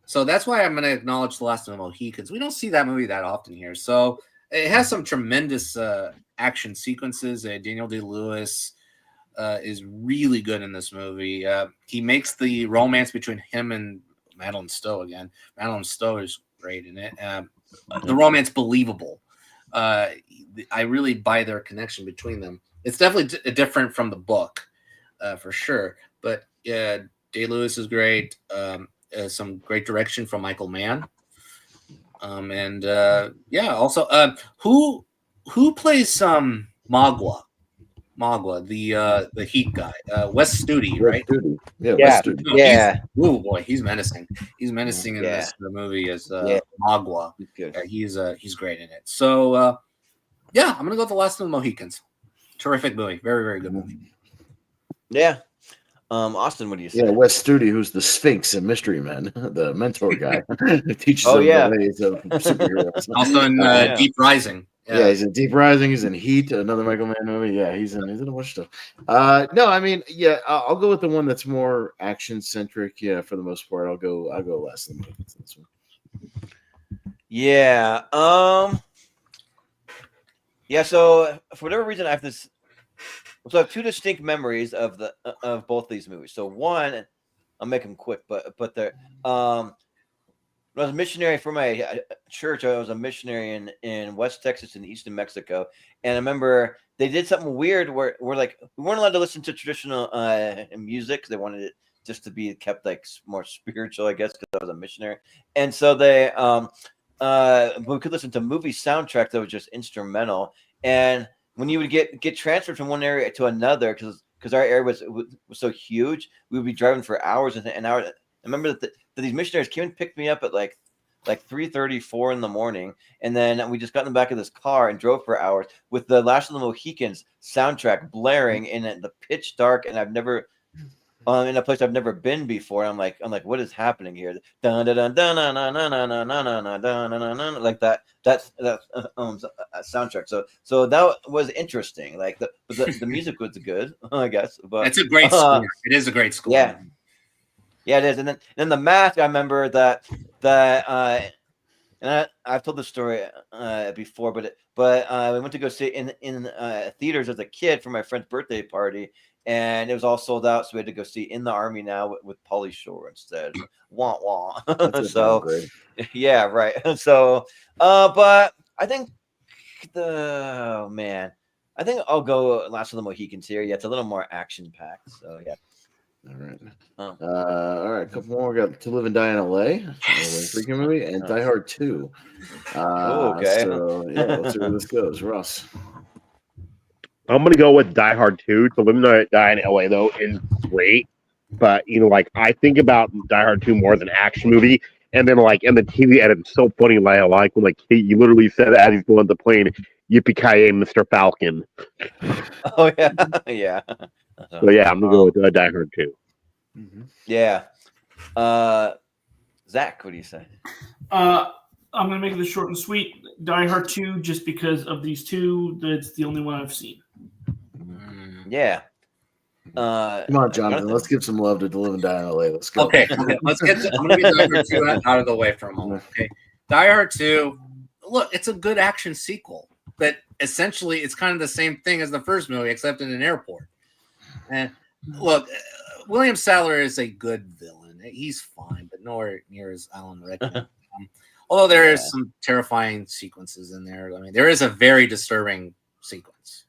So that's why I'm going to acknowledge The Last of the Mohicans. We don't see that movie that often here. So it has some tremendous action sequences. Daniel Day-Lewis is really good in this movie. He makes the romance between him and Madeline Stowe again. Madeline Stowe is great in it. The romance believable. I really buy their connection between them. It's definitely different from the book, for sure. But Day-Lewis is great. Some great direction from Michael Mann. Also, who plays Magua? Magua, the Heat guy, Wes Studi, right? Studi. Yeah, Wes Studi. Yeah. Oh boy, he's menacing. He's menacing in this movie as Magua. He's great in it. So I'm gonna go with The Last of the Mohicans. Terrific movie, very very good movie. Yeah. Austin, what do you say? Yeah, Wes Studi, who's the Sphinx in Mystery Men, the mentor guy, who teaches them the ways of superheroes. Also in Deep Rising. Yeah, he's in Deep Rising. He's in Heat, another Michael Mann movie. Yeah, he's in a bunch of stuff. No, I mean, yeah, I'll go with the one that's more action centric. Yeah, for the most part, I'll go Last of the Mohicans in this one. Yeah. Yeah. So for whatever reason, I have this. So I have two distinct memories of both these movies. So one, I'll make them quick, but they're when I was a missionary for my church, I was a missionary in West Texas and Eastern Mexico, and I remember they did something weird where we weren't allowed to listen to traditional music because they wanted it just to be kept like more spiritual, I guess, because I was a missionary, and so they we could listen to movie soundtracks that was just instrumental, and when you would get transferred from one area to another, because our area was so huge, we would be driving for hours and hours. I remember that these missionaries came and picked me up at like 3:30, 4 in the morning, and then we just got in the back of this car and drove for hours with the Last of the Mohicans soundtrack blaring in the pitch dark, and I've never in a place I've never been before. I'm like, what is happening here? Dun dun dun dun dun dun dun dun dun dun dun dun dun, like that soundtrack. So that was interesting. Like the music was good, I guess. But it's a great score. It is a great score. Yeah, it is. And then The Mask, I remember that And I've told this story before, but we went to go see it in theaters as a kid for my friend's birthday party, and it was all sold out, so we had to go see In the Army Now with Pauly Shore instead. Wah wah. That's a So downgrade. yeah, right. So but I think I think I'll go Last of the Mohicans here. Yeah, it's a little more action packed. So yeah. All right. Oh. All right. A couple more. We got To Live and Die in L.A. Freaking movie, and Die Hard 2. Okay. So yeah, let's see where this goes. Ross. I'm gonna go with Die Hard 2. To Live and Die in LA though is great, but like I think about Die Hard 2 more as an action movie, and then like in the TV edit, it's so funny. Like I like when like you literally said as he's going the plane, "Yippee ki Mr. Falcon." Oh yeah, yeah. So yeah, I'm gonna go with Die Hard 2. Mm-hmm. Yeah. Zach, what do you say? I'm gonna make this short and sweet. Die Hard 2, just because of these two. That's the only one I've seen. Yeah. Come on, Jonathan. Let's give some love to Live and Die in LA. Let's go. Okay, let's get. I'm gonna get Die Hard 2 out of the way for a moment. Okay, Die Hard 2. Look, it's a good action sequel, but essentially, it's kind of the same thing as the first movie, except in an airport. And look, William Sadler is a good villain. He's fine, but nowhere near as Alan Rickman. Although there is some terrifying sequences in there. I mean, there is a very disturbing sequence.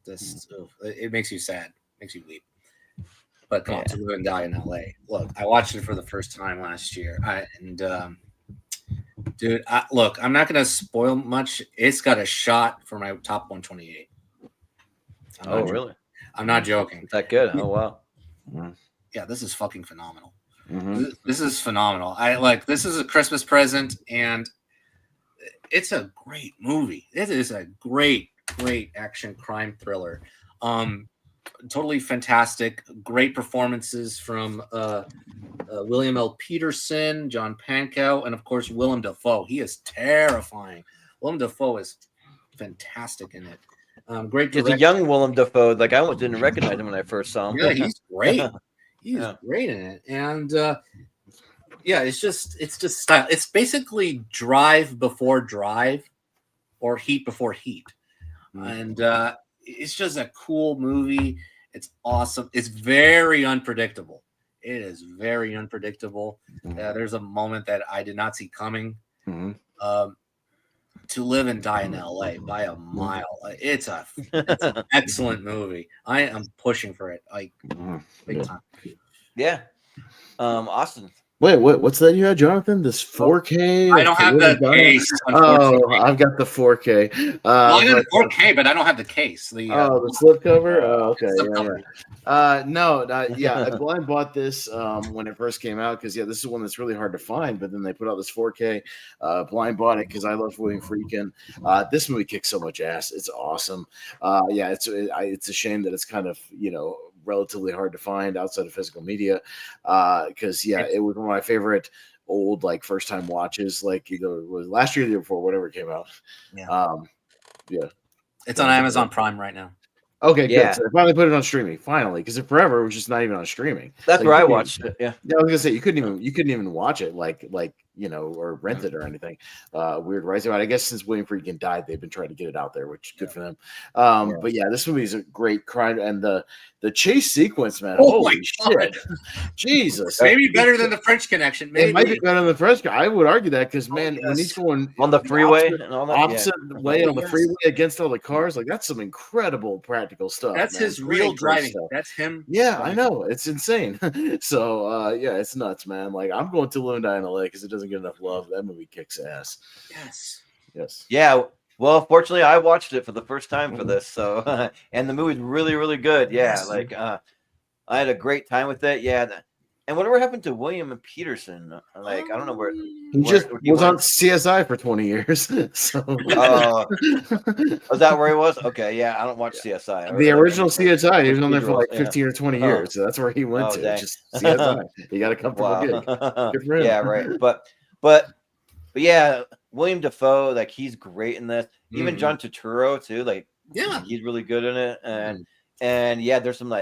It makes you sad, makes you weep. But come on, To Live and Die in LA. Look, I watched it for the first time last year, dude, look, I'm not gonna spoil much. It's got a shot for my top 128. Really? I'm not joking. That good? Oh wow. Yeah, this is fucking phenomenal. Mm-hmm. This is phenomenal. This is a Christmas present, and it's a great movie. It is a great action crime thriller. Totally fantastic. Great performances from William L. Peterson, John Pankow, and of course Willem Dafoe. He is terrifying. Willem Dafoe is fantastic in it. Great direction. It's a young Willem Dafoe. Like I didn't recognize him when I first saw him. Yeah, he's great. He's great in it, and it's just style. It's basically Drive before Drive, or Heat before Heat, and it's just a cool movie. It's awesome. It's very unpredictable. It is very unpredictable. There's a moment that I did not see coming. To Live and Die in LA by a mile. It's an excellent movie. I am pushing for it big time. Yeah. Austin. Wait, what's that you had, Jonathan? This 4K? I don't have the case. Oh, I've got the 4K. I got a 4K, but I don't have the case. The slipcover? Oh, okay. Yeah. I blind bought this when it first came out because, this is one that's really hard to find. But then they put out this 4K. Blind bought it because I love William Friedkin. This movie kicks so much ass. It's awesome. It's a shame that it's kind of, relatively hard to find outside of physical media because it was one of my favorite old first time watches, either it was last year or the year before, whatever it came out. It's on Amazon Prime right now. Okay, good. So I finally put it on streaming. Finally, because forever it was just not even on streaming. That's where I watched it. Yeah. Yeah, I was gonna say you couldn't even watch it or rent it or anything. Weird, right? But I guess since William Friedkin died, they've been trying to get it out there, which is good for them. But this movie is a great crime, and the chase sequence, man. Holy shit, Jesus! Maybe better than the French Connection. Maybe. It might be better than the French. I would argue that because when he's going on the freeway and all that, opposite way on the freeway against all the cars, that's some incredible practical stuff. That's his real driving. Stuff. That's him. Yeah, I know. It's insane. So it's nuts, man. I'm going to Live and Die in LA because it doesn't get enough love. That movie kicks ass. Yes. Yeah. Well, fortunately, I watched it for the first time for this. So, and the movie's really, really good. Yeah. I had a great time with it. Yeah. And whatever happened to William and Peterson? I don't know where. He was on CSI for 20 years. So. Was that where he was? Okay. Yeah. I don't watch CSI. The original CSI. He was on there for 15 or 20 years. So that's where he went to. Dang. Just CSI. You got a comfortable gig. Good for him. Yeah. Right. But yeah, William Dafoe, he's great in this. Even John Turturro too. He's really good in it. And there's some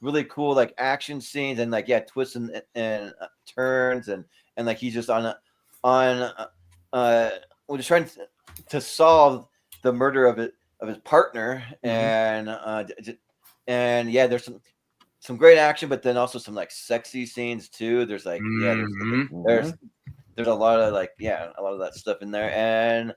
really cool action scenes and twists and turns and he's just on was trying to solve the murder of his partner, and yeah, there's some great action, but then also some like sexy scenes too. There's like there's a lot of like a lot of that stuff in there, and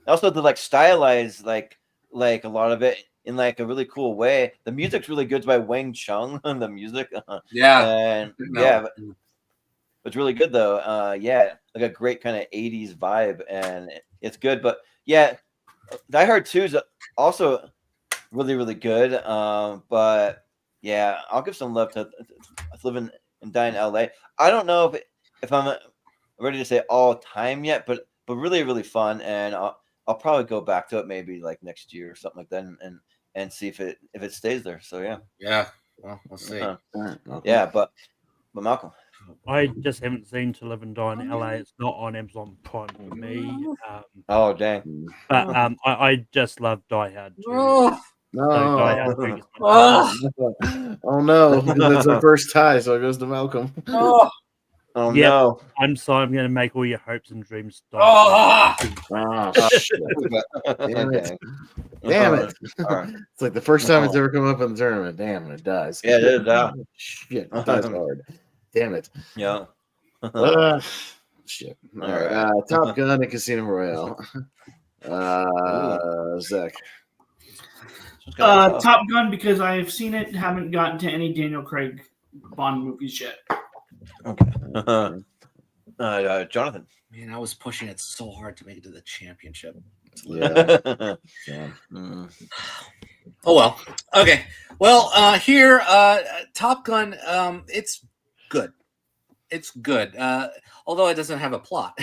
also the like stylized like a lot of it in like a really cool way. The music's really good. It's by Wang Chung on the music. And it's really good though. Like a great kind of 80s vibe, and it's good. But yeah, Die Hard 2 is also really, really good. But yeah, I'll give some love to Living and Die in LA. I don't know if I'm ready to say all time yet, but really, really fun, and I'll probably go back to it maybe like next year or something like that, and see if it stays there. So yeah. Well, we'll see. Yeah, but Malcolm, I just haven't seen To Live and Die in LA. It's not on Amazon Prime for me. Oh dang! But I just love Die Hard too. No. So Die Hard 3 is my Oh no, because that's our first tie, so it goes to Malcolm. Oh Yep. no! I'm sorry. I'm going to make all your hopes and dreams die. Shit. Damn it! Damn it! It's like the first time it's ever come up in the tournament. Damn, it dies. Yeah, it is. Shit, it dies hard. Damn it. Yeah. Shit. All right. Top Gun and Casino Royale. Zach. Top Gun, because I've seen it, haven't gotten to any Daniel Craig Bond movies yet. Okay. Jonathan. Man, I was pushing it so hard to make it to the championship. Yeah. Oh well. Okay. Well, here, Top Gun. It's good. It's good. Although it doesn't have a plot.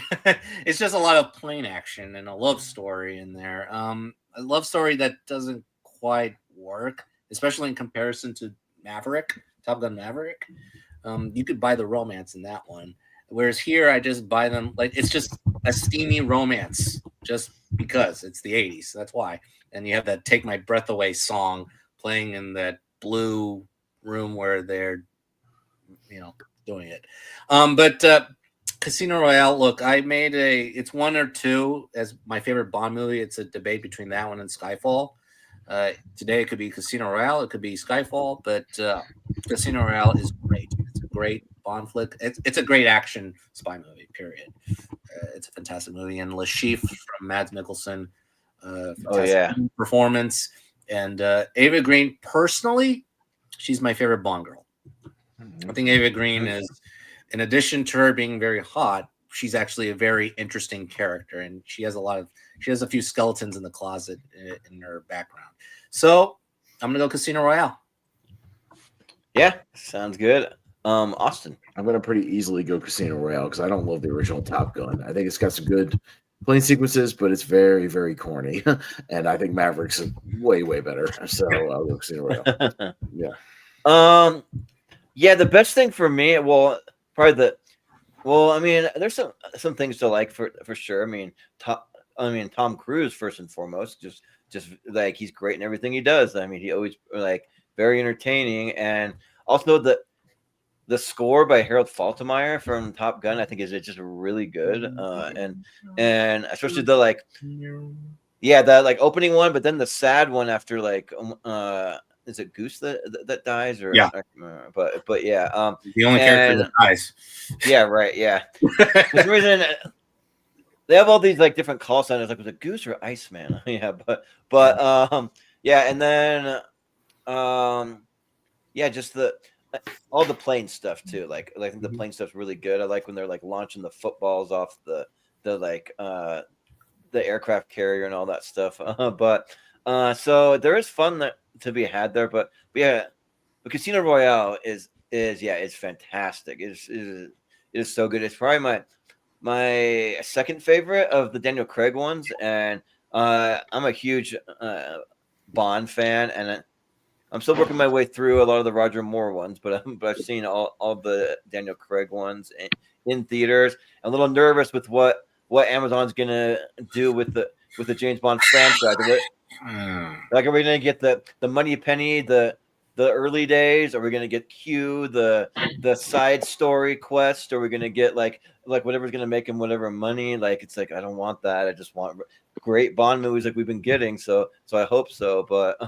It's just a lot of plane action and a love story in there. A love story that doesn't quite work, especially in comparison to Maverick, Top Gun Maverick. You could buy the romance in that one. Whereas here, I just buy them like it's just a steamy romance, just because it's the 80s. That's why. And you have that "Take My Breath Away" song playing in that blue room where they're, doing it. But Casino Royale, look, I made it's 1 or 2 as my favorite Bond movie. It's a debate between that one and Skyfall. Today it could be Casino Royale, it could be Skyfall, but Casino Royale is great. It's a great Bond flick. It's a great action spy movie, period. It's a fantastic movie. And Lashif from Mads Mikkelsen, performance. And Ava Green, personally, she's my favorite Bond girl. I think Ava Green is, in addition to her being very hot, she's actually a very interesting character, and she has a few skeletons in the closet in her background. So I'm gonna go Casino Royale. Yeah, sounds good. Austin. I'm gonna pretty easily go Casino Royale because I don't love the original Top Gun. I think it's got some good plane sequences, but it's very, very corny. And I think Maverick's way, way better. So I'll go Casino Royale. Yeah. Yeah, the best thing for me, there's some things to like for sure. Tom Cruise first and foremost, just like he's great in everything he does. I mean, he always like very entertaining, and also the score by Harold Faltermeyer from Top Gun, I think is just really good. And especially the that like opening one, but then the sad one after is it Goose that dies or but yeah, the only character that dies. Yeah, right. Yeah. For some reason they have all these like different call signs, like was it Goose or Iceman? Yeah, but and then just all the plane stuff too. Like I think the plane stuff's really good. I like when they're like launching the footballs off the aircraft carrier and all that stuff. So there is fun to be had there, but Casino Royale is fantastic. It is so good. It's probably my second favorite of the Daniel Craig ones, and I'm a huge Bond fan, and I'm still working my way through a lot of the Roger Moore ones, but I've seen all the Daniel Craig ones in theaters. I'm a little nervous with what Amazon's gonna do with the James Bond franchise. Like, are we gonna get the Money Penny, the the early days? Are we gonna get Q, the side story quest? Are we gonna get like whatever's gonna make him whatever money? Like it's like I don't want that. I just want great Bond movies like we've been getting. So I hope so. But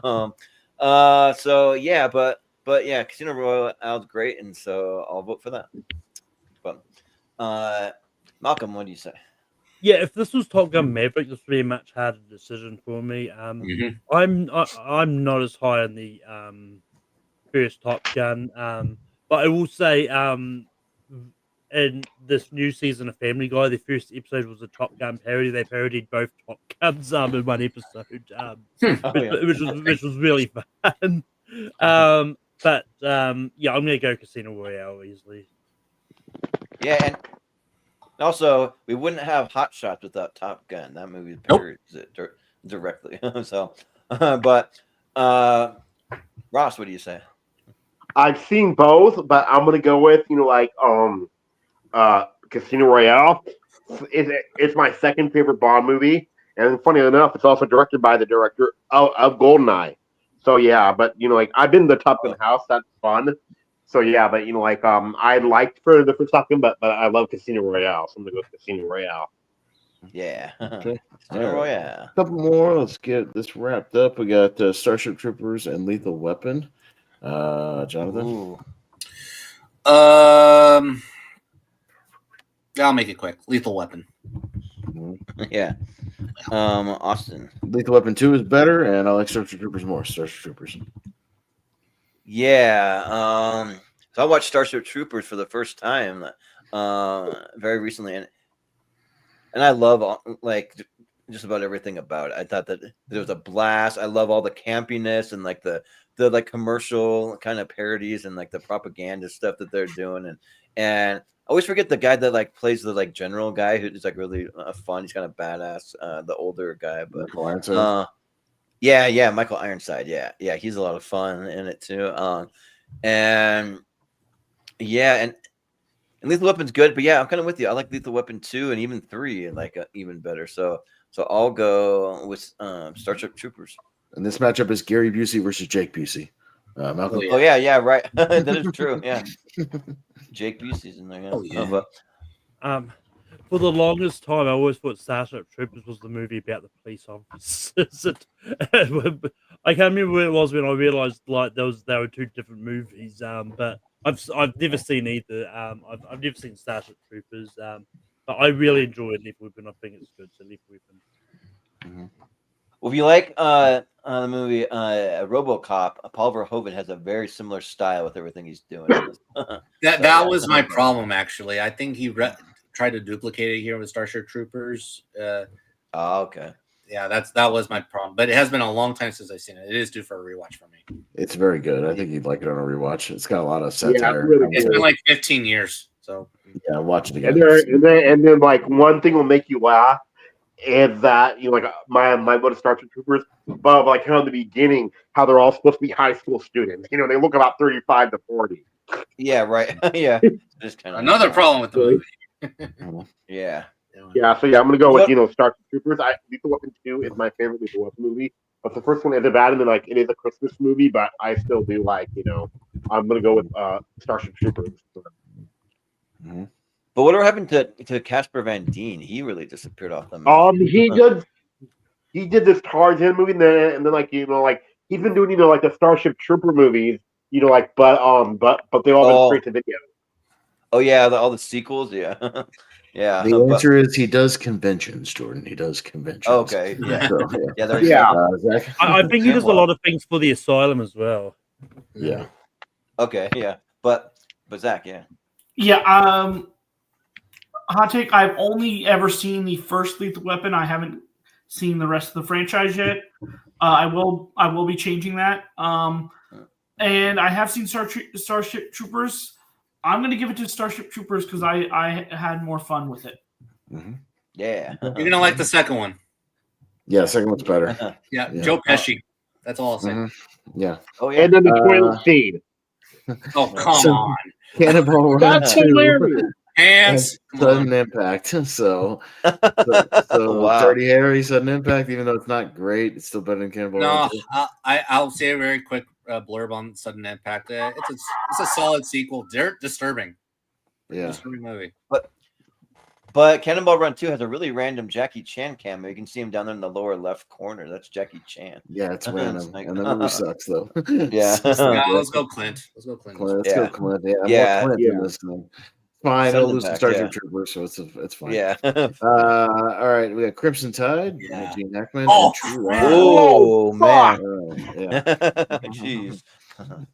so yeah, but yeah, Casino Royale's great, and so I'll vote for that. But Malcolm, what do you say? Yeah, if this was Top Gun Maverick, this would be a much harder decision for me. I'm not as high on the first Top Gun, but I will say in this new season of Family Guy, the first episode was a Top Gun parody. They parodied both Top Guns in one episode, which was really fun. But yeah, I'm gonna go Casino Royale easily. Yeah, and also we wouldn't have Hot Shots without Top Gun. That movie parodies it directly. So, but Ross, what do you say? I've seen both, but I'm gonna go with Casino Royale. It's my second favorite Bond movie, and funny enough, it's also directed by the director of GoldenEye. So yeah, but I've been to the Top Gun house. That's fun. So yeah, but I liked for the first Top Gun, but I love Casino Royale. So I'm gonna go with Casino Royale. Yeah. Okay. Casino Royale. A couple more. Let's get this wrapped up. We got Starship Troopers and Lethal Weapon. Jonathan. Ooh. I'll make it quick. Lethal Weapon. Yeah. Austin. Lethal Weapon 2 is better, and I like Starship Troopers more. Starship Troopers. Yeah. So I watched Starship Troopers for the first time very recently, and I love like just about everything about it. I thought that it was a blast. I love all the campiness and like the like commercial kind of parodies and like the propaganda stuff that they're doing, and I always forget the guy that like plays the like general guy who's like really fun. He's kind of badass, the older guy, but yeah, Michael Ironside. Yeah, he's a lot of fun in it too. And yeah, and Lethal Weapon's good, but yeah, I'm kind of with you. I like Lethal Weapon 2 and even 3, and like even better. So I'll go with Starship Troopers. And this matchup is Gary Busey versus Jake Busey. Malcolm. Oh yeah, right. That is true. Yeah, Jake Busey's in there. Yeah. Oh, yeah. For the longest time, I always thought Starship Troopers was the movie about the police officers. I can't remember where it was when I realized like there were two different movies. But I've never seen either. I've never seen Starship Troopers. But I really enjoyed Lethal Weapon. I think it's good. So Lethal Weapon. Mm-hmm. Well, if you like the movie RoboCop, Paul Verhoeven has a very similar style with everything he's doing. that was my problem, actually. I think he tried to duplicate it here with Starship Troopers. Okay. Yeah, that was my problem. But it has been a long time since I've seen it. It is due for a rewatch for me. It's very good. I think you'd like it on a rewatch. It's got a lot of satire. Really it's been like 15 years. So yeah, watch it again. And then like one thing will make you laugh. And that like my vote is Starship Troopers, but like how in the beginning, how they're all supposed to be high school students. They look about 35 to 40. Yeah, right. Yeah, just kind of another problem with the movie. Yeah. Yeah. So yeah, I'm gonna go with Starship Troopers. Lethal Weapon 2 is my favorite Lethal Weapon movie, but the first one isn't bad, and then like it is a Christmas movie, but I still do like I'm gonna go with Starship Troopers. Mm-hmm. But whatever happened to Casper Van Dien? He really disappeared off the map. He did this Tarzan movie, and then like he's been doing like the Starship Trooper movies, but they all been straight to video. Oh yeah, all the sequels, yeah, yeah. The answer is he does conventions, Jordan. He does conventions. Okay, yeah, so, yeah. I think he does a lot of things for the asylum as well. Yeah. Okay, yeah, but Zach, yeah. Yeah. Hot take, I've only ever seen the first Lethal Weapon. I haven't seen the rest of the franchise yet. I will be changing that. And I have seen Starship Troopers. I'm going to give it to Starship Troopers because I had more fun with it. Mm-hmm. Yeah. You're going to like the second one. Yeah, second one's better. Yeah, Joe Pesci. That's all I'll say. Mm-hmm. Yeah. Oh, yeah. And then the toilet scene. Oh, come on. Cannonball Run. That's hilarious. Hands. Sudden impact. So wow. Dirty Harry, sudden impact, even though it's not great, it's still better than Cannonball Run. No, I'll say it very quick. blurb on Sudden Impact. It's a solid sequel. Disturbing. Yeah. Disturbing movie. But Cannonball Run 2 has a really random Jackie Chan cameo. You can see him down there in the lower left corner. That's Jackie Chan. Yeah, it's random. And the movie sucks, though. Yeah. Let's go Clint. Let's go Clint. Let's go Clint. Yeah, Yeah. more Clint in this thing. Fine, Sudden he'll lose some Impact, Star yeah. Trek Troopers, so it's fine. Yeah. All right, we got Crimson Tide, Gene Hackman, Oh, and True crap. Lies. Oh, man. Yeah. Jeez. Come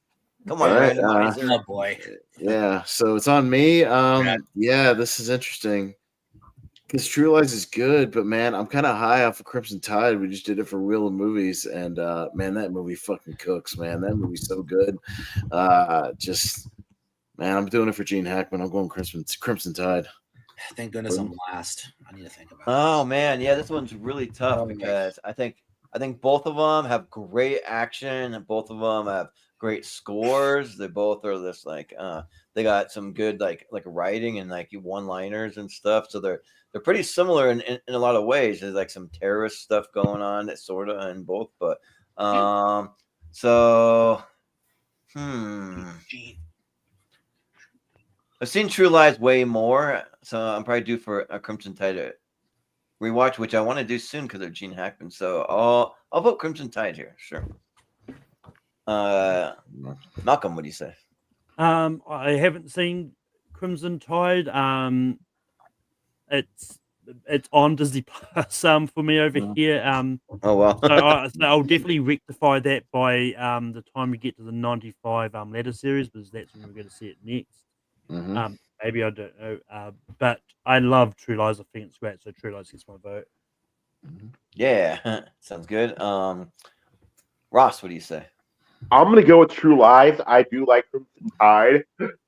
All on, right, randomizer. Oh boy. Yeah, so it's on me. Yeah, this is interesting. Because True Lies is good, but man, I'm kind of high off of Crimson Tide. We just did it for Wheel of Movies, and man, that movie fucking cooks, man. That movie's so good. Man, I'm doing it for Gene Hackman. I'm going Crimson Tide. Thank goodness I'm last. I need to think about it. Oh man, yeah, this one's really tough because I think both of them have great action and both of them have great scores. They both are this like they got some good like writing and like one-liners and stuff. So they're pretty similar in a lot of ways. There's like some terrorist stuff going on that sort of in both, but I've seen True Lies way more, so I'm probably due for a Crimson Tide rewatch, which I want to do soon because of Gene Hackman. So I'll vote Crimson Tide here. Sure. Malcolm, what do you say? I haven't seen Crimson Tide. It's on Disney Plus for me over here. Oh well. So I'll definitely rectify that by the time we get to the 95 letter series, because that's when we're going to see it next. Maybe I don't know, but I love True Lies. I think it's great, so True Lies gets my vote. Yeah, sounds good. Ross, what do you say? I'm gonna go with True Lies. I do like Crimson Tide,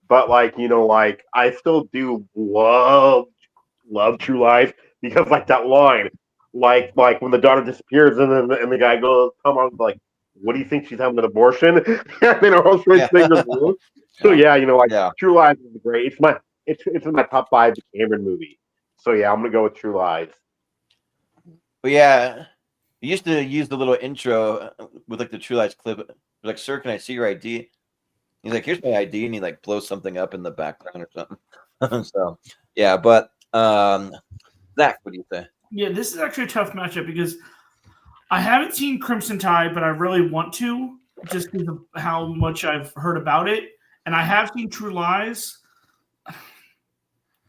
but I still do love True Lies because that line, like when the daughter disappears and then the guy goes, "Come on," like, what do you think she's having an abortion? And then her husband's fingers move. So True Lies is great. It's in my top 5 Cameron movie. So yeah, I'm gonna go with True Lies. But yeah, you used to use the little intro with like the True Lies clip. Like, sir, can I see your ID? He's like, here's my ID, and he like blows something up in the background or something. So yeah, but Zach, what do you say? Yeah, this is actually a tough matchup because I haven't seen Crimson Tide, but I really want to just because of how much I've heard about it. And I have seen True Lies.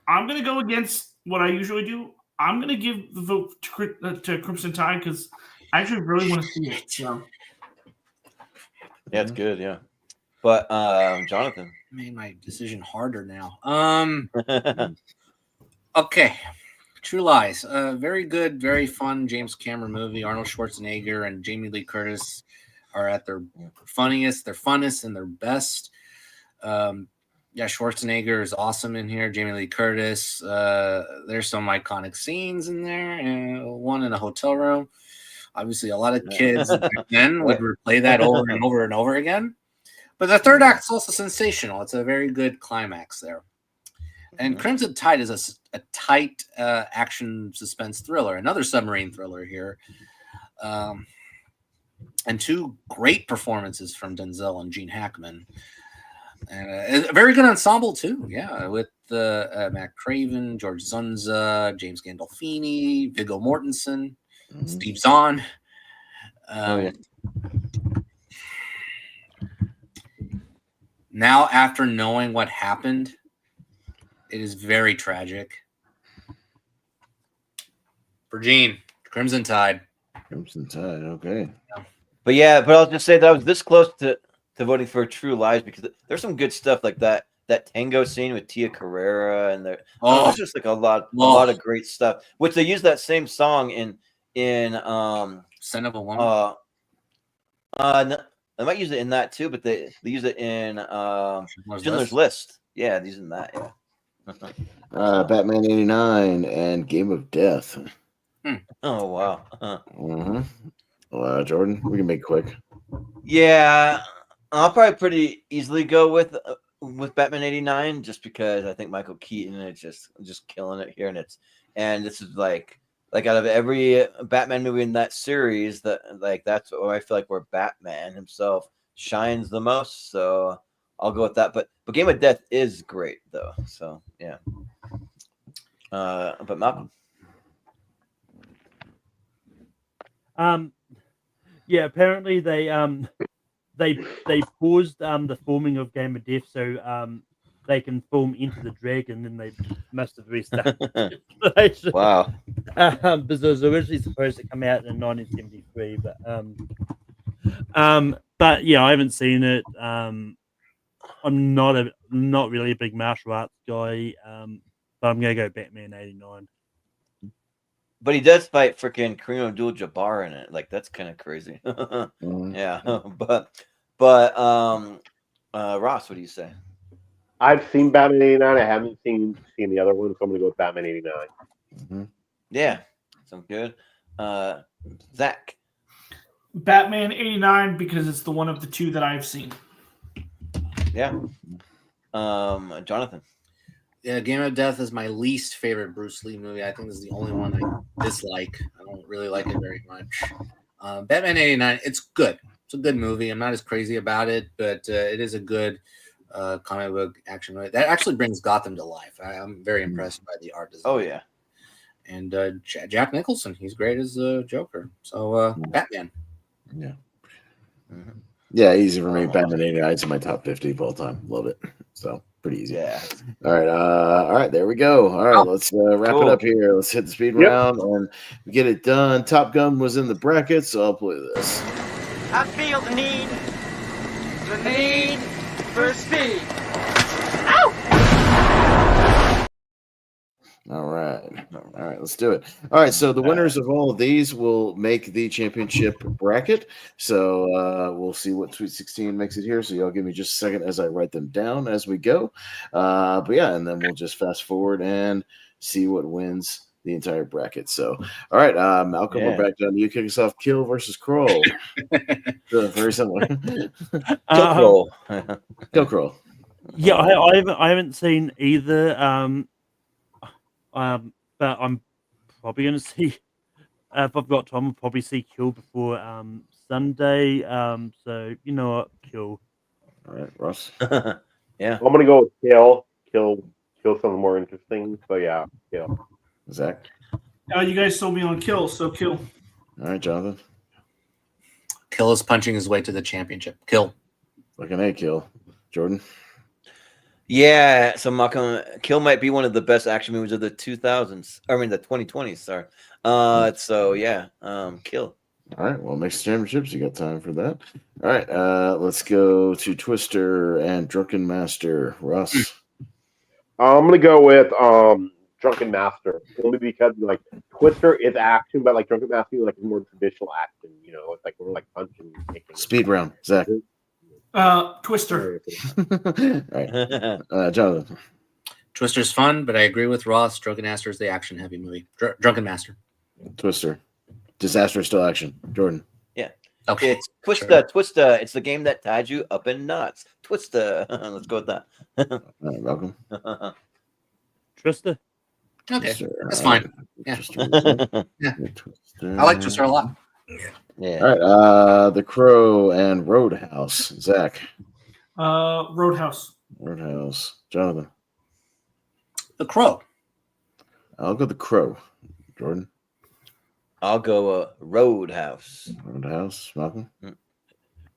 I'm going to go against what I usually do. I'm going to give the vote to Crimson Tide because I actually really want to see it. So. Yeah, it's good. Yeah, but Jonathan made my decision harder now. Okay, True Lies, very good, very fun James Cameron movie. Arnold Schwarzenegger and Jamie Lee Curtis are at their funniest, their funnest, and their best. Schwarzenegger is awesome in here. Jamie Lee Curtis. There's some iconic scenes in there. One in a hotel room. Obviously, a lot of kids back then would replay that over and over and over again. But the third act is also sensational. It's a very good climax there. And Crimson Tide is a tight action suspense thriller, another submarine thriller here. And 2 great performances from Denzel and Gene Hackman. And a very good ensemble, too. Yeah, with Matt Craven, George Zunza, James Gandolfini, Viggo Mortensen, Steve Zahn. Now, after knowing what happened, it is very tragic. For Gene, Crimson Tide. Crimson Tide, okay. But I'll just say that I was this close to voting for True Lies because there's some good stuff like that tango scene with Tia Carrera and there's just like a lot of great stuff. Which they use that same song in Son of a Woman. No, they might use it in that too, but they use it in Schindler's List. Yeah, these in that. Yeah. Batman '89 and Game of Death. Oh wow. Jordan, we can make it quick. Yeah, I'll probably pretty easily go with Batman '89 just because I think Michael Keaton is just killing it here, and this is like out of every Batman movie in that series that's what I feel like where Batman himself shines the most. So I'll go with that. But Game of Death is great though. So yeah. But Malcolm. Yeah, apparently they paused the forming of Game of Death so they can form into the dragon, and they must have restarted. Wow. Because it was originally supposed to come out in 1973, but yeah, I haven't seen it. I'm not really a big martial arts guy, but I'm gonna go Batman '89. But he does fight freaking Kareem Abdul-Jabbar in it. Like that's kind of crazy. Yeah, but Ross, what do you say? I've seen Batman 89. I haven't seen the other one, so I'm gonna go with Batman 89. Yeah, sounds good. Zach. Batman '89 because it's the one of the two that I've seen. Yeah. Jonathan. Yeah, Game of Death is my least favorite Bruce Lee movie. I think this is the only one I dislike. I don't really like it very much. Batman '89, it's good. It's a good movie. I'm not as crazy about it, but it is a good comic book action movie. That actually brings Gotham to life. I'm very impressed by the art design. Oh, yeah. And Jack Nicholson, he's great as Joker. So Batman. Yeah. Yeah, easy for me. Batman '89 is in my top 50 of all time. Love it. So pretty easy. Yeah. All right. There we go. All right, let's wrap it up here. Let's hit the speed round and get it done. Top Gun was in the bracket, so I'll play this. I feel the need for speed. All right, let's do it. All right, so the winners of all of these will make the championship bracket. So we'll see what Sweet 16 makes it here. So y'all give me just a second as I write them down as we go. But yeah, and then we'll just fast forward and see what wins the entire bracket. So, all right, Malcolm, we're back down to you. Kick us off. Kill versus Kroll. Very similar. Kill Kroll. Kill Kroll. Yeah, I haven't seen either. But I'm probably going to see, if I've got time, I'll probably see Kill before Sunday. So, you know what? Kill. All right, Ross. Yeah. I'm going to go with Kill something more interesting. So, yeah, Kill. Zach? You guys sold me on Kill, so Kill. All right, Jonathan? Kill is punching his way to the championship. Kill. Fucking A, Kill. Jordan? Yeah, so Malcolm, Kill might be one of the best action movies of the 2000s. I mean, the 2020s. Sorry. So yeah, Kill. All right. Well, mixed championships. You got time for that. All right. Let's go to Twister and Drunken Master. Russ. I'm gonna go with Drunken Master only because like Twister is action, but like Drunken Master is like more traditional action. You know, it's like more like punching. Speed round. Zach. Twister. All right. Jonathan. Twister's fun, but I agree with Ross. Drunken Master is the action-heavy movie. Drunken Master. Twister. Disaster still action. Jordan. Yeah. Okay. It's Twister. Twister. It's the game that tied you up in knots. Twister. Let's go with that. All right, Malcolm. Twister. Okay, Twister. that's fine. Yeah. Yeah. Twister. I like Twister a lot. Yeah. All right. The Crow and Roadhouse. Zach. Roadhouse. Roadhouse. Jonathan. The Crow. I'll go The Crow. Jordan. I'll go Roadhouse. Roadhouse. Malcolm.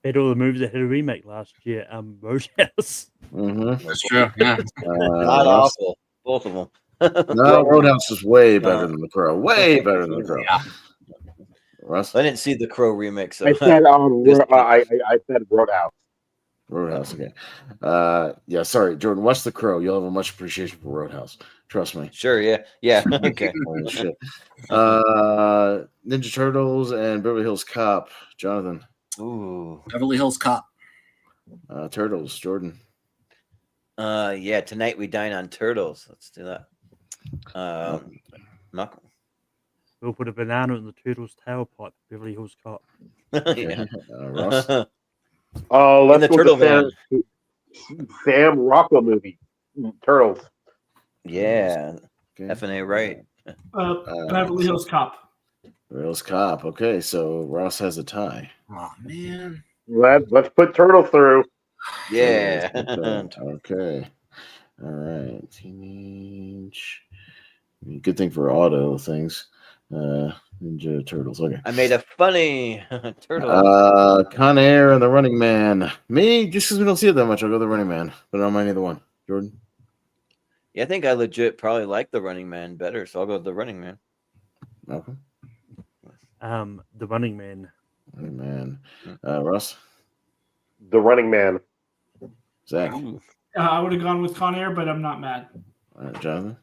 Had all the movies that had a remake last year. Roadhouse. Mm-hmm. That's true. Yeah. Not awful. Both of them. No, Roadhouse is way better than The Crow. Way better than The Crow. Yeah. Russ? I didn't see the Crow remix. So I said I said Roadhouse. Roadhouse, okay. Yeah, sorry, Jordan. Watch The Crow. You'll have a much appreciation for Roadhouse. Trust me. Sure, yeah. Yeah. Okay. Holy shit. Ninja Turtles and Beverly Hills Cop. Jonathan. Ooh. Beverly Hills Cop. Turtles. Jordan. Yeah, tonight we dine on turtles. Let's do that. Malcolm. We'll put a banana in the turtle's tailpipe. Beverly Hills Cop. Yeah. Ross. Let's In the go Turtle to Sam Rockwell movie, Turtles. Yeah. Okay. F&A right. Beverly Hills Cop. Beverly Hills Cop. Okay, so Ross has a tie. Oh man. Let's put Turtle through. Yeah. Okay. All right. Teenage. Good thing for auto things. Ninja Turtles. Okay. I made a funny turtle. Con Air and the Running Man. Me, just because we don't see it that much, I'll go the Running Man. But I don't mind either one. Jordan. Yeah, I think I legit probably like the Running Man better, so I'll go with the Running Man. Malcolm. The Running Man. Running Man. Russ. The Running Man. Zach. I would have gone with Con Air, but I'm not mad. Jonathan.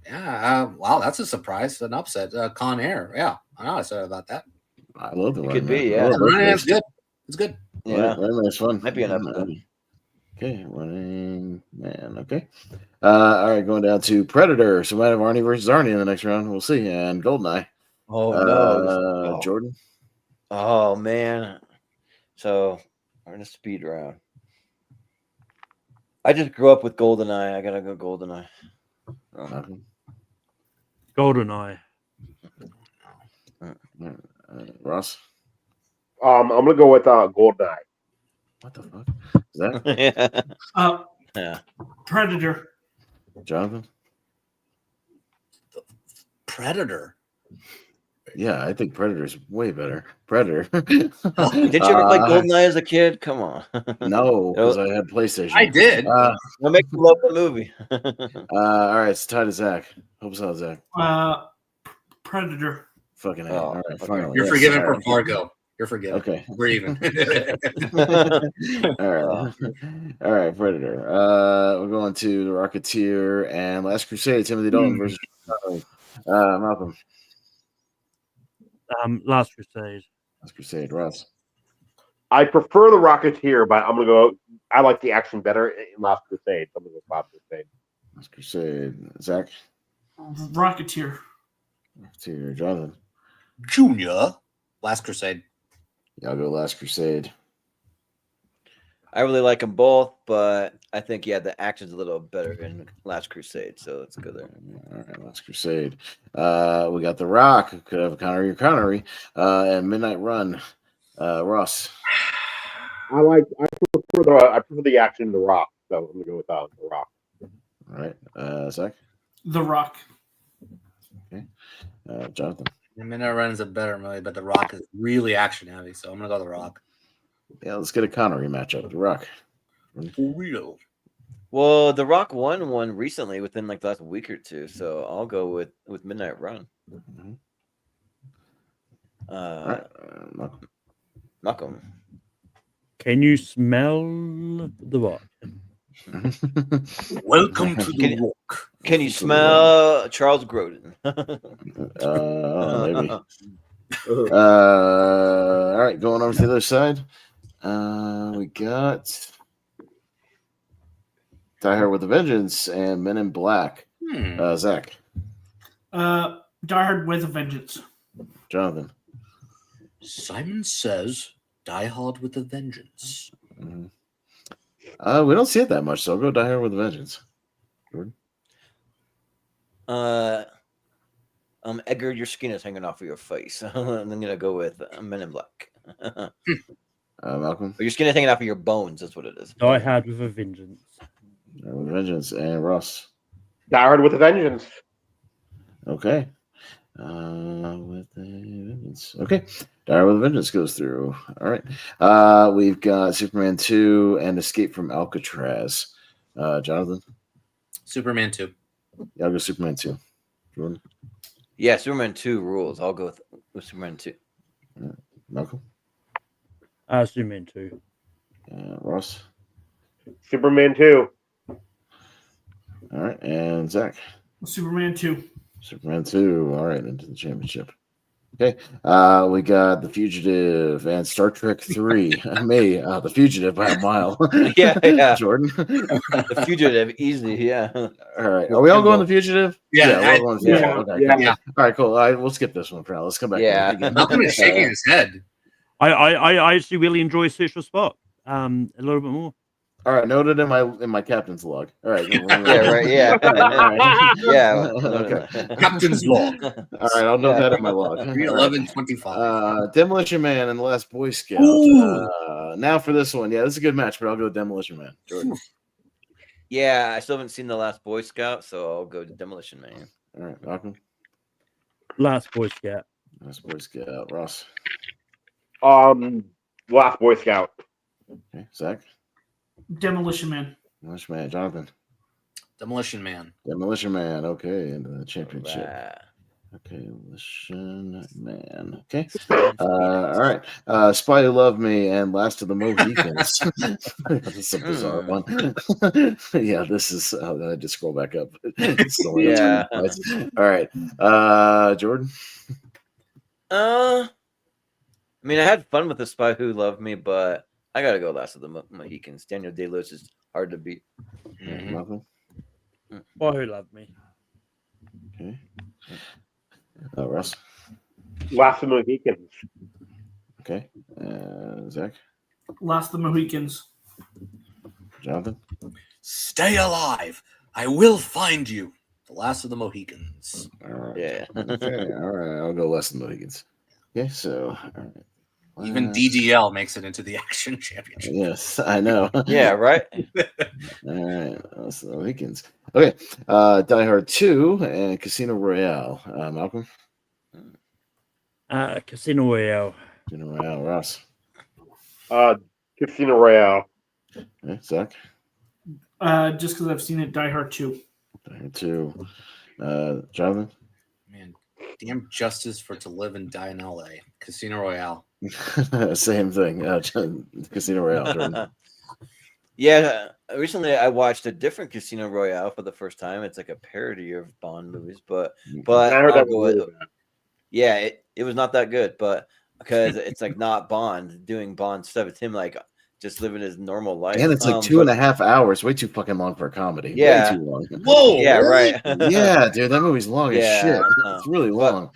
Yeah. Wow, that's a surprise, an upset. Con Air. Yeah, I know. I said about that. I love the It Running could be, Man. yeah. I love both Running of Man's those. good. It's good. Yeah. Running Man's fun. Might be an upset. Okay, Running Man. Okay. All right, going down to Predator. So we might have Arnie versus Arnie in the next round. We'll see. And Goldeneye. Oh no. Jordan. Oh man. So we're in a speed round. I just grew up with GoldenEye. I gotta go GoldenEye. GoldenEye. Ross. I'm gonna go with Goldeneye. What the fuck? Is that? Yeah. Predator. Jonathan. Predator. Yeah, I think Predator's way better. Predator. Didn't you ever play GoldenEye as a kid? Come on. No, because I had PlayStation. I did. What makes you love the movie? All right, it's tied to Zach. Hope so, Zach. Predator. Fucking hell. All right, finally. You're yes, forgiven all for right. Fargo. You're forgiven. Okay. We're even. All right. All right, Predator. We're going to The Rocketeer and Last Crusade, Timothy Dalton versus Malcolm. Last Crusade. Last Crusade, Ross. I prefer the Rocketeer, but I'm gonna go. I like the action better in Last Crusade. So I'm gonna go Last Crusade. Last Crusade. Zach. Rocketeer. Rocketeer. Jonathan. Junior. Last Crusade. Yeah, I'll go Last Crusade. I really like them both, but I think the action's a little better in Last Crusade, so let's go there. All right, Last Crusade. We got The Rock. Could have Connery, and Midnight Run. Ross. I prefer the action in The Rock, so I'm gonna go with The Rock. All right, Zach. The Rock. Okay, Jonathan. The Midnight Run is a better movie, but The Rock is really action heavy, so I'm gonna go The Rock. Yeah, let's get a Connery matchup. The Rock. For real. Well, The Rock won one recently within like the last week or two, so I'll go with Midnight Run. Mm-hmm. All right, Malcolm. Can you smell the rock? Welcome to the Rock. Can you smell Charles Grodin? Maybe. All right, going over to the other side. We got Die Hard with a Vengeance and Men in Black. Zach. Die Hard with a Vengeance. Jonathan. Simon Says Die Hard with a Vengeance. Mm-hmm. We don't see it that much, so I'll go Die Hard with a Vengeance. Jordan. Edgar, your skin is hanging off of your face. I'm gonna go with Men in Black. Malcolm. Or your skin is hanging off of your bones. That's what it is. Die Hard with a Vengeance. Die Hard with a Vengeance and Ross. Die Hard with a Vengeance. Okay. With a Vengeance. Okay. Die Hard with a Vengeance goes through. All right. We've got Superman 2 and Escape from Alcatraz. Jonathan. Superman 2. Yeah, I'll go Superman 2. Jordan. Yeah, Superman 2 rules. I'll go with Superman 2. Malcolm. Superman 2. Ross. Superman 2. All right, and Zach. Superman 2. Superman 2. All right, into the championship. Okay. We got The Fugitive and Star Trek 3. Me, The Fugitive by a mile. Yeah. Jordan. The Fugitive, easy, yeah. All right. Are we all going The Fugitive? Yeah. We're all going The Fugitive. Okay. Yeah. All right, cool. All right, we'll skip this one for now. Let's come back. Yeah. Malcolm is shaking his head. I actually really enjoy Social Spot a little bit more. All right, noted in my captain's log. All right. Yeah, right. Yeah. All right. Yeah. Okay. Captain's log. All right, I'll note Yeah. that in my log. All right. 31125. Demolition Man and the Last Boy Scout. Now for this one. Yeah, this is a good match, but I'll go Demolition Man. Jordan. Yeah, I still haven't seen The Last Boy Scout, so I'll go to Demolition Man. All right, Malcolm. Last Boy Scout. Last Boy Scout. Ross. Last Boy Scout. Okay, Zach. Demolition Man. Demolition Man. Jonathan. Demolition Man. Demolition Man. Okay, and the championship. Right. Okay, Demolition Man. Okay. All right. Spy Who Loved Me and Last of the Mohicans. This is a bizarre one. Yeah, this is. I just scroll back up. Yeah. All right. Jordan. I mean, I had fun with The Spy Who Loved Me, but I gotta go Last of the Mohicans. Daniel Day-Lewis is hard to beat. Malcolm. Spy Who Loved Me. Okay. Russ. Last of the Mohicans. Okay. Zach. Last of the Mohicans. Jonathan. Stay alive. I will find you. The Last of the Mohicans. All right. Yeah. Okay. All right. I'll go Last of the Mohicans. Okay. So. All right. Even DDL makes it into the Action Championship. Yes, I know. Yeah, right. All right. Last of the Mohicans. Okay. Die Hard 2 and Casino Royale. Malcolm. Casino Royale. Casino Royale. Ross. Casino Royale. Okay. Zach. Just because I've seen it, Die Hard 2. Die Hard 2. Jonathan. Man, damn justice for To Live and Die in LA. Casino Royale. Same thing. Casino Royale. Jordan. Yeah, recently I watched a different Casino Royale for the first time. It's like a parody of Bond movies, but I heard I'll that go was with really bad. yeah, it was not that good, but because it's like not Bond doing Bond stuff, it's him like just living his normal life. And it's like 2.5 hours. Way too fucking long for a comedy. Yeah. Way too long. Whoa! Yeah, really? right. Yeah, dude, that movie's long as shit. Yeah, It's really long.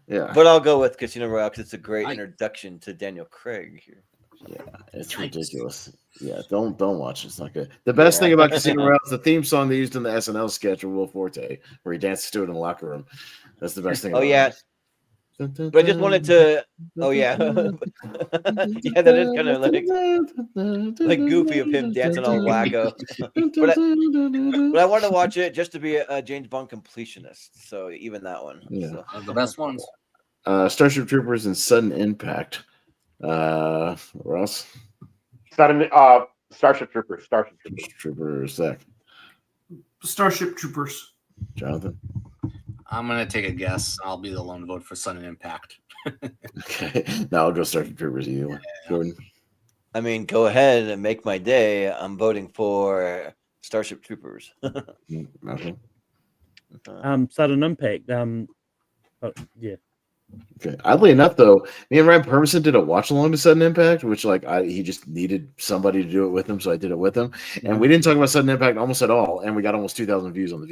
Yeah. But I'll go with Casino Royale because it's a great I- introduction to Daniel Craig here. Yeah, it's ridiculous. Yeah, don't watch it. It's not good. The best thing about Casino Royale is the theme song they used in the SNL sketch with Will Forte, where he dances to it in the locker room. That's the best thing. Oh about yeah. it. But I just wanted to. Oh yeah, yeah, that is kind of like goofy of him dancing all wacko. But I wanted to watch it just to be a James Bond completionist. So even that one. Yeah. So. One of the best ones. Starship Troopers and Sudden Impact. Ross. Starship Troopers. Starship Troopers. Troopers. Zach. Starship Troopers. Jonathan. I'm gonna take a guess. I'll be the lone vote for Sudden Impact. Okay. Now I'll go Starship Troopers either way. Jordan. I mean, go ahead and make my day. I'm voting for Starship Troopers. Malcolm. Sudden Impact. Yeah. Okay. Oddly enough, though, me and Ryan Permison did a watch along to Sudden Impact, which he just needed somebody to do it with him, so I did it with him. And we didn't talk about Sudden Impact almost at all, and we got almost 2,000 views on the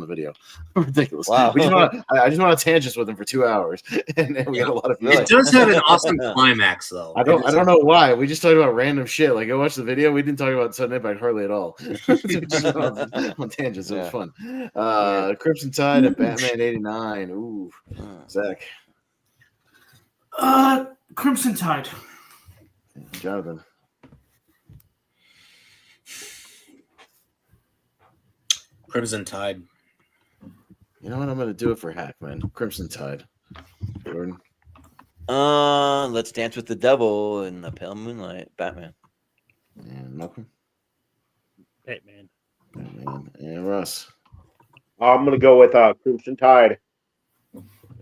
video. Ridiculous. Wow. I just want to tangents with him for 2 hours, and we got a lot of views. It does have an awesome climax, though. I don't know why. We just talked about random shit. Like, go watch the video. We didn't talk about Sudden Impact hardly at all. We just went on tangents. It was fun. Crimson Tide and Batman '89. Ooh, Zach. Crimson Tide. Jonathan. Crimson Tide. You know what? I'm going to do it for Hackman. Crimson Tide. Jordan. Let's Dance with the Devil in the Pale Moonlight. Batman. And Malcolm. Batman. And Russ. I'm going to go with Crimson Tide.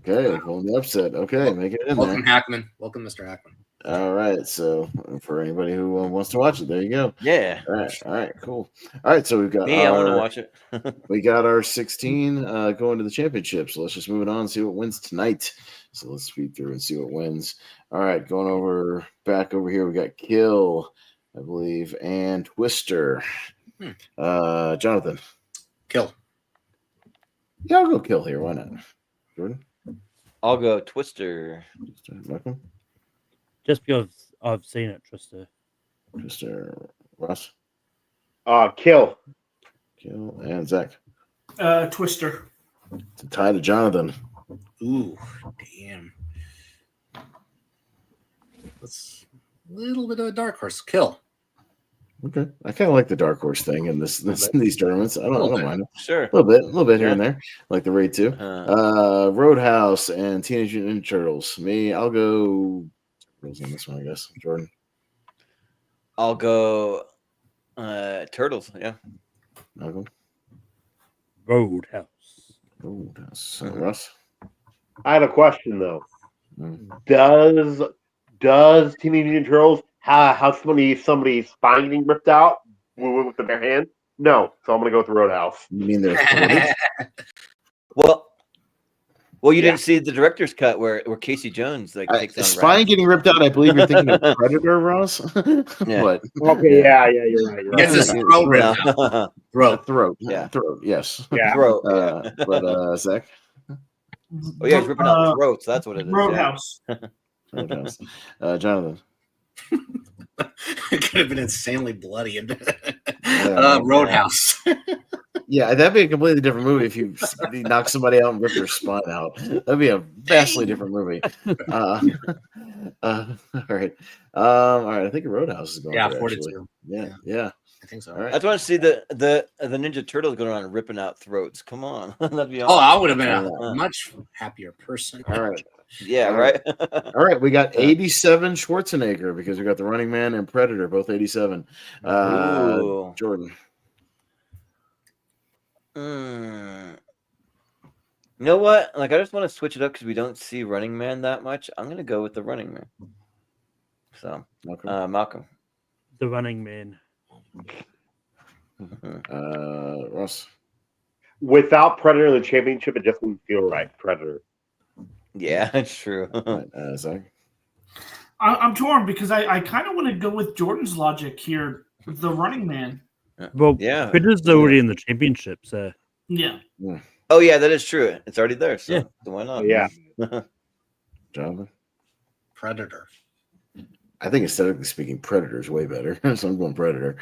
Okay, going the upset. Okay, make it in Welcome, there. Hackman. Welcome, Mr. Hackman. All right, so for anybody who wants to watch it, there you go. Yeah. All right, cool. All right, so we've got Me, I want to watch it. we got our 16 going to the championship. So let's just move it on and see what wins tonight. So let's speed through and see what wins. All right, going back over here, we got Kill, I believe, and Twister. Jonathan. Kill. Yeah, I'll go Kill here. Why not? Jordan. I'll go Twister. Malcolm. Just because I've seen it, Twister. Twister. Ross. Kill. Kill and Zach. Twister. It's a tie to Jonathan. Ooh, damn. That's a little bit of a dark horse. Kill. Okay, I kind of like the dark horse thing in these tournaments. I don't mind it. Sure. A little bit here Yeah. and there, like the raid too. Roadhouse and Teenage Mutant Ninja Turtles. Me, I'll go Turtles on this one, I guess. Jordan. I'll go Turtles. Yeah. Malcolm. Roadhouse. Roadhouse. Russ. I have a question though. Mm. Does Teenage Mutant Ninja Turtles have somebody's spine getting ripped out with the bare hand? No, so I'm gonna go with the Roadhouse. You mean they're thwarted? Well, you didn't see the director's cut where Casey Jones takes on spine getting ripped out. I believe you're thinking of Predator, Ross. Yeah. But, okay, yeah, you're right. You're Yes, right. it's throat ripped out. Throat. Yeah. Throat. Yes. Yeah. Throat. Yeah. But Zach. Oh yeah, he's ripping out throats. That's what it is. Roadhouse. Yeah. Roadhouse. Jonathan. It could have been insanely bloody. Yeah. Roadhouse. Yeah, that'd be a completely different movie if you knock somebody out and rip their spine out. That'd be a vastly different movie. All right. I think Roadhouse is going. Yeah, there, 42. Yeah. I think so. All right. I just want to see the Ninja Turtles going around ripping out throats. Come on, that'd be Oh, awesome. I would have been a much happier person. All right. Yeah, right. All right, we got 87 Schwarzenegger because we got the Running Man and Predator, both 87. Ooh. Jordan. You know what? I just want to switch it up because we don't see Running Man that much. I'm gonna go with the Running Man. So, Malcolm. The Running Man. Ross. Without Predator in the championship, it just wouldn't feel right. Predator. Yeah, it's true. Zach. I'm torn because I kind of want to go with Jordan's logic here. The Running Man. Well, yeah, Predator's already in the championship, so Yeah. Oh yeah, that is true. It's already there. So, Yeah. so why not? Yeah. Jonathan. Predator. I think aesthetically speaking, Predator's way better. So I'm going Predator.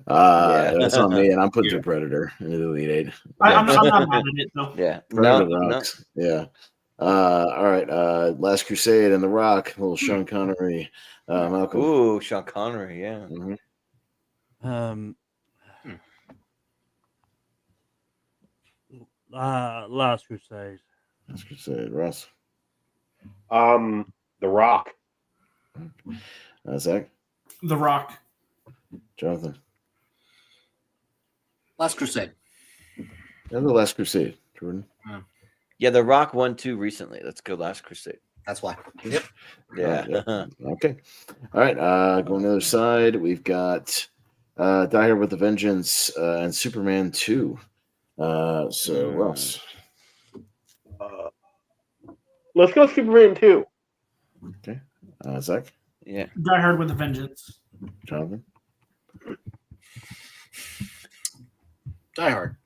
That's on me, and I'm putting the Predator in the Elite Eight. I'm not mad at it though. Yeah. Predator rocks. Yeah. All right. Last Crusade and The Rock, little Sean Connery. Malcolm. Ooh, Sean Connery. Yeah. Mm-hmm. Last Crusade. Last Crusade. Ross. The Rock. Zach. The Rock. Jonathan. Last Crusade. And the Last Crusade. Jordan. Yeah, The Rock won 2 recently. Let's go Last Crusade. That's why. Yep. Yeah. Okay. All right. Going to the other side, we've got Die Hard with a Vengeance and Superman 2. So Ross. Let's go Superman 2. Okay. Zach. Yeah. Die Hard with a Vengeance. Jonathan. Die Hard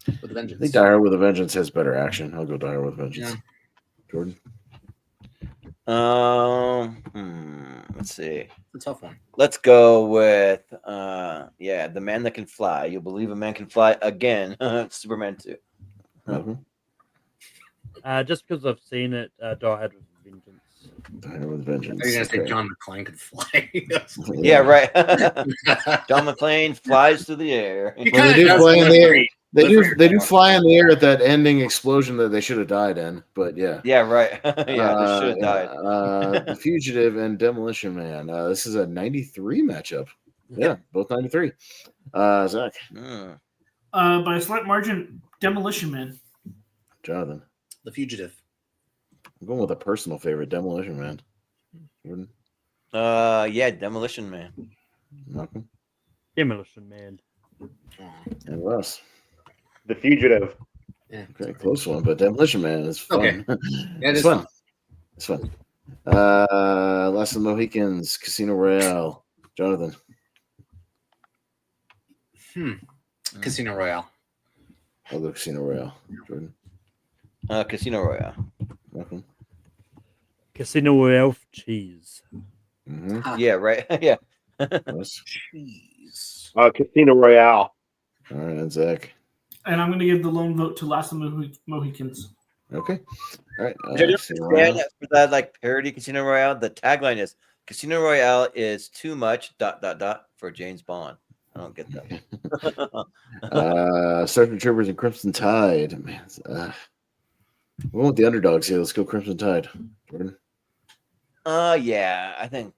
with a I Vengeance. think Die Hard with a Vengeance has better action. I'll go Die Hard with a Vengeance. Yeah. Jordan. Let's see. It's a tough one. Let's go with The Man That Can Fly. You'll believe a man can fly again. Superman 2. Just because I've seen it, Die Hard with a Vengeance. Die Hard with a Vengeance. Are you gonna say John McClane could fly? Yeah, right. John McClane flies through the air. Well, they do fly in the air. They do fly in the air at that ending explosion that they should have died in. But yeah. Yeah, right. Yeah, they should have died. The Fugitive and Demolition Man. This is a 93 matchup. Yeah, both 93. Zach. By a slight margin, Demolition Man. Jonathan. The Fugitive. I'm going with a personal favorite, Demolition Man. Jordan. Yeah, Demolition Man. Malcolm. Demolition Man. And Russ. The Fugitive. Yeah. Okay, close one, but Demolition Man is fun. Okay. Yeah, It's fun. It's fun. Last of the Mohicans, Casino Royale. Jonathan. Casino Royale. I'll go Casino Royale. Jordan. Casino Royale. Malcolm. Casino Royale cheese. Mm-hmm. Yeah, right. Yeah. Russ. Jeez. Casino Royale. All right, and Zach. And I'm going to give the lone vote to Last of the Mohicans. Okay. All right. Did you Casino understand Royale. for that like parody Casino Royale? The tagline is Casino Royale is too much ... for James Bond. I don't get that. Sergeant Troopers and Crimson Tide. Man, we want the underdogs here. Let's go Crimson Tide. Jordan. Yeah, I think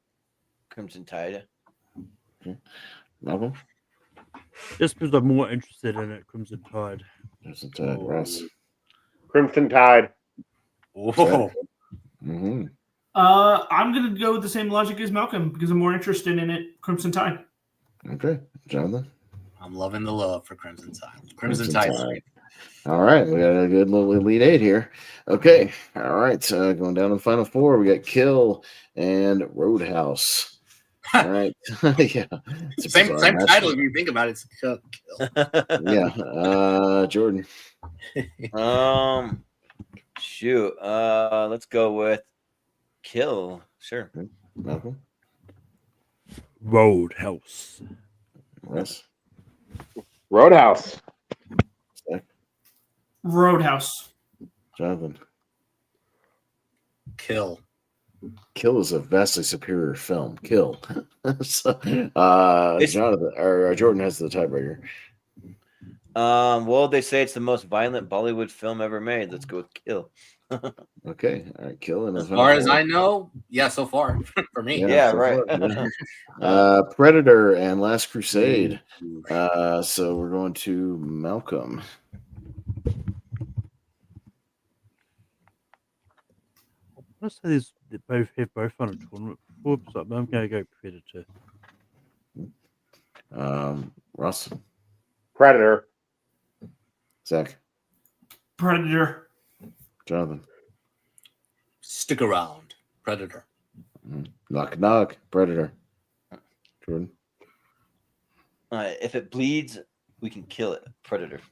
Crimson Tide. Okay. Malcolm. Just because I'm more interested in it, Crimson Tide. Crimson Tide. Ross. Crimson Tide. Oh. Mm-hmm. I'm going to go with the same logic as Malcolm because I'm more interested in it. Crimson Tide. Okay. Jonathan. I'm loving the love for Crimson Tide. Crimson Tide. All right, we got a good little Elite Eight here. Okay, all right, going down to the final four, we got Kill and Roadhouse. All right, yeah, Same title if you think about it. It's Kill. Yeah, Jordan. Shoot, let's go with Kill. Sure. Malcolm. Roadhouse. Russ. Roadhouse. Roadhouse. Jonathan. Kill. Kill is a vastly superior film. Kill. So, Jonathan or Jordan has the tiebreaker. Well, they say it's the most violent Bollywood film ever made. Let's go with Kill. Okay, all right, Kill. And as far as I know, yeah, so far for me. Yeah, so right. far, Predator and Last Crusade. So we're going to Malcolm. I say they both have on a tournament before, so I'm going to go Predator. Ross. Predator. Zach. Predator. Jonathan. Stick around. Predator. Knock knock. Predator. Jordan. If it bleeds, we can kill it. Predator.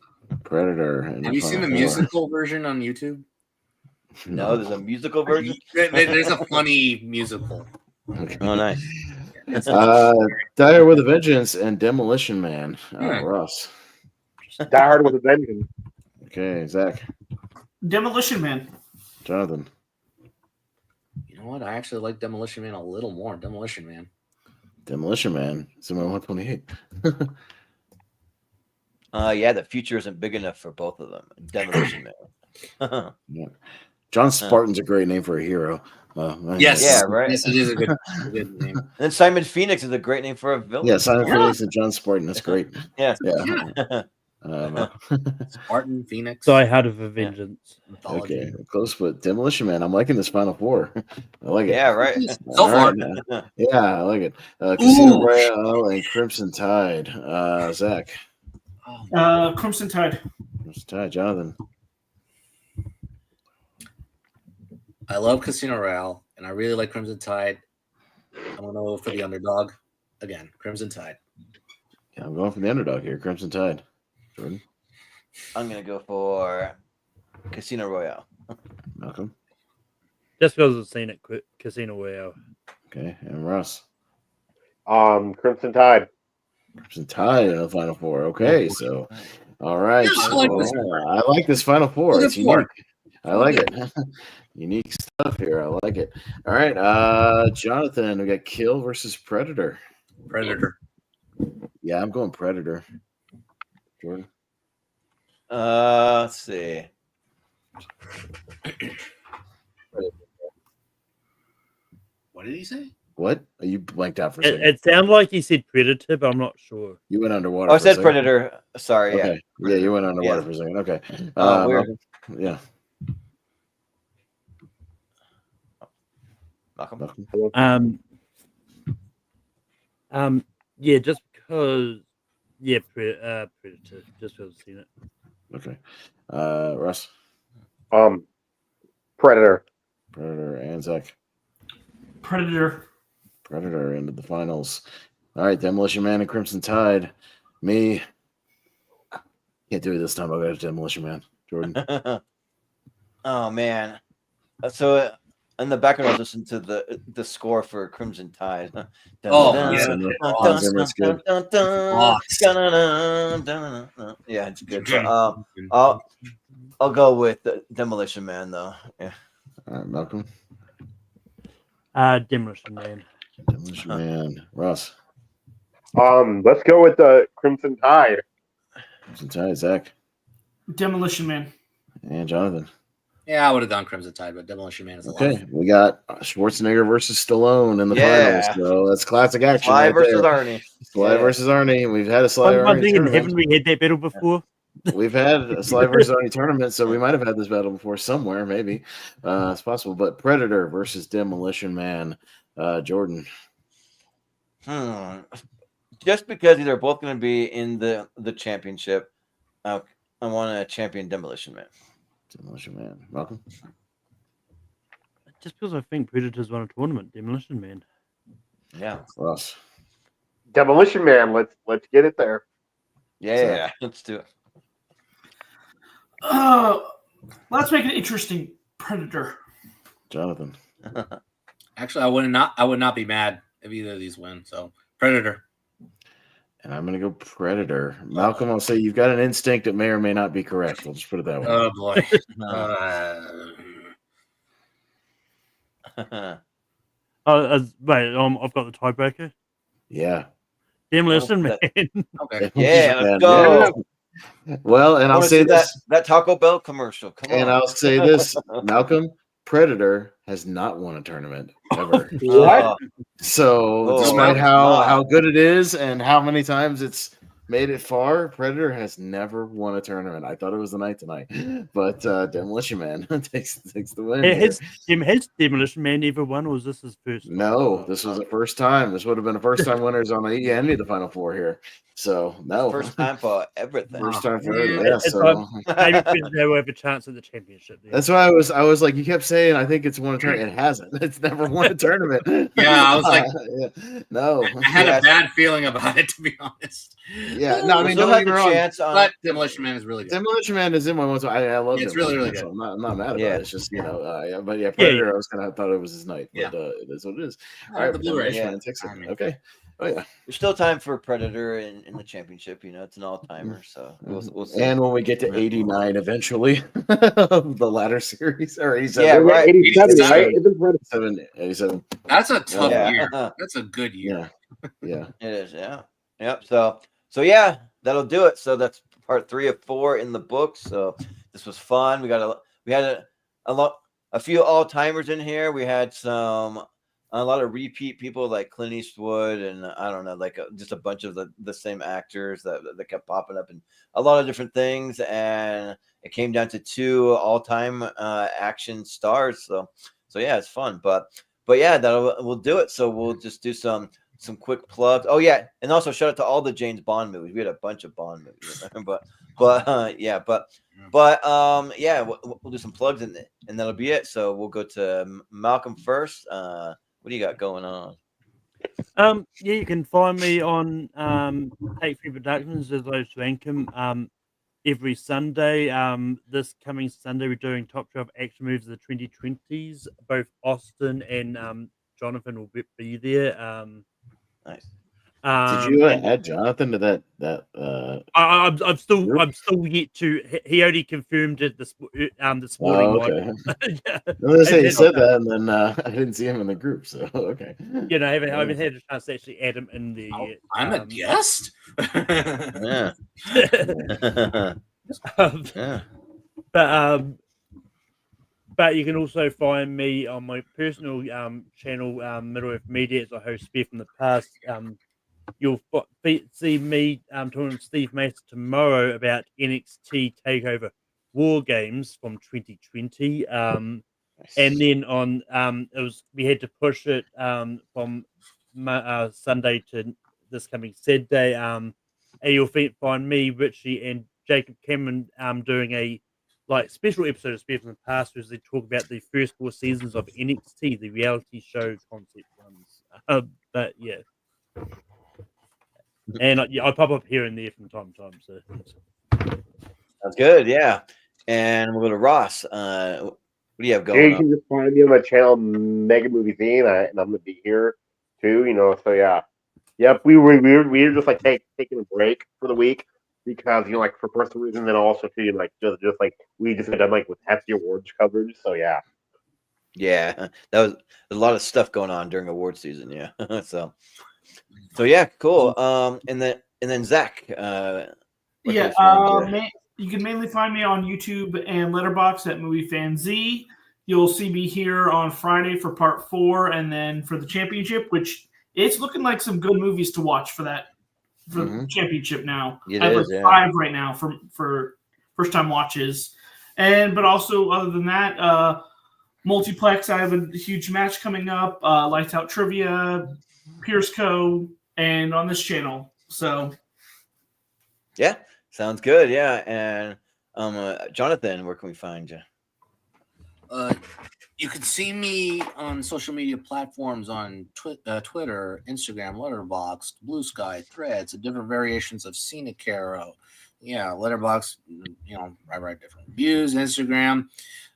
Predator. Have you seen the musical version on YouTube? No, there's a musical version. There's a funny musical. Okay. Oh, nice. Die with a Vengeance and Demolition Man. Ross. Die Hard with a Vengeance. Okay, Zach. Demolition Man. Jonathan. You know what? I actually like Demolition Man a little more. Demolition Man. Demolition Man. It's in my 128. Yeah, the future isn't big enough for both of them. Demolition Man. Yeah. John Spartan's a great name for a hero. Yes. Yeah, right. Yes, it is a good name. And Simon Phoenix is a great name for a villain. Yeah, Simon Phoenix and John Spartan. That's great. Yeah. Spartan, Phoenix. Die Hard with a Vengeance. Okay, close, but Demolition Man. I'm liking this final four. I like it. Yeah, right. So far. Yeah, I like it. Casino Royale and Crimson Tide. Zach. Crimson Tide. Crimson Tide. Jonathan. I love Casino Royale, and I really like Crimson Tide. I'm going to go for the underdog. Again, Crimson Tide. Yeah, I'm going for the underdog here. Crimson Tide. Jordan. I'm going to go for Casino Royale. Malcolm. Just because I've seen it, Casino Royale. Okay, and Ross. Crimson Tide. Crimson Tide in the final four. Okay, so all right. I like this final four. It's unique. I like it. Unique stuff here. I like it. All right, Jonathan, we got Kill versus Predator. Predator. Yeah, I'm going Predator. Jordan. Let's see. What did he say? What? You blanked out for a second. It sounded like he said Predator, but I'm not sure. You went underwater. Oh, I said Predator. Sorry. Okay. Yeah, you went underwater for a second. Okay. Weird. Yeah. Malcolm. Yeah, just because. Yeah, Predator. Just because I've seen it. Okay. Russ. Predator. Predator and Zach. Predator. Predator into the finals. All right, Demolition Man and Crimson Tide. Me. Can't do it this time. I'll go to Demolition Man. Jordan. Oh man. So in the background, I was listening to the score for Crimson Tide. Oh, Hans yeah. Zimmer. Hans Zimmer's good. Yeah, it's good. So I'll go with Demolition Man though. Yeah. All right, Malcolm. Demolition Man. Demolition Man. Ross. Let's go with the Crimson Tide. Crimson Tide. Zach. Demolition Man. And Jonathan. Yeah, I would have done Crimson Tide, but Demolition Man is a lot. Okay, we got Schwarzenegger versus Stallone in the finals. So that's classic action. Sly right versus there. Arnie. Sly versus Arnie. We've had a Sly Arnie tournament. Haven't we had that battle before? We've had a Sly versus Arnie tournament, so we might have had this battle before somewhere, maybe. It's possible. But Predator versus Demolition Man. Jordan. Just because these are both going to be in the championship, I want to champion Demolition Man. Demolition Man. Malcolm? Just because I think Predators won a tournament, Demolition Man. Yeah. Ross. Demolition Man. Let's get it there. Yeah, let's do it. Let's make it interesting. Predator. Jonathan. Actually, I would not be mad if either of these win. So Predator. And I'm going to go Predator. Malcolm, I'll say you've got an instinct that may or may not be correct. We'll just put it that way. Oh, boy. Wait, I've got the tiebreaker. Yeah. Demolition Man. Okay. Yeah, let's go. Well, and I'll say this. That Taco Bell commercial. Come on. And I'll say this, Malcolm, Predator has not won a tournament ever. What? So despite how good it is and how many times it's made it far, Predator has never won a tournament. I thought it was the night tonight, but Demolition Man takes the win. Has Demolition Man ever won, or was this his first? No, this was the first time. This would have been the first time winners on any of the Final Four here. So no, first time for everything. First time for everything. Yeah, maybe they will have a chance at the championship. That's why I was like, you kept saying, I think it's won a tournament. It hasn't. It's never won a tournament. Yeah, I was like, no. I had a bad feeling about it, to be honest. Yeah, no, I mean, don't don't get me wrong. But Demolition Man is really good. Demolition Man is in my one. I love it. It's really, really good. So I'm not mad about it. It's just but yeah, Predator. I was kind of thought it was his night, but it is what it is. All right, the Blu-ray. Takes it. Okay. Oh yeah. There's still time for Predator in the championship. You know, it's an all-timer. So we'll see. And when we get to 89, eventually, the latter series or 87. Yeah, right. 87, right? 87. That's a tough year. That's a good year. Yeah. It is. Yeah. Yep. So yeah, that'll do it. So that's part 3 of 4 in the book. So this was fun. We had a few all-timers in here. We had a lot of repeat people like Clint Eastwood and I don't know, like just a bunch of the same actors that kept popping up in a lot of different things. And it came down to 2 all-time action stars. So yeah, it's fun. But yeah, we'll do it. So we'll just do some quick plugs. Oh yeah, and also shout out to all the James Bond movies. We had a bunch of Bond movies, yeah, we'll do some plugs and that'll be it. So we'll go to Malcolm first. What do you got going on? Yeah, you can find me on Take 3 Productions as those to Ancham every Sunday. This coming Sunday, we're doing top 12 action movies of the 2020s. Both Austin and Jonathan will be there. Nice. Did you add Jonathan to that? I'm still yet to. He only confirmed it this morning. Okay. He said that, and then I didn't see him in the group. So okay. You know, I haven't had a chance to actually add him in there yet. I'm a guest. Yeah. But you can also find me on my personal channel, Middle Earth Media, as I host Spare from the Past. You'll see me talking to Steve Mason tomorrow about NXT TakeOver War Games from 2020. And then on we had to push it from Sunday to this coming Saturday. And you'll find me, Richie, and Jacob Cameron doing a special episode of Spare from the Past, where they talk about the first 4 seasons of NXT, the reality show concept ones. But yeah. And I pop up here and there from time to time. So That's good, yeah. And we'll go to Ross. What do you have Yeah, going you on? can just find me on my channel, Mega Movie Scene, and I'm gonna be here too. So yeah, yep. We were just like taking a break for the week because like for personal reasons, and also too like just like we just had done like with hefty awards coverage. So yeah. Yeah, that was a lot of stuff going on during award season. Yeah, so yeah, cool. And then Zach, where can Yeah, we find you? you can mainly find me on YouTube and Letterboxd at Movie Fan Z. You'll see me here on Friday for part 4, and then for the championship, which it's looking like some good movies to watch for the championship now. It I have like is, yeah. 5 right now for first time watches, but also other than that, multiplex. I have a huge match coming up. Lights Out Trivia, Pierce Co, and on this channel. So Yeah, sounds good. Yeah, and Jonathan, where can we find you? You can see me on social media platforms on Twitter, Instagram, Letterboxd, Blue Sky, Threads, and different variations of Caro. Yeah, Letterboxd, I write different reviews. Instagram,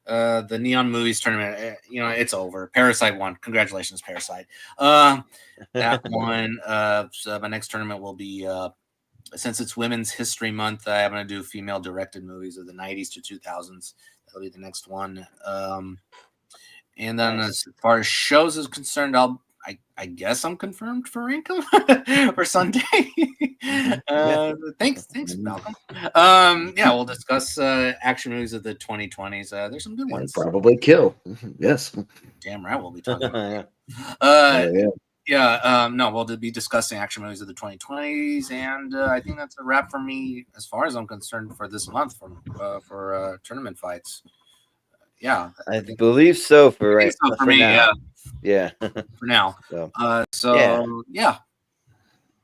the Neon Movies tournament, it's over. Parasite won. Congratulations, Parasite. That one. So my next tournament will be, since it's Women's History Month, I'm going to do female-directed movies of the 90s to 2000s. That'll be the next one. And then as far as shows is concerned, I guess I'm confirmed for Rankum for Sunday. Thanks, Malcolm. Yeah, we'll discuss action movies of the 2020s. There's some good ones. And probably kill. Yes. Damn right, we'll be talking about no, we'll be discussing action movies of the 2020s, and I think that's a wrap for me as far as I'm concerned for this month for tournament fights. Yeah, I believe so for right. So for me, now. Yeah. For now. Yeah,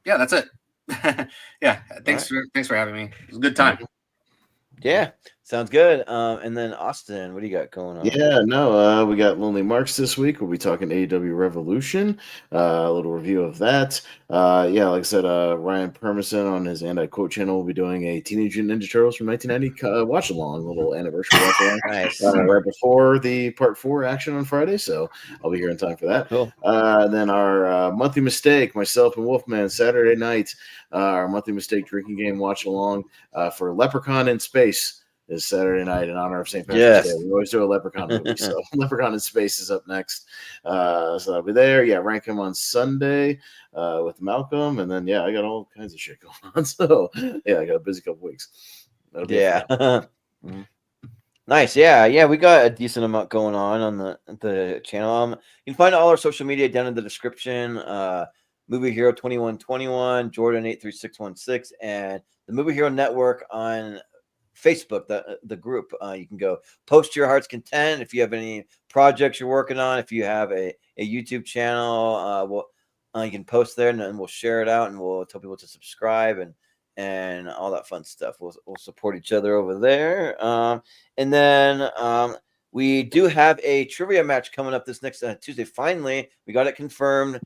that's it. Yeah, thanks for having me. It was a good time. Yeah, sounds good. And then Austin, what do you got going on? Yeah, no, we got Lonely Marks this week. We'll be talking AEW Revolution, a little review of that. Yeah, like I said, Ryan Permison on his And I Quote channel will be doing a Teenage Mutant Ninja Turtles from 1990 watch along, little anniversary watch along. Nice. Right before the part 4 action on Friday, so I'll be here in time for that. Cool. Then our monthly mistake, myself and Wolfman, Saturday night, our monthly mistake drinking game watch along for Leprechaun in Space. Is Saturday night in honor of St. Patrick's Day. We always do a Leprechaun movie, so Leprechaun in Space is up next. So I'll be there. Yeah, rank him on Sunday with Malcolm, and then I got all kinds of shit going on. So I got a busy couple weeks. Nice. Yeah, we got a decent amount going on the channel. You can find all our social media down in the description. Movie Hero 2121, Jordan 83616, and the Movie Hero Network on Facebook, the group. You can go post your heart's content if you have any projects you're working on. If you have a YouTube channel, you can post there, and then we'll share it out, and we'll tell people to subscribe and all that fun stuff. We'll support each other over there. And then we do have a trivia match coming up this next Tuesday. Finally, we got it confirmed.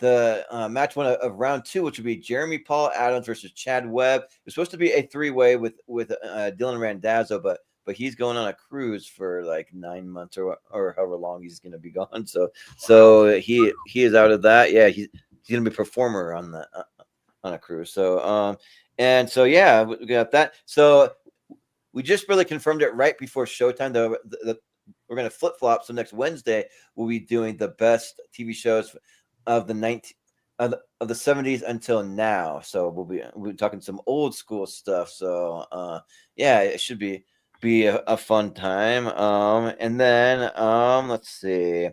The match one of round 2, which would be Jeremy Paul Adams versus Chad Webb. It was supposed to be a 3-way with Dylan Randazzo, but he's going on a cruise for like 9 months or however long he's going to be gone. So he is out of that. Yeah, he's going to be a performer on a cruise. So we got that. So we just really confirmed it right before showtime. We're going to flip flop. So next Wednesday we'll be doing the best TV shows of the 70s until now. So we'll be talking some old school stuff. So it should be a fun time. And then let's see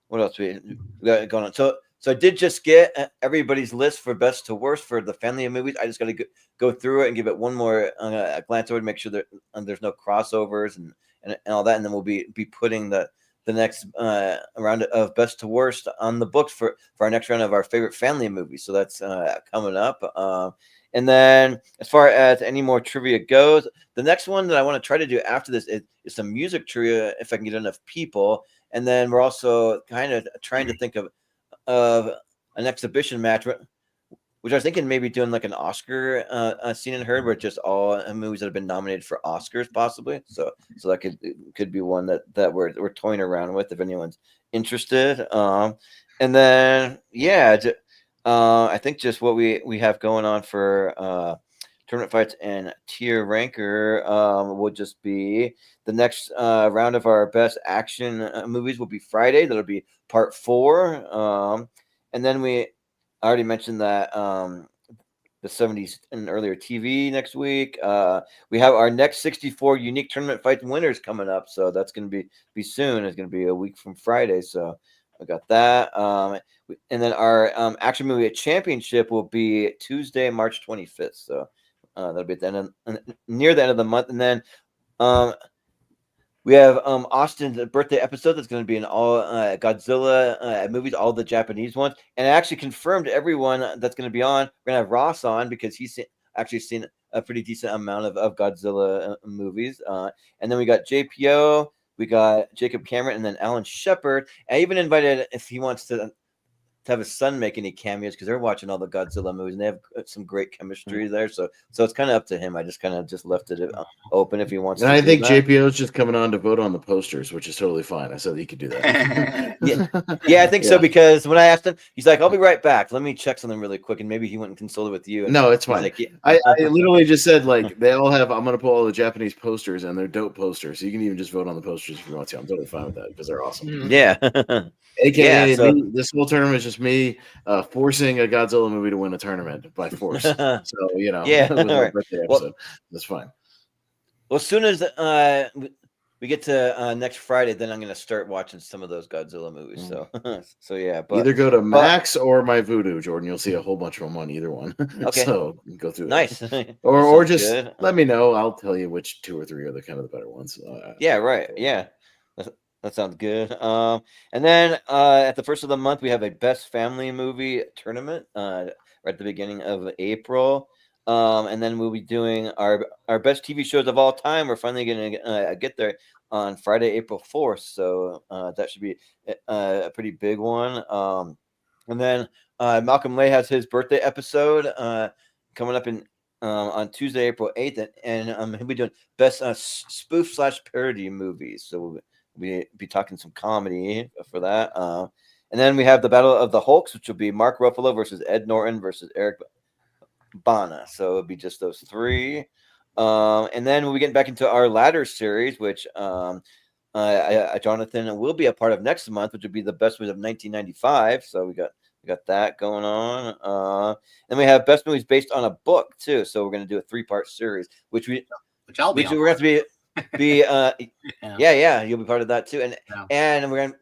what else we got going on. So I did just get everybody's list for best to worst for the family of movies. I just got to go through it and give it one more glance over to make sure that there's no crossovers and all that. And then we'll be putting the next round of best to worst on the books for our next round of our favorite family movies. So that's coming up. And then as far as any more trivia goes, the next one that I want to try to do after this is some music trivia if I can get enough people. And then we're also kind of trying to think of an exhibition match which I was thinking maybe doing like an Oscar Seen and Heard, where it's just all movies that have been nominated for Oscars, possibly. So that could be one that we're toying around with if anyone's interested. And then I think just what we have going on for tournament fights and tier ranker will just be the next round of our best action movies will be Friday. That'll be part 4. And then I already mentioned that the 70s and earlier TV next week. We have our next 64 unique tournament fight winners coming up. So that's going to be soon. It's going to be a week from Friday. So I got that. And then our action movie championship will be Tuesday, March 25th. So that'll be at the end near the end of the month. And then we have Austin's birthday episode that's going to be in all Godzilla movies, all the Japanese ones. And I actually confirmed everyone that's going to be on. We're going to have Ross on because he's actually seen a pretty decent amount of Godzilla movies. And then we got JPO, we got Jacob Cameron, and then Alan Shepard. I even invited if he wants to have his son make any cameos because they're watching all the Godzilla movies and they have some great chemistry there. So it's kind of up to him. I just kind of left it open if he wants. And to I do think that. JPO is just coming on to vote on the posters, which is totally fine. I said he could do that. yeah, I think so because when I asked him, he's like, "I'll be right back. Let me check something really quick." And maybe he went and consulted with you. And No, it's he's fine. like, I literally just said like they all have. I'm going to pull all the Japanese posters and they're dope posters. So you can even just vote on the posters if you want to. I'm totally fine with that because they're awesome. Yeah. AKA Yeah, so- me, this whole tournament is just me forcing a Godzilla movie to win a tournament by force. So Yeah, with my alright. birthday Well- episode, that's fine. Well, as soon as we get to next Friday, then I'm going to start watching some of those Godzilla movies. So yeah, but Either go to Max or my Voodoo, Jordan. You'll see a whole bunch of them on either one. Okay. So go through Nice. that. Or Sounds just good. let me know. I'll tell you which 2 or 3 are the kind of the better ones. Yeah, right. Yeah. That sounds good. And then at the first of the month, we have a best family movie tournament right at the beginning of April. And then we'll be doing our best TV shows of all time. We're finally going to get there on Friday, April 4th. So that should be a pretty big one. And then Malcolm Lay has his birthday episode coming up on Tuesday, April 8th. And he'll be doing best spoof / parody movies. So we'll be talking some comedy for that. And then we have the Battle of the Hulks, which will be Mark Ruffalo versus Ed Norton versus Eric Bana. So it'll be just those 3. And then we'll be getting back into our ladder series, which Jonathan will be a part of next month, which will be the best movies of 1995. So we got that going on. And we have best movies based on a book too. So we're going to do a 3-part series, which I'll be. we're going to yeah, you'll be part of that too. And we're going to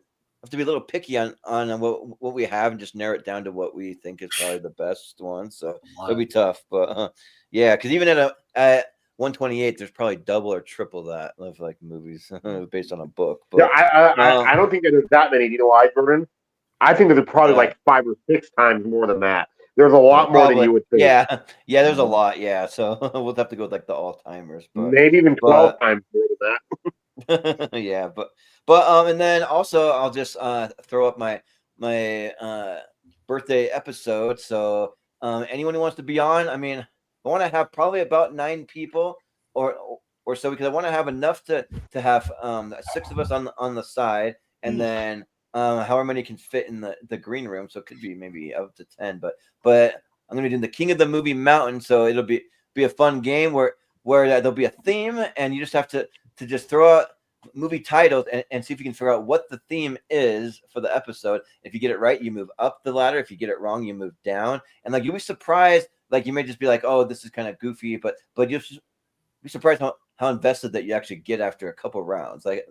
have to be a little picky on what we have and just narrow it down to what we think is probably the best one. So it'll be tough, but yeah, because even at 128, there's probably double or triple that of like movies based on a book. But, I don't think there's that many. You know why, Jordan? I think there's probably like 5 or 6 times more than that. There's a lot more than you would think. Yeah, there's a lot. Yeah, so we'll have to go with like the all timers, but maybe even 12 times more than that. Yeah, but and then also I'll just throw up my birthday episode. So anyone who wants to be on, I mean, I want to have probably about 9 people or so because I want to have enough to have 6 of us on the side, and then however many can fit in the green room. So it could be maybe up to 10. But I'm gonna be doing the King of the Movie Mountain, so it'll be a fun game where there'll be a theme, and you just have to just throw out movie titles and see if you can figure out what the theme is for the episode. If you get it right, you move up the ladder. If you get it wrong, you move down. And like you'll be surprised. Like you may just be like, oh, this is kind of goofy, but you'll be surprised how invested that you actually get after a couple rounds. Like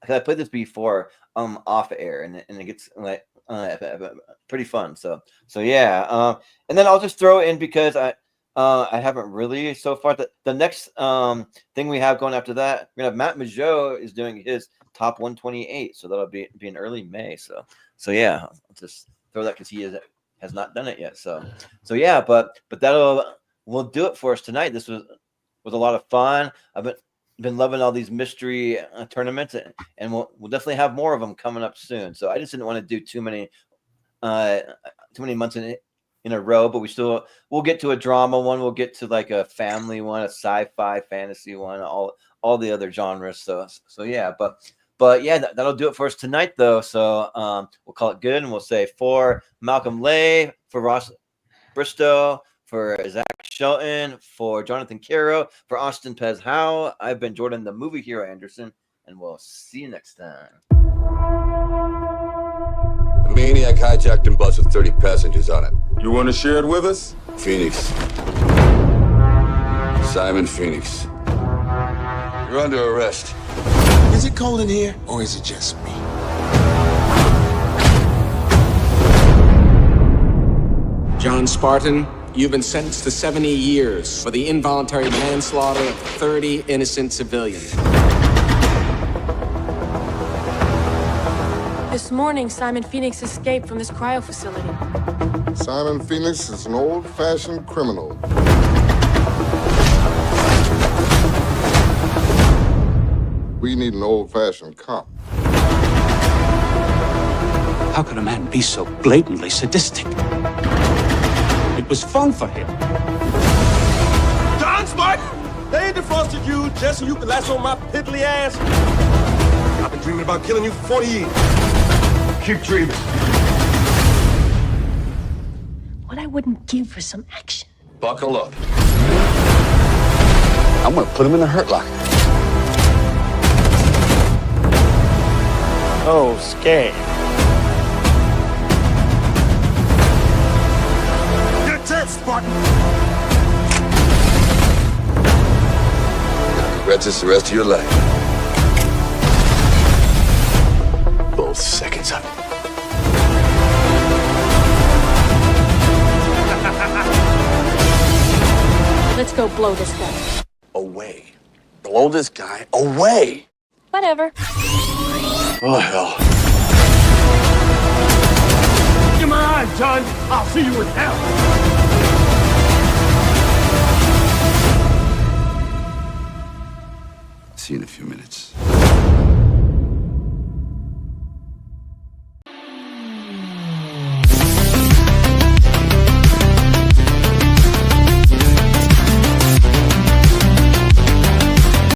I played this before off air, and it gets like pretty fun. So yeah. And then I'll just throw in because I haven't really so far. The next thing we have going after that, we're gonna have Matt Majot is doing his top 128, so that'll be in early May. So yeah, I'll just throw that because he has not done it yet. So yeah, but we'll do it for us tonight. This was a lot of fun. I've been loving all these mystery tournaments, and we'll definitely have more of them coming up soon. So I just didn't want to do too many months in a row, but we'll get to a drama one, we'll get to like a family one, a sci-fi fantasy one, all the other genres. So yeah, but yeah, that'll do it for us tonight though. So we'll call it good, and we'll say for Malcolm Lay, for Ross Bristow, for Zach Shelton, for Jonathan Caro, for Austin Pez Howell, I've been Jordan the Movie Hero Anderson, and we'll see you next time. The maniac hijacked a bus with 30 passengers on it. You want to share it with us? Phoenix. Simon Phoenix. You're under arrest. Is it cold in here, or is it just me? John Spartan, you've been sentenced to 70 years for the involuntary manslaughter of 30 innocent civilians. This morning, Simon Phoenix escaped from this cryo facility. Simon Phoenix is an old-fashioned criminal. We need an old-fashioned cop. How could a man be so blatantly sadistic? It was fun for him. John Spartan! They defrosted you just so you could lasso my piddly ass. I've been dreaming about killing you for 40 years. Keep dreaming. What I wouldn't give for some action. Buckle up. I'm gonna put him in the hurt locker. Oh, scared. Get tense, Spartan! Regrets this the rest of your life. Both seconds of it. Let's go blow this guy. Away. Blow this guy away. Whatever. Oh, hell. Give my eyes, John. I'll see you in hell. See you in a few minutes.